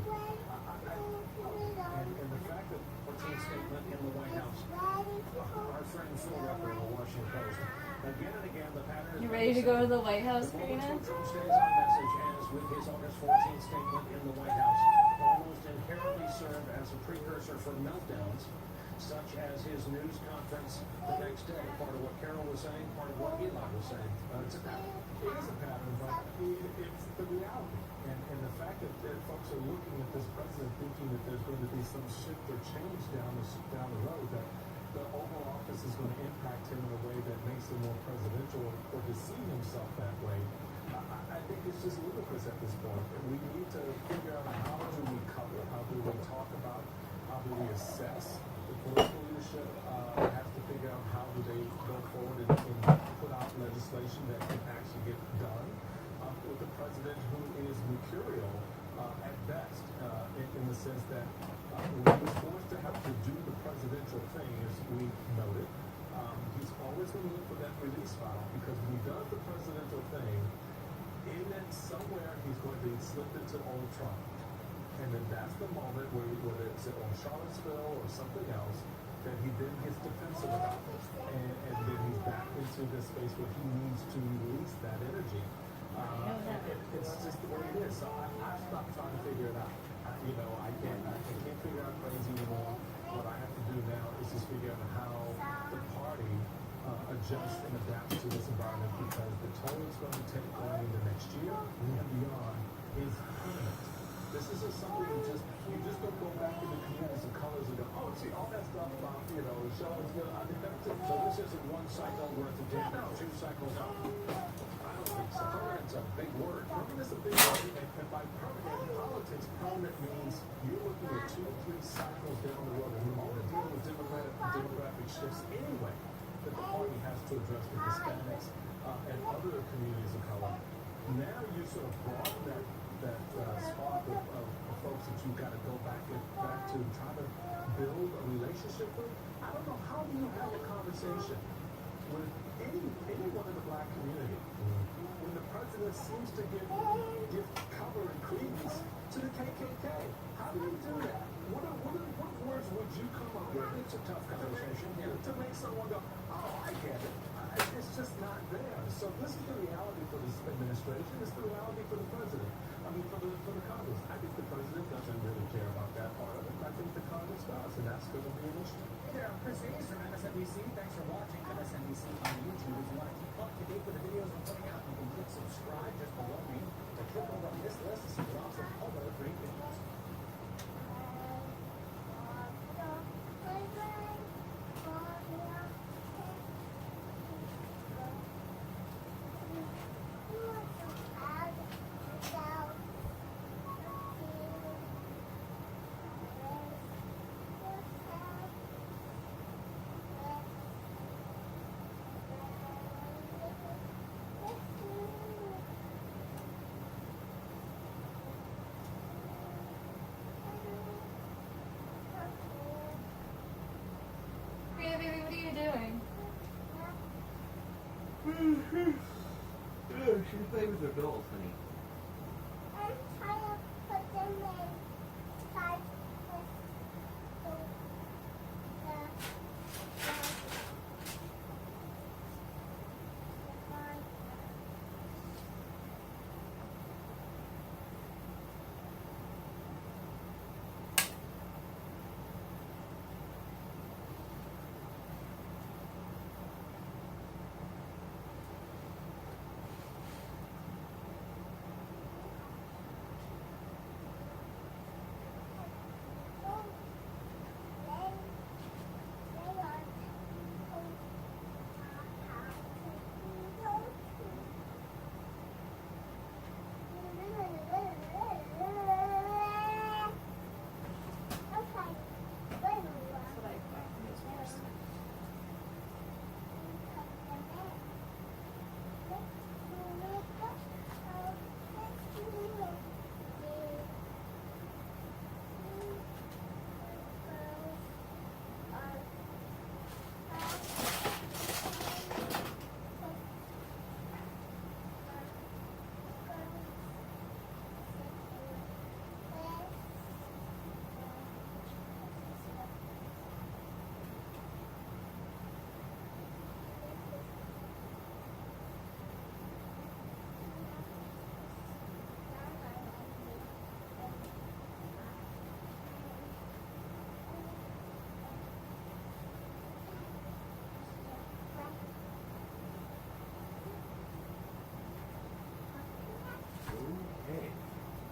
E: And the fact that 14th statement in the White House, our friend Phil Rucker in the Washington Post, again and again the pattern.
A: You ready to go to the White House,
E: the
A: Karina?
E: moments when Trump stays on message, as with his August 14th statement in the White House, almost inherently serve as a precursor for meltdowns, such as his news conference the next day. Part of what Carol was saying, part of what Eli was saying. It's a pattern. It is a pattern, but it's the reality. And the fact that folks are looking at this president thinking that there's going to be some shift or change down the road, that the Oval Office is going to impact him in a way that makes him more presidential or to see himself that way, I think it's just ludicrous at this point. And we need to figure out how do we cover, how do we talk about, how do we assess. The political leadership has to figure out how do they go forward and put out legislation that can actually get done. With the president who is mercurial at best, in the sense that when he's forced to have to do the presidential thing, as we noted, he's always going to look for that release valve, because when he does the presidential thing, in that somewhere he's going to be slipped into old Trump. And then that's the moment where, whether it's on Charlottesville or something else, that he then gets defensive about this. And then he's back into this space where he needs to release that energy. It's just the way it is. So I've stopped trying to figure it out. I can't figure out crazy anymore. What I have to do now is just figure out how the party adjusts and adapts to this environment, because the toll it's going to take going into next year and beyond is permanent. This isn't something you just don't go back in the communities of colors and go, oh, see, all that stuff about, Charlottesville, I think that's it. So this isn't one cycle worth of damage, 2 cycles up. I don't think so. Permanent's a big word. Permanent's a big word. And by permanent in politics, permanent means you're looking at 2 or 3 cycles down the road. And we're all dealing with demographic shifts anyway that the party has to address with Hispanics and other communities of color. Now you sort of broaden that spark of folks that you've got to go back to try to build a relationship with. I don't know, how do you have a conversation with anyone in the black community when the president seems to give cover and credence to the KKK? How do you do that? What words would you come up with? It's a tough conversation to make someone go, oh, I get it. It's just not there. So this is the reality for this administration. It's the reality for the president. For the Congress. I think the president doesn't really care about that part of it. I think the Congress does, and that's going to be an issue.
H: Hey there, I'm Chris Hayes from MSNBC. Thanks for watching MSNBC on YouTube. If you want to keep up to date with the videos we're putting out, you can click subscribe just below me, or click over on this list to see lots of other great videos.
A: doing?
B: She's playing with her dolls, honey.
C: I'm trying to put them inside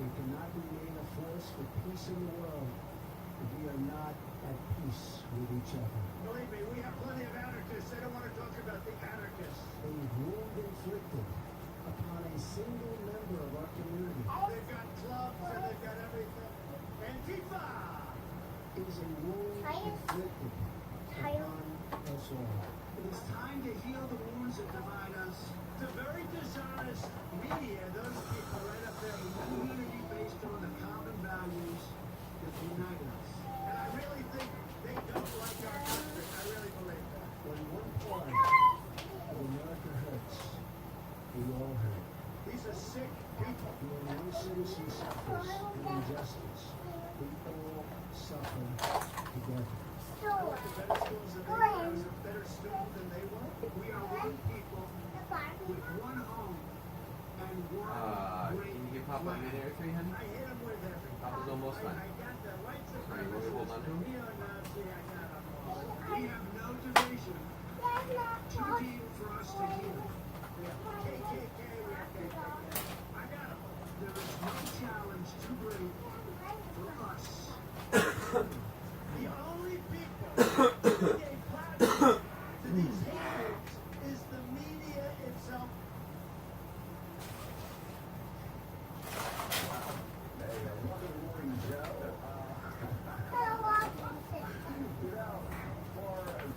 H: We cannot remain a force for peace in the world if we are not at peace with each other.
E: Believe me, we have plenty of anarchists. They don't want to talk about the anarchists.
H: A wound inflicted upon a single member of our community
E: They've got clubs and they've got everything. Antifa!
H: is a wound inflicted upon us all.
E: It is time to heal the wounds that divide us. The very dishonest media, those people right up there, unity based on the common values that unite us. And I really think they don't like our country. I really believe that.
H: When one part of America hurts, we all hurt.
E: These are sick people.
H: When one citizen suffers an injustice, we all suffer together.
E: I went to better schools than they were. I was a better student than they were. We are one people with one home and one great
B: Can you give Papa a minute or three, honey?
E: I hit him with everything.
B: Papa's almost done.
E: I got the white
B: Alright, you want me to hold on to him?
E: neo-Nazi, I got them all. We have no division. Too deep for us to heal. We have KKK, we have KKK. I got them. There is no challenge too great for us. The only people who gave platform to these haters is the media itself.
H: Hey, another morning, Joe.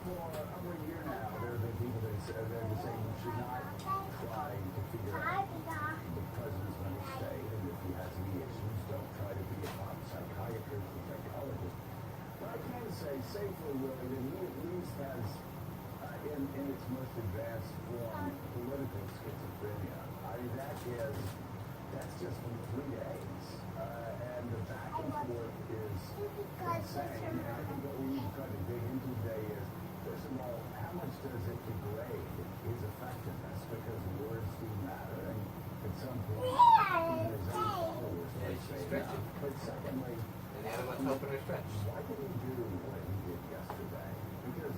H: For over a year now, there have been people that say you should not try to figure out the president's going to stay, and if he has any issues, don't try to be a pop psychiatrist or psychologist. But I can say safely, Willie, that he at least has, in its most advanced form, political schizophrenia. I mean, that's just from 3 days. And the back and forth is insane. And I think what we need to try to dig into today is, first of all, how much does it degrade his effectiveness? Because words do matter, and at some point, even his own followers might say that. But secondly,
B: And Anna helping her stretch.
H: why did he do what he did yesterday? Because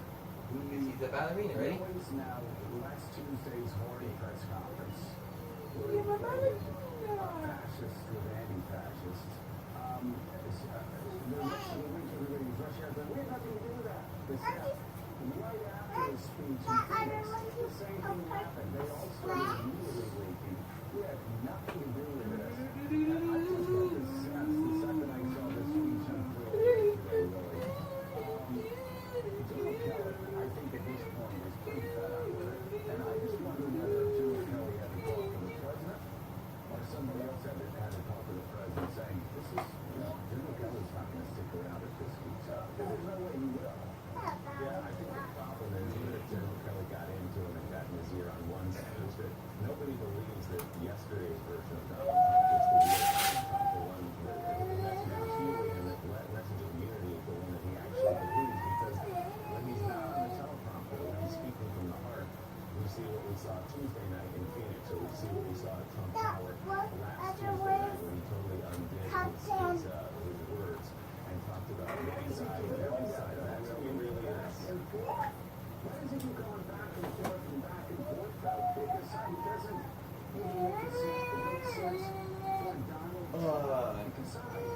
B: He's a ballerina, ready?
H: noise now, last Tuesday's Horny press conference, where he equated fascists with anti-fascists. Everybody was rushing out there, we have nothing to do with that. They said, right after his speech in Phoenix, the same thing happened. They all started immediately leaking. We have nothing to do with this. And I just got this sense, the second I saw this speech unfold yesterday, really, Jimmy Kelly, I think at this point is pretty fed up with it. And I just wonder whether Jimmy Kelly had to talk to the president or somebody else had to talk to the president saying, this is, Jimmy Kelly's not going to stick around if this keeps up. Because there's no way he will. Yeah, I think the problem is latest version of Donald Trump. It's the real Donald Trump, the one that's now healing and that message of unity is the one that he actually believes, because when he's not on the teleprompter, when he's speaking from the heart, we see what we saw Tuesday night in Phoenix, or we see what we saw at Trump Tower last Tuesday night when he totally undid his words and talked about the inside and the outside. That's who he really is. Why does he keep going back and forth about pick a side? He doesn't even make it sense for Donald Trump to pick a side.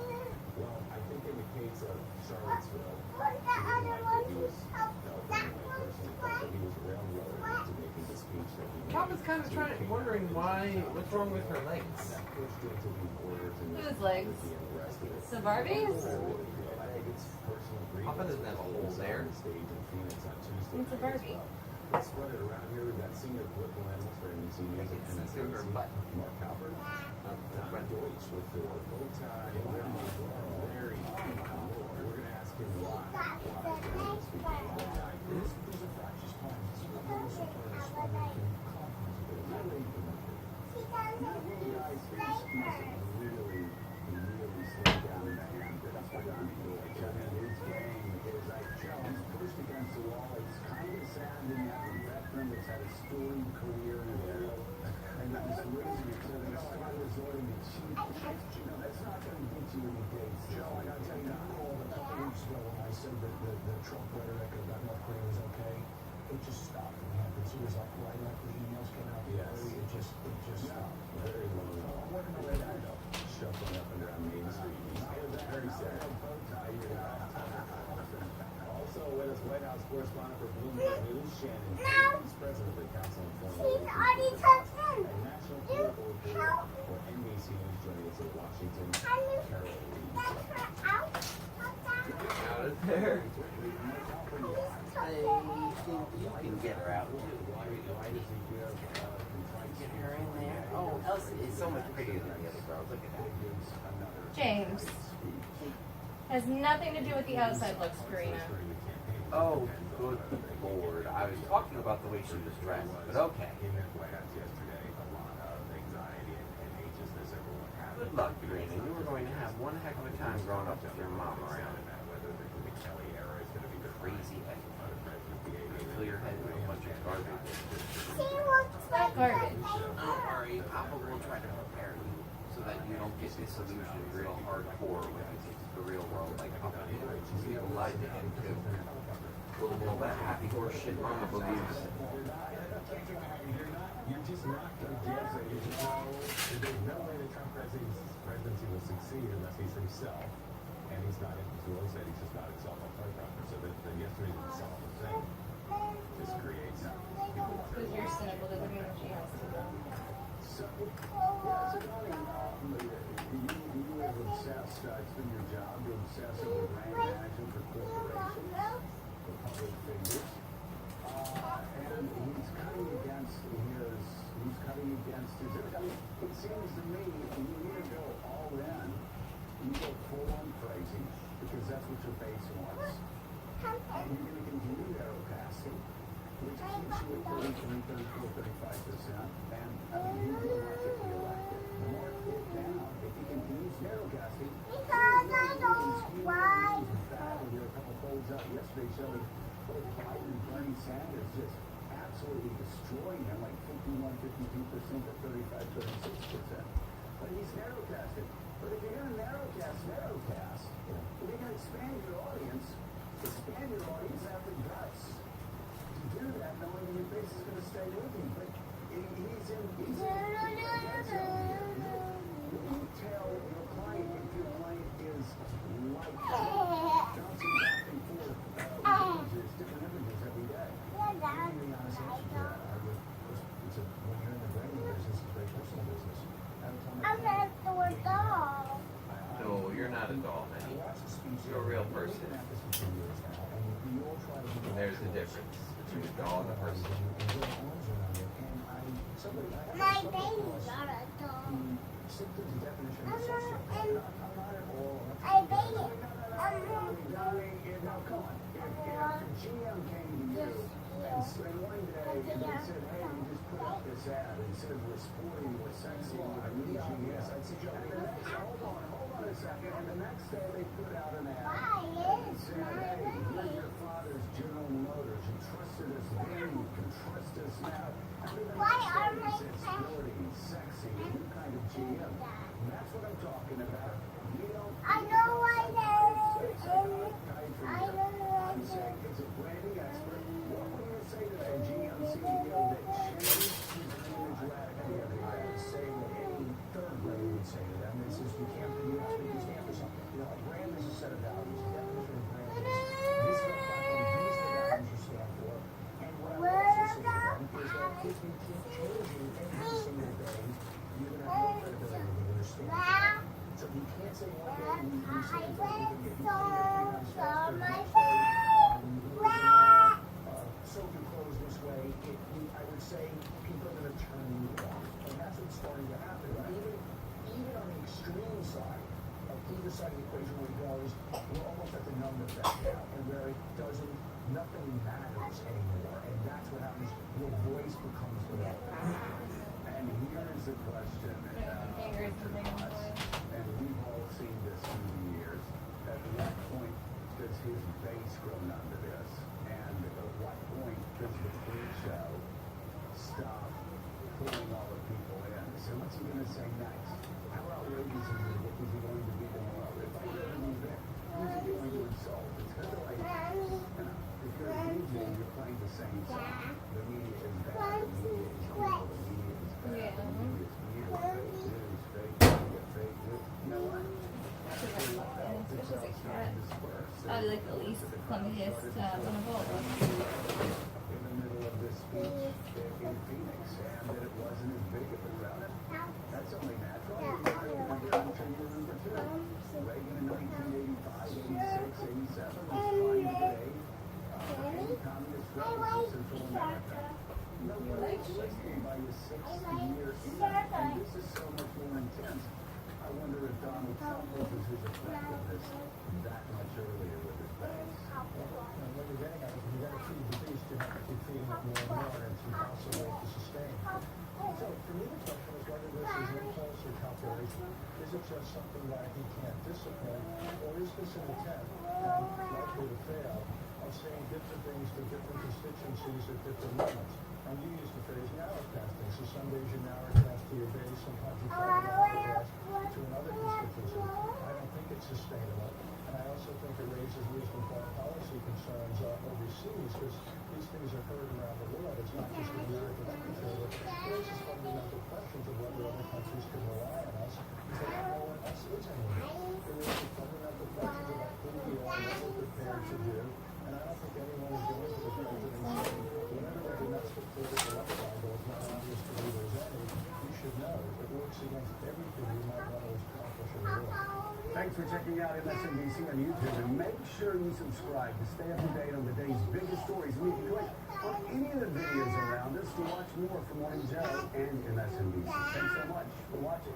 H: Well, I think in the case of Charlottesville, he didn't like that he was personally felt that he was railroaded into making the speech that he made.
B: Tom is kind of wondering what's wrong with her legs.
H: That pushed into these orders and
A: Whose legs?
H: and the rest of it.
A: So Barbie's?
H: I think it's personal grievance.
B: Papa doesn't have a hole there.
H: On stage in Phoenix on Tuesday.
A: It's a Barbie.
H: Let's spread it around here. We've got senior political analyst for NBC News and NBC, Mark Halpert. Don Deutsch with the bow tie. Very we're going to ask him why journalists speak of Bedtime. These are fractious times. It's what those supporters are making confidence of it. Not really slowed down in the hand for Don Deutsch. I mean, his game is like Jones pushed against the wall. It's kind of sad when you have a veteran that's had a storied career and just losing it. So they start resorting to cheap tricks. You know, that's not going to get you any dates. Joe, I got to tell you, I called a couple weeks ago when I said that the Trump rhetoric about North Korea was okay. It just stopped when it happened. So it was like right after the emails came out. Yes. It just stopped. Very low. What in the way I know? Shuffling up and down Main Street. Very sad. Also with us, White House correspondent for Bloomberg News, Shannon Hayes, president of the Council on Foreign Relations, and national political reporter for NBC News, joining us in Washington, Carol Reed.
B: Out of there. I think you can get her out too.
H: Why does he give
B: Get her in there. Oh, Elsie is so much prettier than the other girls. Look at that.
A: James. Has nothing to do with the outside looks, Karina.
B: Oh, good Lord. I was talking about the way she was dressed, but okay.
H: In the White House yesterday, a lot of anxiety and anxiousness everyone had.
B: Good luck, Karina. You were going to have one heck of a time growing up with your mom around.
H: Whether the Kelly era is going to be the
B: Crazy head. Fill your head with a bunch of garbage.
A: Not garbage.
B: Don't worry, Papa will try to prepare you so that you don't get disillusioned real hardcore when you get to the real world like Papa did. People lied to him too. Well, that happy horse shit Mama believes.
H: You're just not going to guess it. There's no way the Trump presidency will succeed unless he's himself. And he's not, as Will said, he's just not himself on Playtime. So that yesterday didn't solve the thing. Just creates people.
A: Because you're cynical, doesn't mean she has to.
H: So, yeah, so you have obsessed, it's been your job to obsess over brand management for corporations, for public figures. And he's cutting against his, I mean, it seems to me you either go all in, you go full on crazy, because that's what your base wants. And you're going to continue narrowcasting, which keeps you at 33, 34, 35%. And I mean, you will not get reelected. Mark it down. If he continues narrowcasting,
C: Because I don't why.
H: there are a couple polls out yesterday showing both Biden and Bernie Sanders just absolutely destroying him, like 51, 52% to 35, 36%. But he's narrowcasting. But if you're going to narrowcast, if you're going to expand your audience have the guts to do that, knowing that your base is going to stay with him. But he's in. You tell your client if your client is like bouncing back and forth different images every day. Give me the honest answer to that. When you're in the branding business, it's a very personal business.
C: I'm not a doll.
B: No, you're not a doll, man. You're a real person. And there's the difference between a doll and a person.
C: My baby's not a doll. I baby.
H: And one day they said, hey, we just put out this ad and said we're sporty, we're sexy, we're hold on a second. And the next day they put out an ad.
C: Why
H: And
C: is
H: said,
C: my
H: hey, we're
C: money?
H: your father's General Motors. You trusted us then, you can trust us now. And then the
C: Why
H: next
C: are
H: day
C: my
H: it said sporty, sexy, a new kind of GM. That's what I'm talking about. You don't.
C: I know why there is. I don't know
H: I'm saying it's a branding expert. What would you say to that GM CEO that changed his image radically every day? I would say what any third grader would say to them is you can't be you stand for something. You know, a brand is a set of values. The definition of brand is this is a platform, these are the values you stand for. And what I would also say to them is that if you keep changing every single day, you're going to have no credibility with your stand for. So you can't say one day you stand for it, you can get you faster, the next day, sew your clothes this way. I would say people are going to turn you off. And that's what's starting to happen. Even on the extreme side, of either side of the equation where it goes, we're almost at the numb effect now, and where it doesn't, nothing matters anymore. And that's what happens. Your voice becomes the law. And here's the question. And we've all seen this through the years. At what point does his base grow under this? And at what point does the Queen show stop pulling all the people in? So what's he going to say next? How outrageous is he going to be tomorrow? If I go to an event, who's he going to insult? It's kind of like, you know, if you're a DJ, you're playing the same song. The media is bad, the media is evil, the media is bad, the media is evil, fake news, fake media, fake news. You know what?
A: Probably like the least clumsiest one of all.
H: In the middle of this speech in Phoenix, and that it wasn't as big of a crowd. That's only natural. Number two. Reagan in 1985, 86, 87 was fine today. Communist presidents in Central America. Nobody was listening by your 6-year end. And this is so much more intense. I wonder if Donald Trump loses his effectiveness that much earlier with his base.
E: And what you're getting at is you got to feed the beast, you have to keep feeding it more and more, and it's impossible to sustain. So for me, the question is whether this is impulse or calculation. Is it just something that he can't discipline, or is this an attempt, and likely to fail, of saying different things to different constituencies at different moments? And you use the phrase narrowcasting. So some days you narrowcast to your base, sometimes you try to narrowcast to another constituency. I don't think it's sustainable. And I also think it raises wisdom foreign policy concerns overseas, because these things are heard around the world. It's not just the American equator. It raises fundamental questions of whether other countries can rely on us, because no one else is anymore. It raises fundamental questions about who we are and what we're prepared to do. And I don't think anyone is going to the president and saying, whenever the domestic political upside is not obvious to you there's any, you should know it works against everything you might want to accomplish in the world.
H: Thanks for checking out MSNBC on YouTube, and make sure you subscribe to stay up to date on the day's biggest stories. And you can click on any of the videos around us to watch more from Morning Joe and MSNBC. Thanks so much for watching.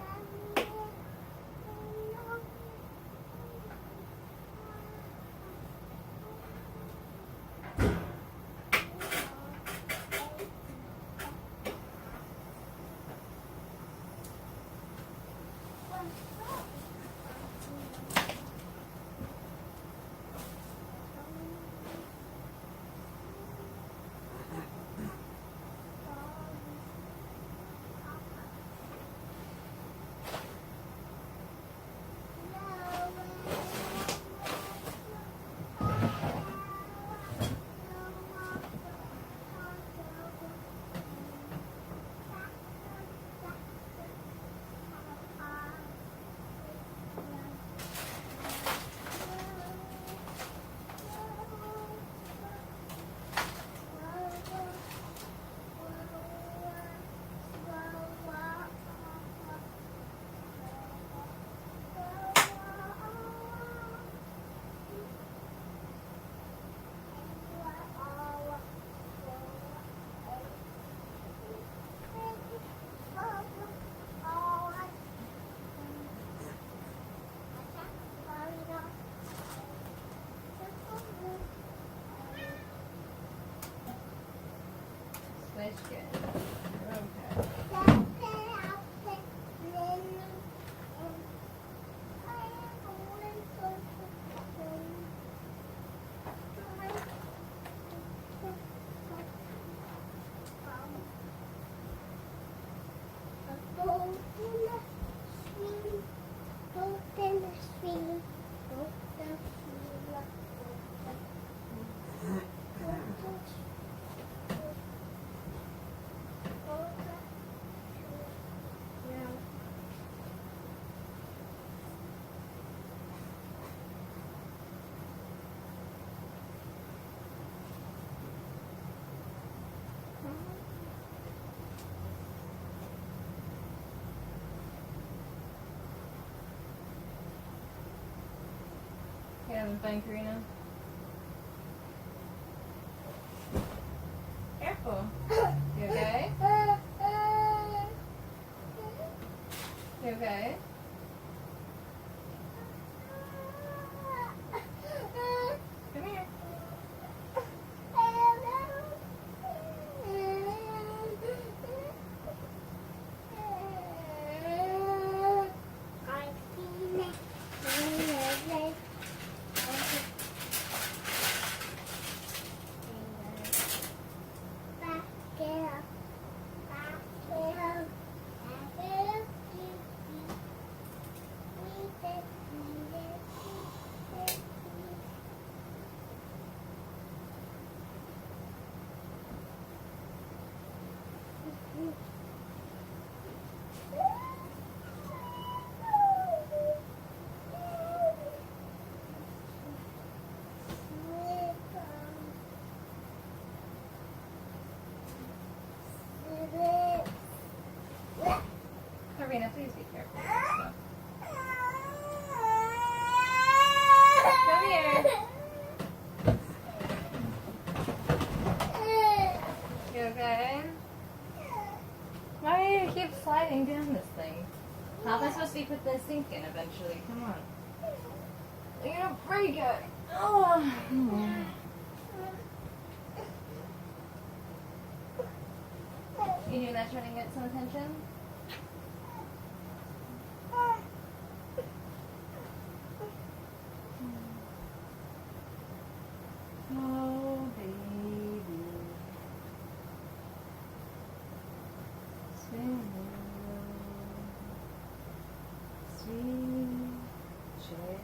A: You having fun, Karina? Careful. You okay? You okay? Come here. Karina, please be careful with this stuff. Come here. You okay? Why do you keep sliding down this thing? How am I supposed to be put the sink in eventually? Come on. You're gonna break it. Oh. You doing that trying to get some attention? Oh, baby. Sweet cherry.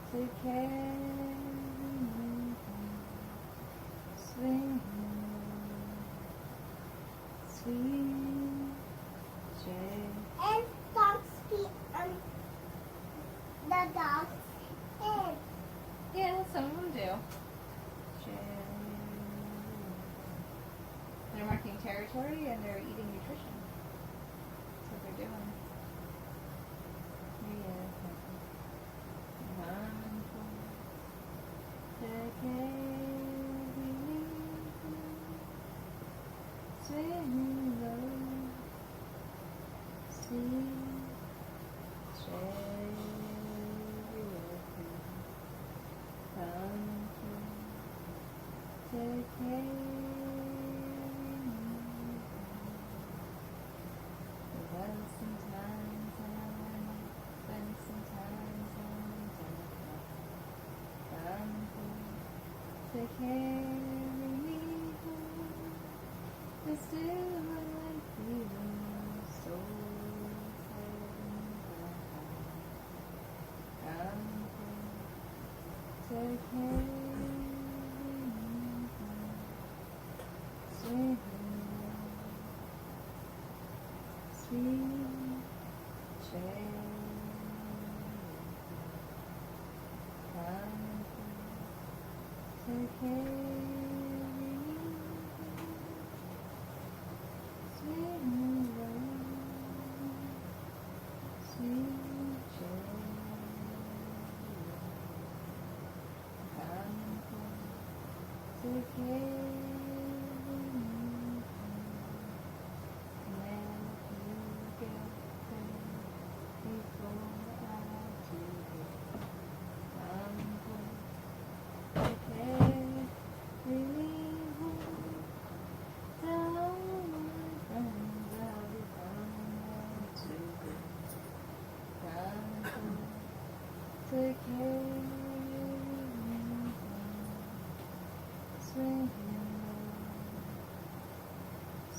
A: Take care of me, swing, sweet cherry.
C: And dogs feet on the dog's head.
A: Yeah, some of them do. Cherry. They're marking territory and they're eating nutrition. That's what they're doing. Take care of me, but still I feel so sad. Take care of me, sweet, sweet cherry. Take care of me, sweet love, sweet cherry.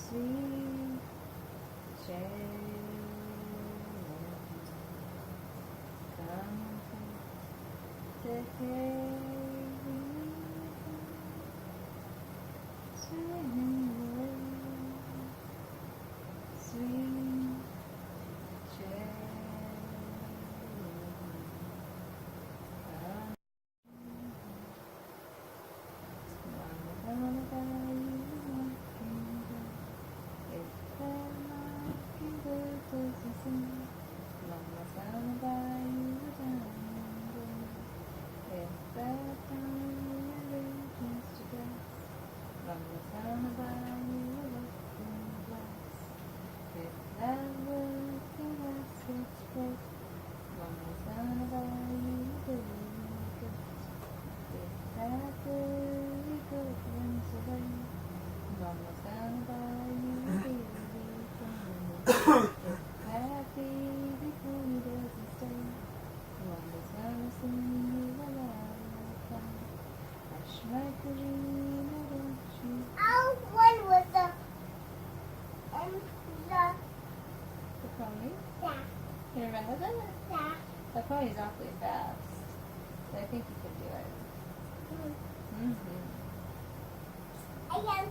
A: sweet cherry, come to carry me swimming away, sweet cherry, come. Mama, by you walking down. If that mockingbird doesn't sing, Mama's gonna buy you a diamond ring. If that diamond reaches to grass, Mama's gonna buy you a looking glass. If that looking glass gets broke, Mama's gonna buy you a baby goat. If that baby goat runs away, Mama's gonna buy you a baby pony. If that baby pony doesn't stay, Mama's gonna sing you a lullaby. Hush, my Karina, don't you?
C: I'll one with the
A: pony?
C: yeah,
A: Can you run with it?
C: yeah.
A: The pony's awfully fast. So I think you can do it. Mm-hmm.
C: I can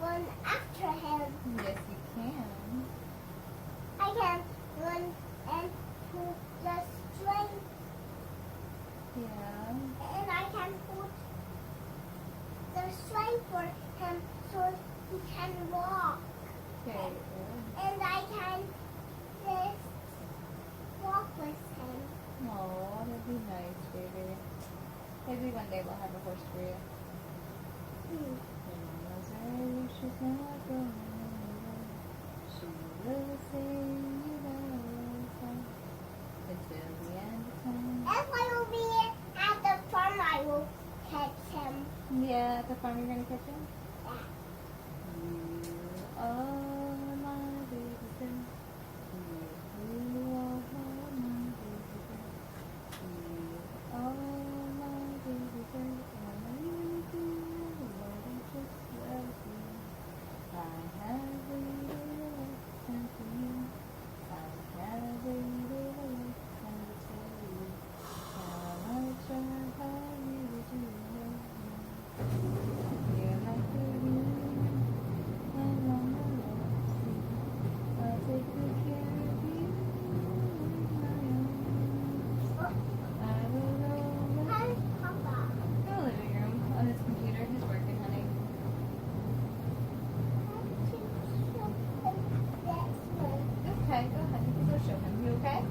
C: run after him.
A: Yes, you can.
C: I can run and pull the string,
A: Yeah.
C: and I can pull the string for him so he can walk.
A: Very good.
C: And I can just walk with him.
A: Oh, that'd be nice, baby. Maybe one day we'll have a horse for you.
C: Hmm.
A: When Mama's early, she's not going anywhere. She will sing you lullaby until the end of time.
C: If I will be at the farm, I will catch him.
A: Yeah, at the farm you're gonna catch him?
C: Yeah.
A: You are my baby girl. You are my baby girl. You are my baby girl. And I really do what I just love you. I have waited a lifetime for you. I have waited a lifetime to tell you how much I really do love you. You're my Karina, and Mama loves you. I'll take good care of you in my arms. I will always
C: Hi, Papa.
A: in the living room on his computer. He's working, honey. Okay, go ahead. You can go show him. You okay?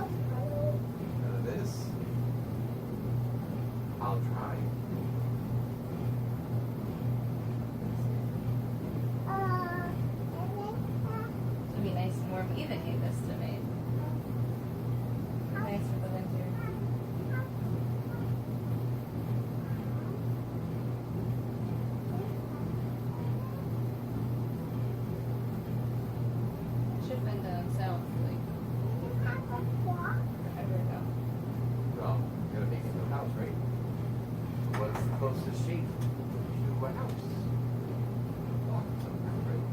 B: None of this. I'll try.
A: It'll be nice and warm. Even gave this to me. Nice for the winter. Should have been down south like forever ago.
B: Well, you gotta make it to a house, right? What's the closest shape to a house? Block somehow, right?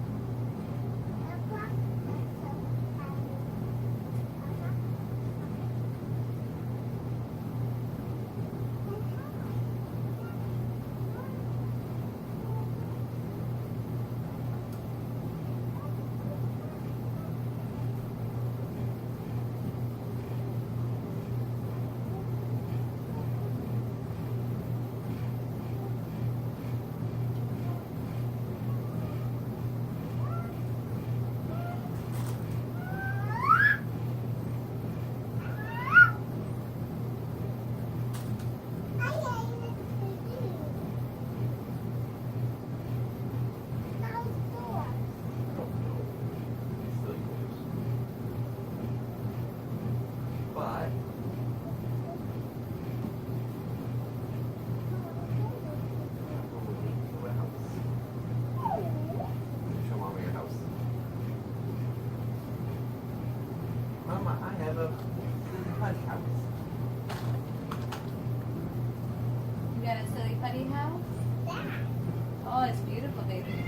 A: putty house?
C: That.
A: Oh, it's beautiful, baby.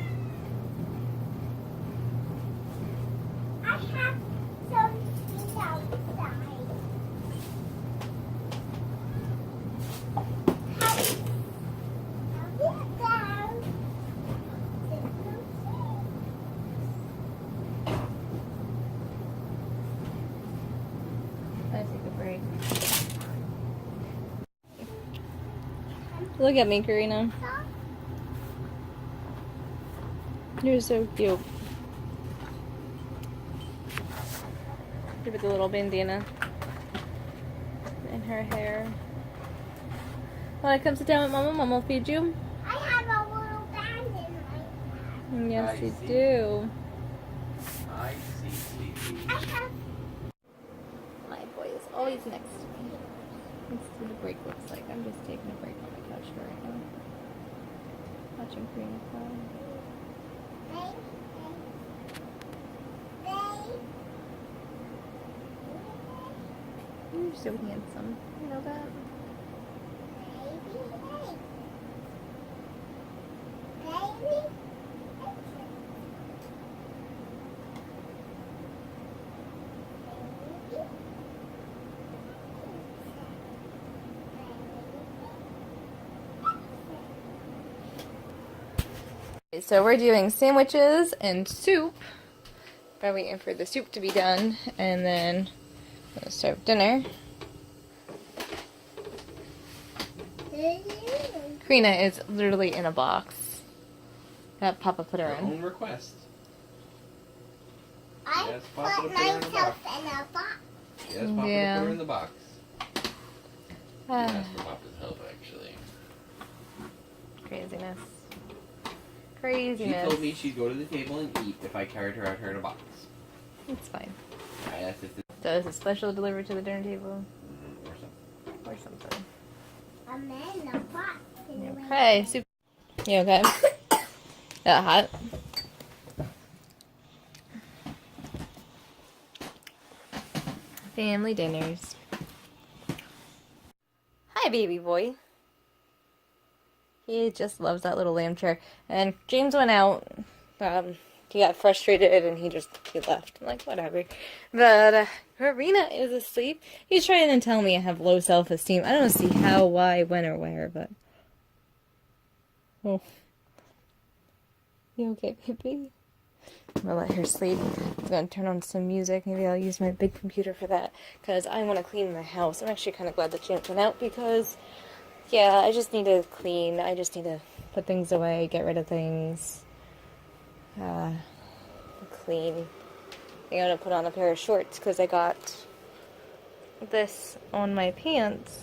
C: I have something outside.
A: I take a break. Look at me, Karina. You're so cute. Give it the little bandana in her hair. Well, come sit down with Mama. Mama will feed you.
C: I have a little band in my
A: Yes,
B: I
A: you
B: see.
A: do.
B: I see, Sleepy.
C: I have
A: My boy is always next to me. Let's see what the break looks like. I'm just taking a break on the couch for right now. Watching Karina cry. You're so handsome. You know that? So we're doing sandwiches and soup. We're waiting for the soup to be done, and then we'll serve dinner. Karina is literally in a box that Papa put her
B: Your
A: in.
B: own request.
C: I
B: Yes,
C: put
B: Papa, put her in the
C: myself
B: box.
C: in a box.
B: Yes, Papa,
A: Yeah.
B: put her in the box.
A: Ah,
B: Ask for Papa's help, actually.
A: craziness.
B: She
A: Craziness.
B: told me she'd go to the table and eat if I carried her out here in a box.
A: It's fine.
B: I asked if this
A: So is it special delivered to the dinner table?
B: or something.
A: Or something?
C: I'm in a box.
A: Okay, soup. You okay? That hot? Family dinners. Hi, baby boy. He just loves that little lamb chair. And James went out. He got frustrated and he left. I'm like, whatever. But Karina is asleep. He's trying to tell me I have low self-esteem. I don't see how, why, when, or where, but... Oh. You okay, baby? I'm gonna let her sleep. I'm gonna turn on some music. Maybe I'll use my big computer for that. Because I want to clean my house. I'm actually kind of glad that James went out because... yeah, I just need to clean. I just need to put things away, get rid of things. Clean. I'm gonna put on a pair of shorts because I got this on my pants.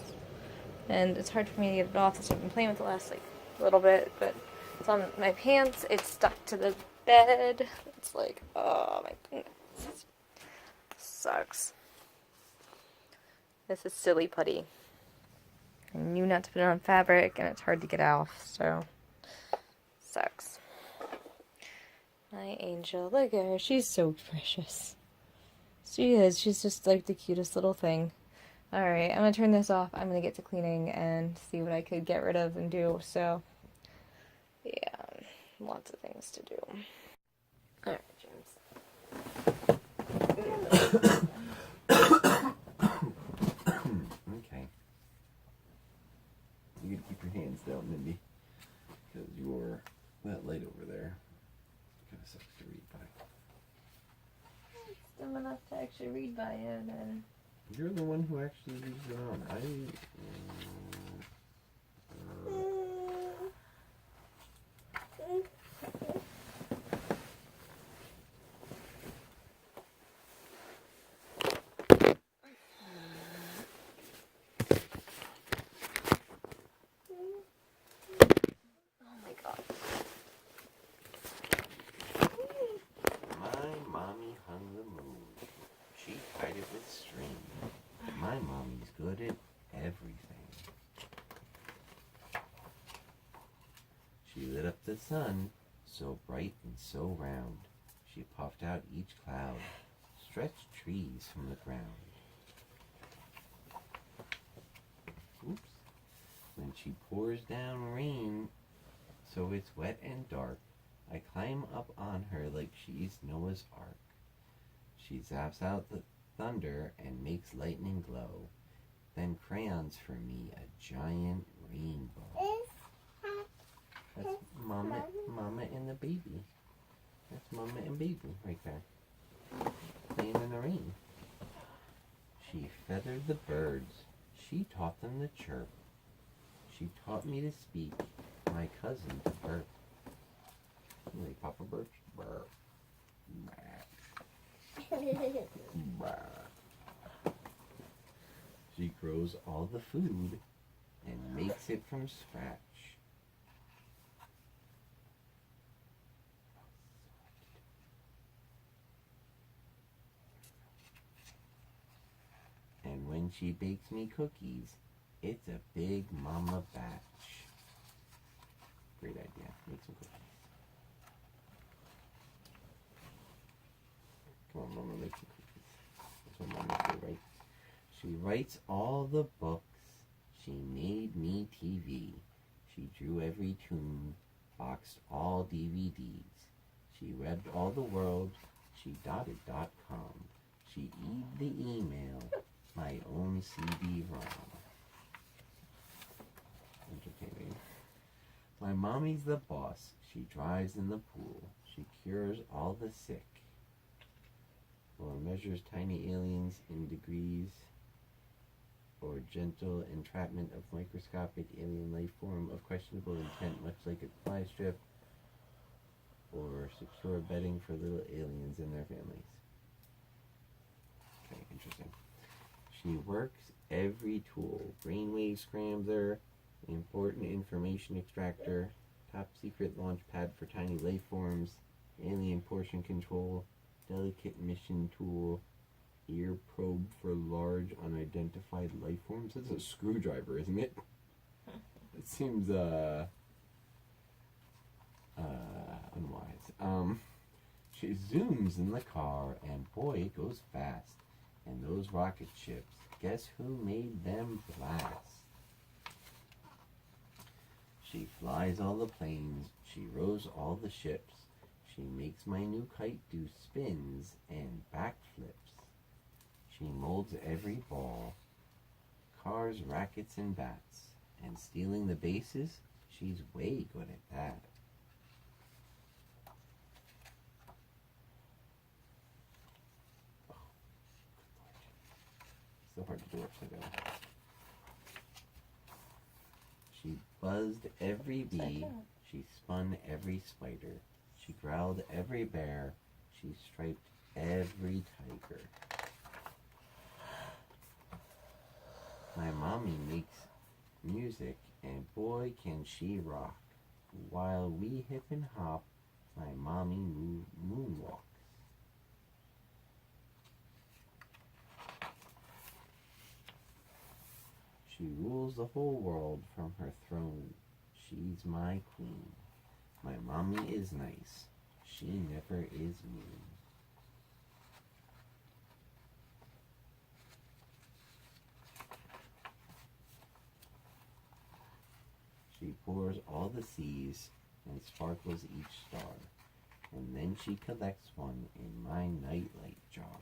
A: And it's hard for me to get it off since I've been playing with it the last, little bit. But it's on my pants. It's stuck to the bed. It's like, oh my goodness. Sucks. This is silly putty. I knew not to put it on fabric, and it's hard to get off, so sucks. My angel, look at her. She's so precious. She is. She's just like the cutest little thing. Alright, I'm going to turn this off. I'm going to get to cleaning and see what I could get rid of and do. So, yeah, lots of things to do. Alright, James.
B: Okay. You gotta keep your hands down, Mindy. Because you're that light over there. Kind of sucks to read by.
A: It's dim enough to actually read by it, and...
B: You're the one who actually leaves it on.
A: Oh my god.
B: My mommy hung the moon. She tied it with string. My mommy's good at everything. She lit up the sun, so bright and so round. She puffed out each cloud, stretched trees from the ground. Oops. When she pours down rain so it's wet and dark, I climb up on her like she's Noah's Ark. She zaps out the thunder and makes lightning glow, then crayons for me a giant rainbow. That's Mama and the baby. That's Mama and baby right there, playing in the rain. She feathered the birds. She taught them to chirp. She taught me to speak, my cousin to burp. Like Papa Birch? Burp. She grows all the food and makes it from scratch. And when she bakes me cookies, it's a big mama batch. Great idea. Make some cookies. Come on, Mama, make some cookies. That's what Mama do, right? She writes all the books. She made me TV. She drew every tune, boxed all DVDs. She webbed all the world. She dotted.com. She eat the email, my own CD-ROM. Entertaining. My mommy's the boss. She drives in the pool. She cures all the sick, or measures tiny aliens in degrees, or gentle entrapment of microscopic alien life form of questionable intent, much like a fly strip, or secure bedding for little aliens and their families. Okay, interesting. She works every tool: brainwave scrambler, important information extractor, top secret launch pad for tiny life forms, alien portion control, delicate mission tool, ear probe for large unidentified life forms. That's a screwdriver, isn't it? It seems unwise. She zooms in the car, and boy, it goes fast. And those rocket ships, guess who made them blast? She flies all the planes, she rows all the ships, she makes my new kite do spins and backflips. She molds every ball, cars, rackets, and bats, and stealing the bases, she's way good at that. Oh, so hard to do upside down. She buzzed every bee, she spun every spider, she growled every bear, she striped every tiger. My mommy makes music, and boy can she rock. While we hip and hop, my mommy moonwalks. She rules the whole world from her throne. She's my queen. My mommy is nice. She never is mean. She pours all the seas and sparkles each star, and then she collects one in my nightlight jar.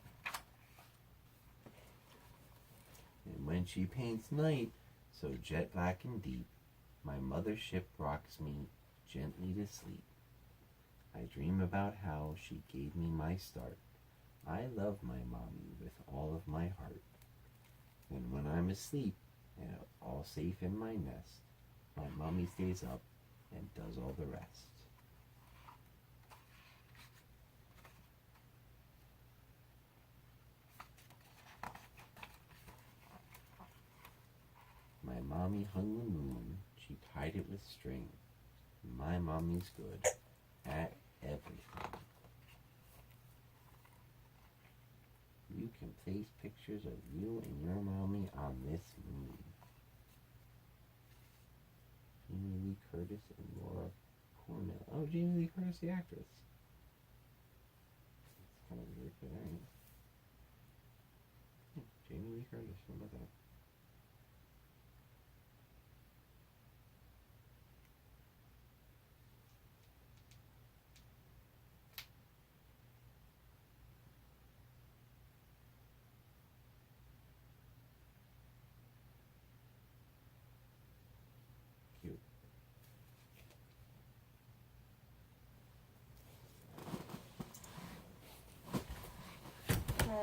B: And when she paints night so jet black and deep, my mothership rocks me gently to sleep. I dream about how she gave me my start. I love my mommy with all of my heart. And when I'm asleep and all safe in my nest, my mommy stays up and does all the rest. My mommy hung the moon, she tied it with string. My mommy's good at everything. You can place pictures of you and your mommy on this moon. Jamie Lee Curtis and Laura Cornell. Oh, Jamie Lee Curtis, the actress. It's kind of weird, but alright. Jamie Lee Curtis, how about that?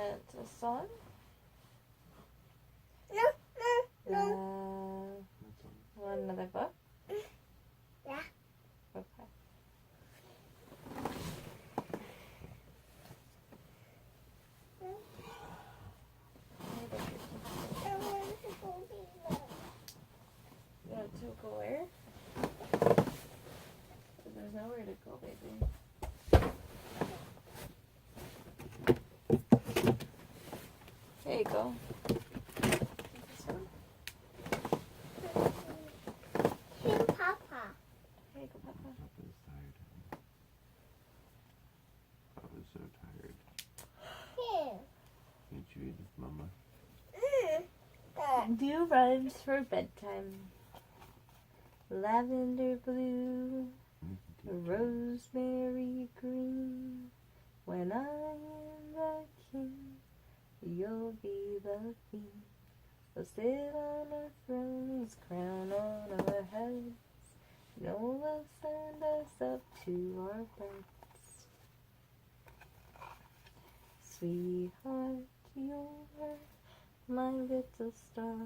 A: want a song?
C: No.
A: Want another book?
C: Yeah.
A: Okay.
C: I want to go below.
A: You want to go where? There's nowhere to go, baby. There you go. This one?
C: Hey, Papa.
A: There you go, Papa.
B: Papa's tired. Papa's so tired.
C: Here.
B: Can't you eat with Mama?
A: Do rhymes for bedtime. Lavender blue, rosemary green. When I am the king, you'll be the queen. So sit on our thrones, crown on our heads. No one will send us up to our beds. Sweetheart, you're my little star.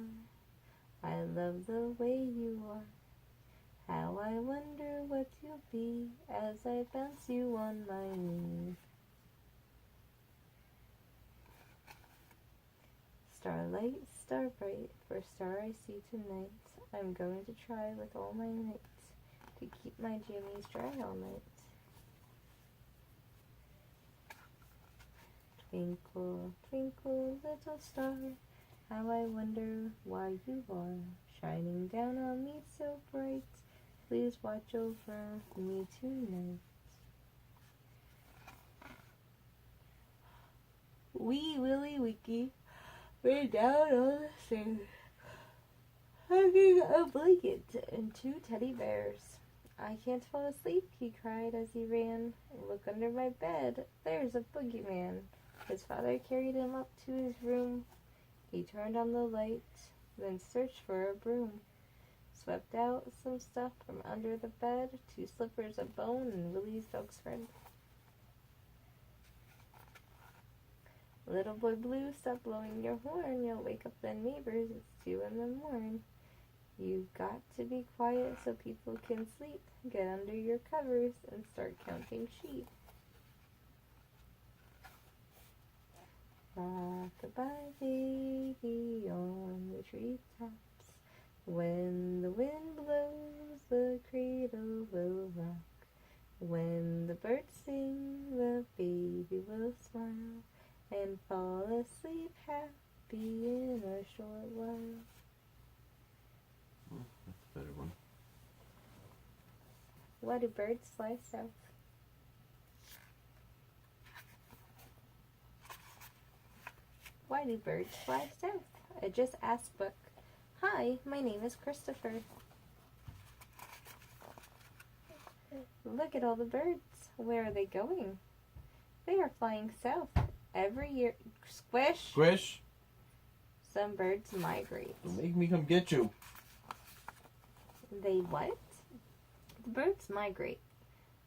A: I love the way you are. How I wonder what you'll be as I bounce you on my knee. Starlight, star bright, for star I see tonight. I'm going to try with all my might to keep my jammies dry all night. Twinkle, twinkle, little star, how I wonder why you are shining down on me so bright. Please watch over me tonight. Wee Willie Winkie ran down on the stairs, hugging a blanket and two teddy bears. I can't fall asleep, he cried as he ran. Look under my bed, there's a boogeyman. His father carried him up to his room. He turned on the light, then searched for a broom. Swept out some stuff from under the bed, 2 slippers of bone and Willie's dog spread. Little boy blue, stop blowing your horn. You'll wake up the neighbors, it's 2 in the morning. You've got to be quiet so people can sleep. Get under your covers and start counting sheep. Rock-a-bye baby on the treetops. When the wind blows, the cradle will rock. When the birds sing, the baby will smile and fall asleep happy in a short while.
B: Oh, that's a better one.
A: Why do birds fly south? Why do birds fly south? I just asked book. Hi, my name is Christopher. Look at all the birds. Where are they going? They are flying south. Every year. Squish!
B: Squish!
A: Some birds migrate.
B: Don't make me come get you.
A: They what? The birds migrate.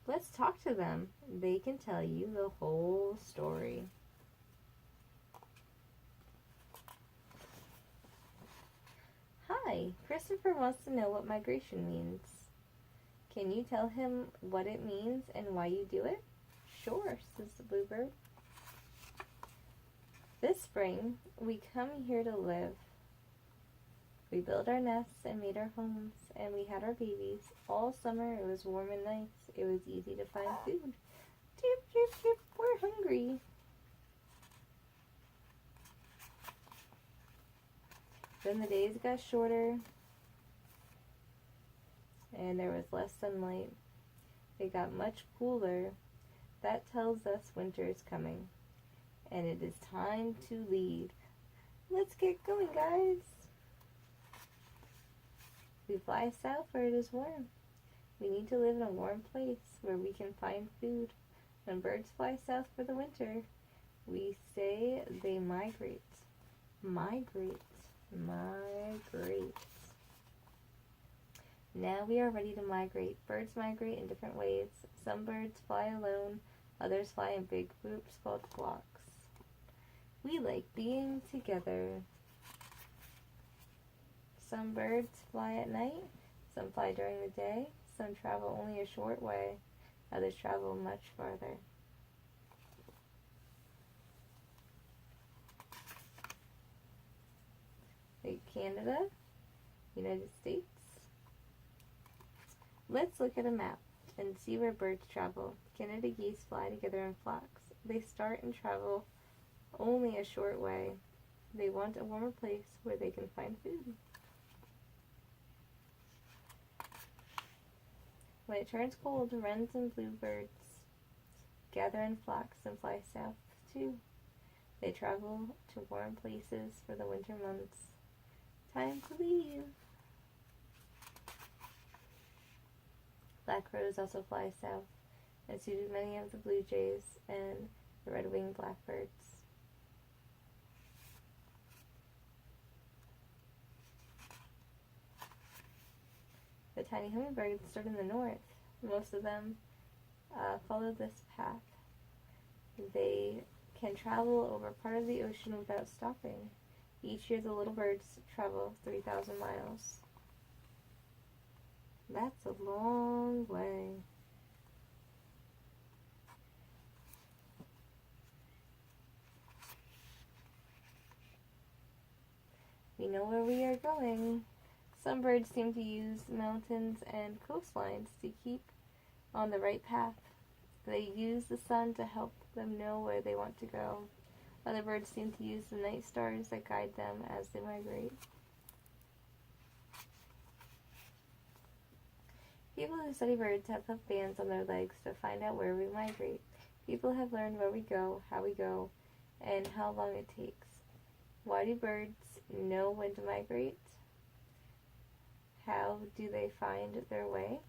A: Let's talk to them. They can tell you the whole story. Hi, Christopher wants to know what migration means. Can you tell him what it means and why you do it? Sure, says the bluebird. This spring, we come here to live. We built our nests and made our homes, and we had our babies. All summer it was warm and nice. It was easy to find food. Chip, chip, chip, we're hungry. Then the days got shorter, and there was less sunlight. It got much cooler. That tells us winter is coming, and it is time to leave. Let's get going, guys. We fly south where it is warm. We need to live in a warm place where we can find food. When birds fly south for the winter, we say they migrate. Migrate. Migrate. Now we are ready to migrate. Birds migrate in different ways. Some birds fly alone, others fly in big groups called flocks. We like being together. Some birds fly at night, some fly during the day, some travel only a short way, others travel much farther. Like Canada, United States. Let's look at a map and see where birds travel. Canada geese fly together in flocks. They start and travel only a short way. They want a warmer place where they can find food. When it turns cold, wrens and bluebirds gather in flocks and fly south too. They travel to warm places for the winter months. Time to leave. Black crows also fly south, and so do many of the blue jays and the red-winged blackbirds. The tiny hummingbirds start in the north. Most of them follow this path. They can travel over part of the ocean without stopping. Each year the little birds travel 3,000 miles. That's a long way. We know where we are going. Some birds seem to use mountains and coastlines to keep on the right path. They use the sun to help them know where they want to go. Other birds seem to use the night stars that guide them as they migrate. People who study birds have put bands on their legs to find out where we migrate. People have learned where we go, and how long it takes. Why do birds know when to migrate? How do they find their way?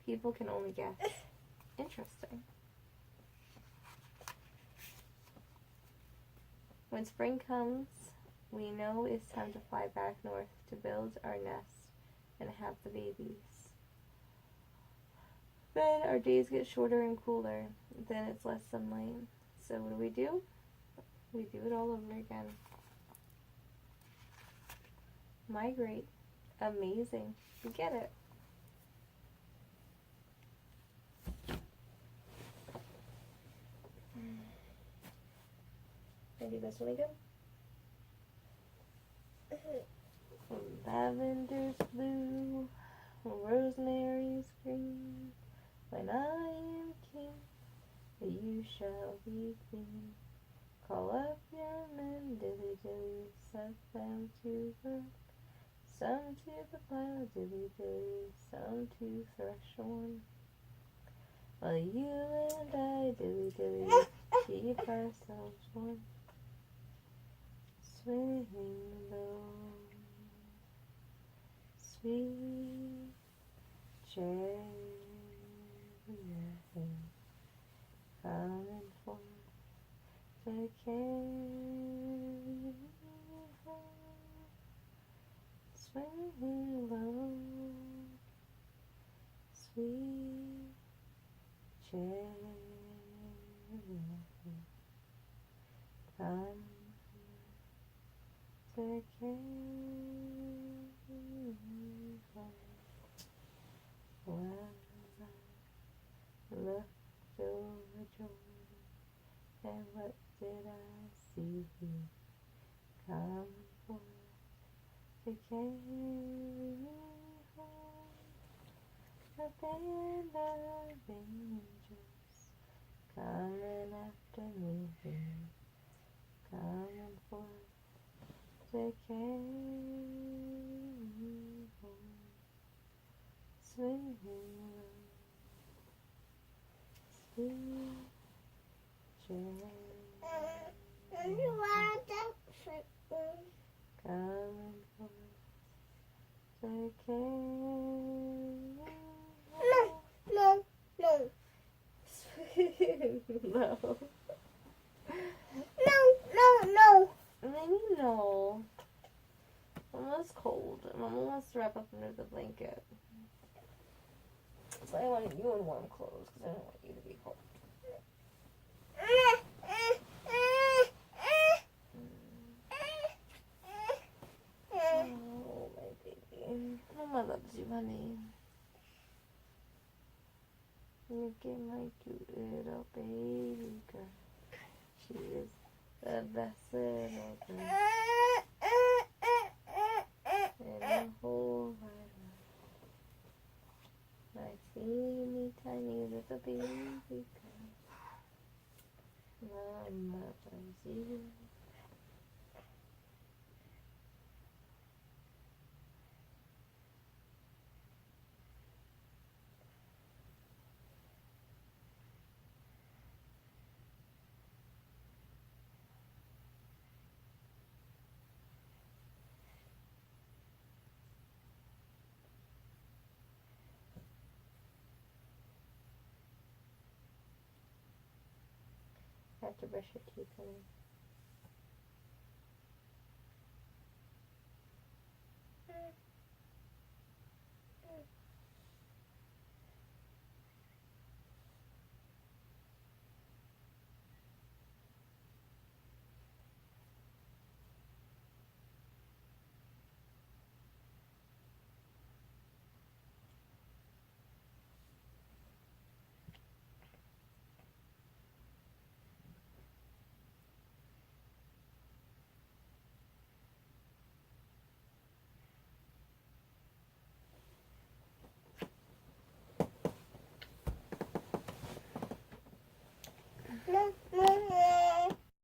A: People can only guess. Interesting. When spring comes, we know it's time to fly back north to build our nest and have the babies. Then our days get shorter and cooler. Then it's less sunlight. So what do? We do it all over again. Migrate. Amazing. You get it. Can I do this one again? Lavender's blue, rosemary's green. When I am king, you shall be queen. Call up your men, dilly-dilly, set them to work. Some to the plow, dilly-dilly, some to thresh on. While you and I, dilly-dilly, keep ourselves warm. Swing low, sweet chariot, coming forth to carry me home. Swing low, sweet chariot, come to carry me home. Well, I looked over Jordan, and what did I see? Come forth to carry me home. A band of angels coming after me, coming forth to carry me home. Swinging low, sweet chariot, coming forth to carry me home.
C: No.
A: Swing low.
C: No.
A: Maybe no. Mama's cold. Mama wants to wrap up under the blanket. So I wanted you in warm clothes because I don't want you to be cold. loves you, honey. Look at my cute little baby girl. She is the best little girl in the whole wide world. My teeny tiny little baby girl. Mama loves you. I have to brush your teeth, honey.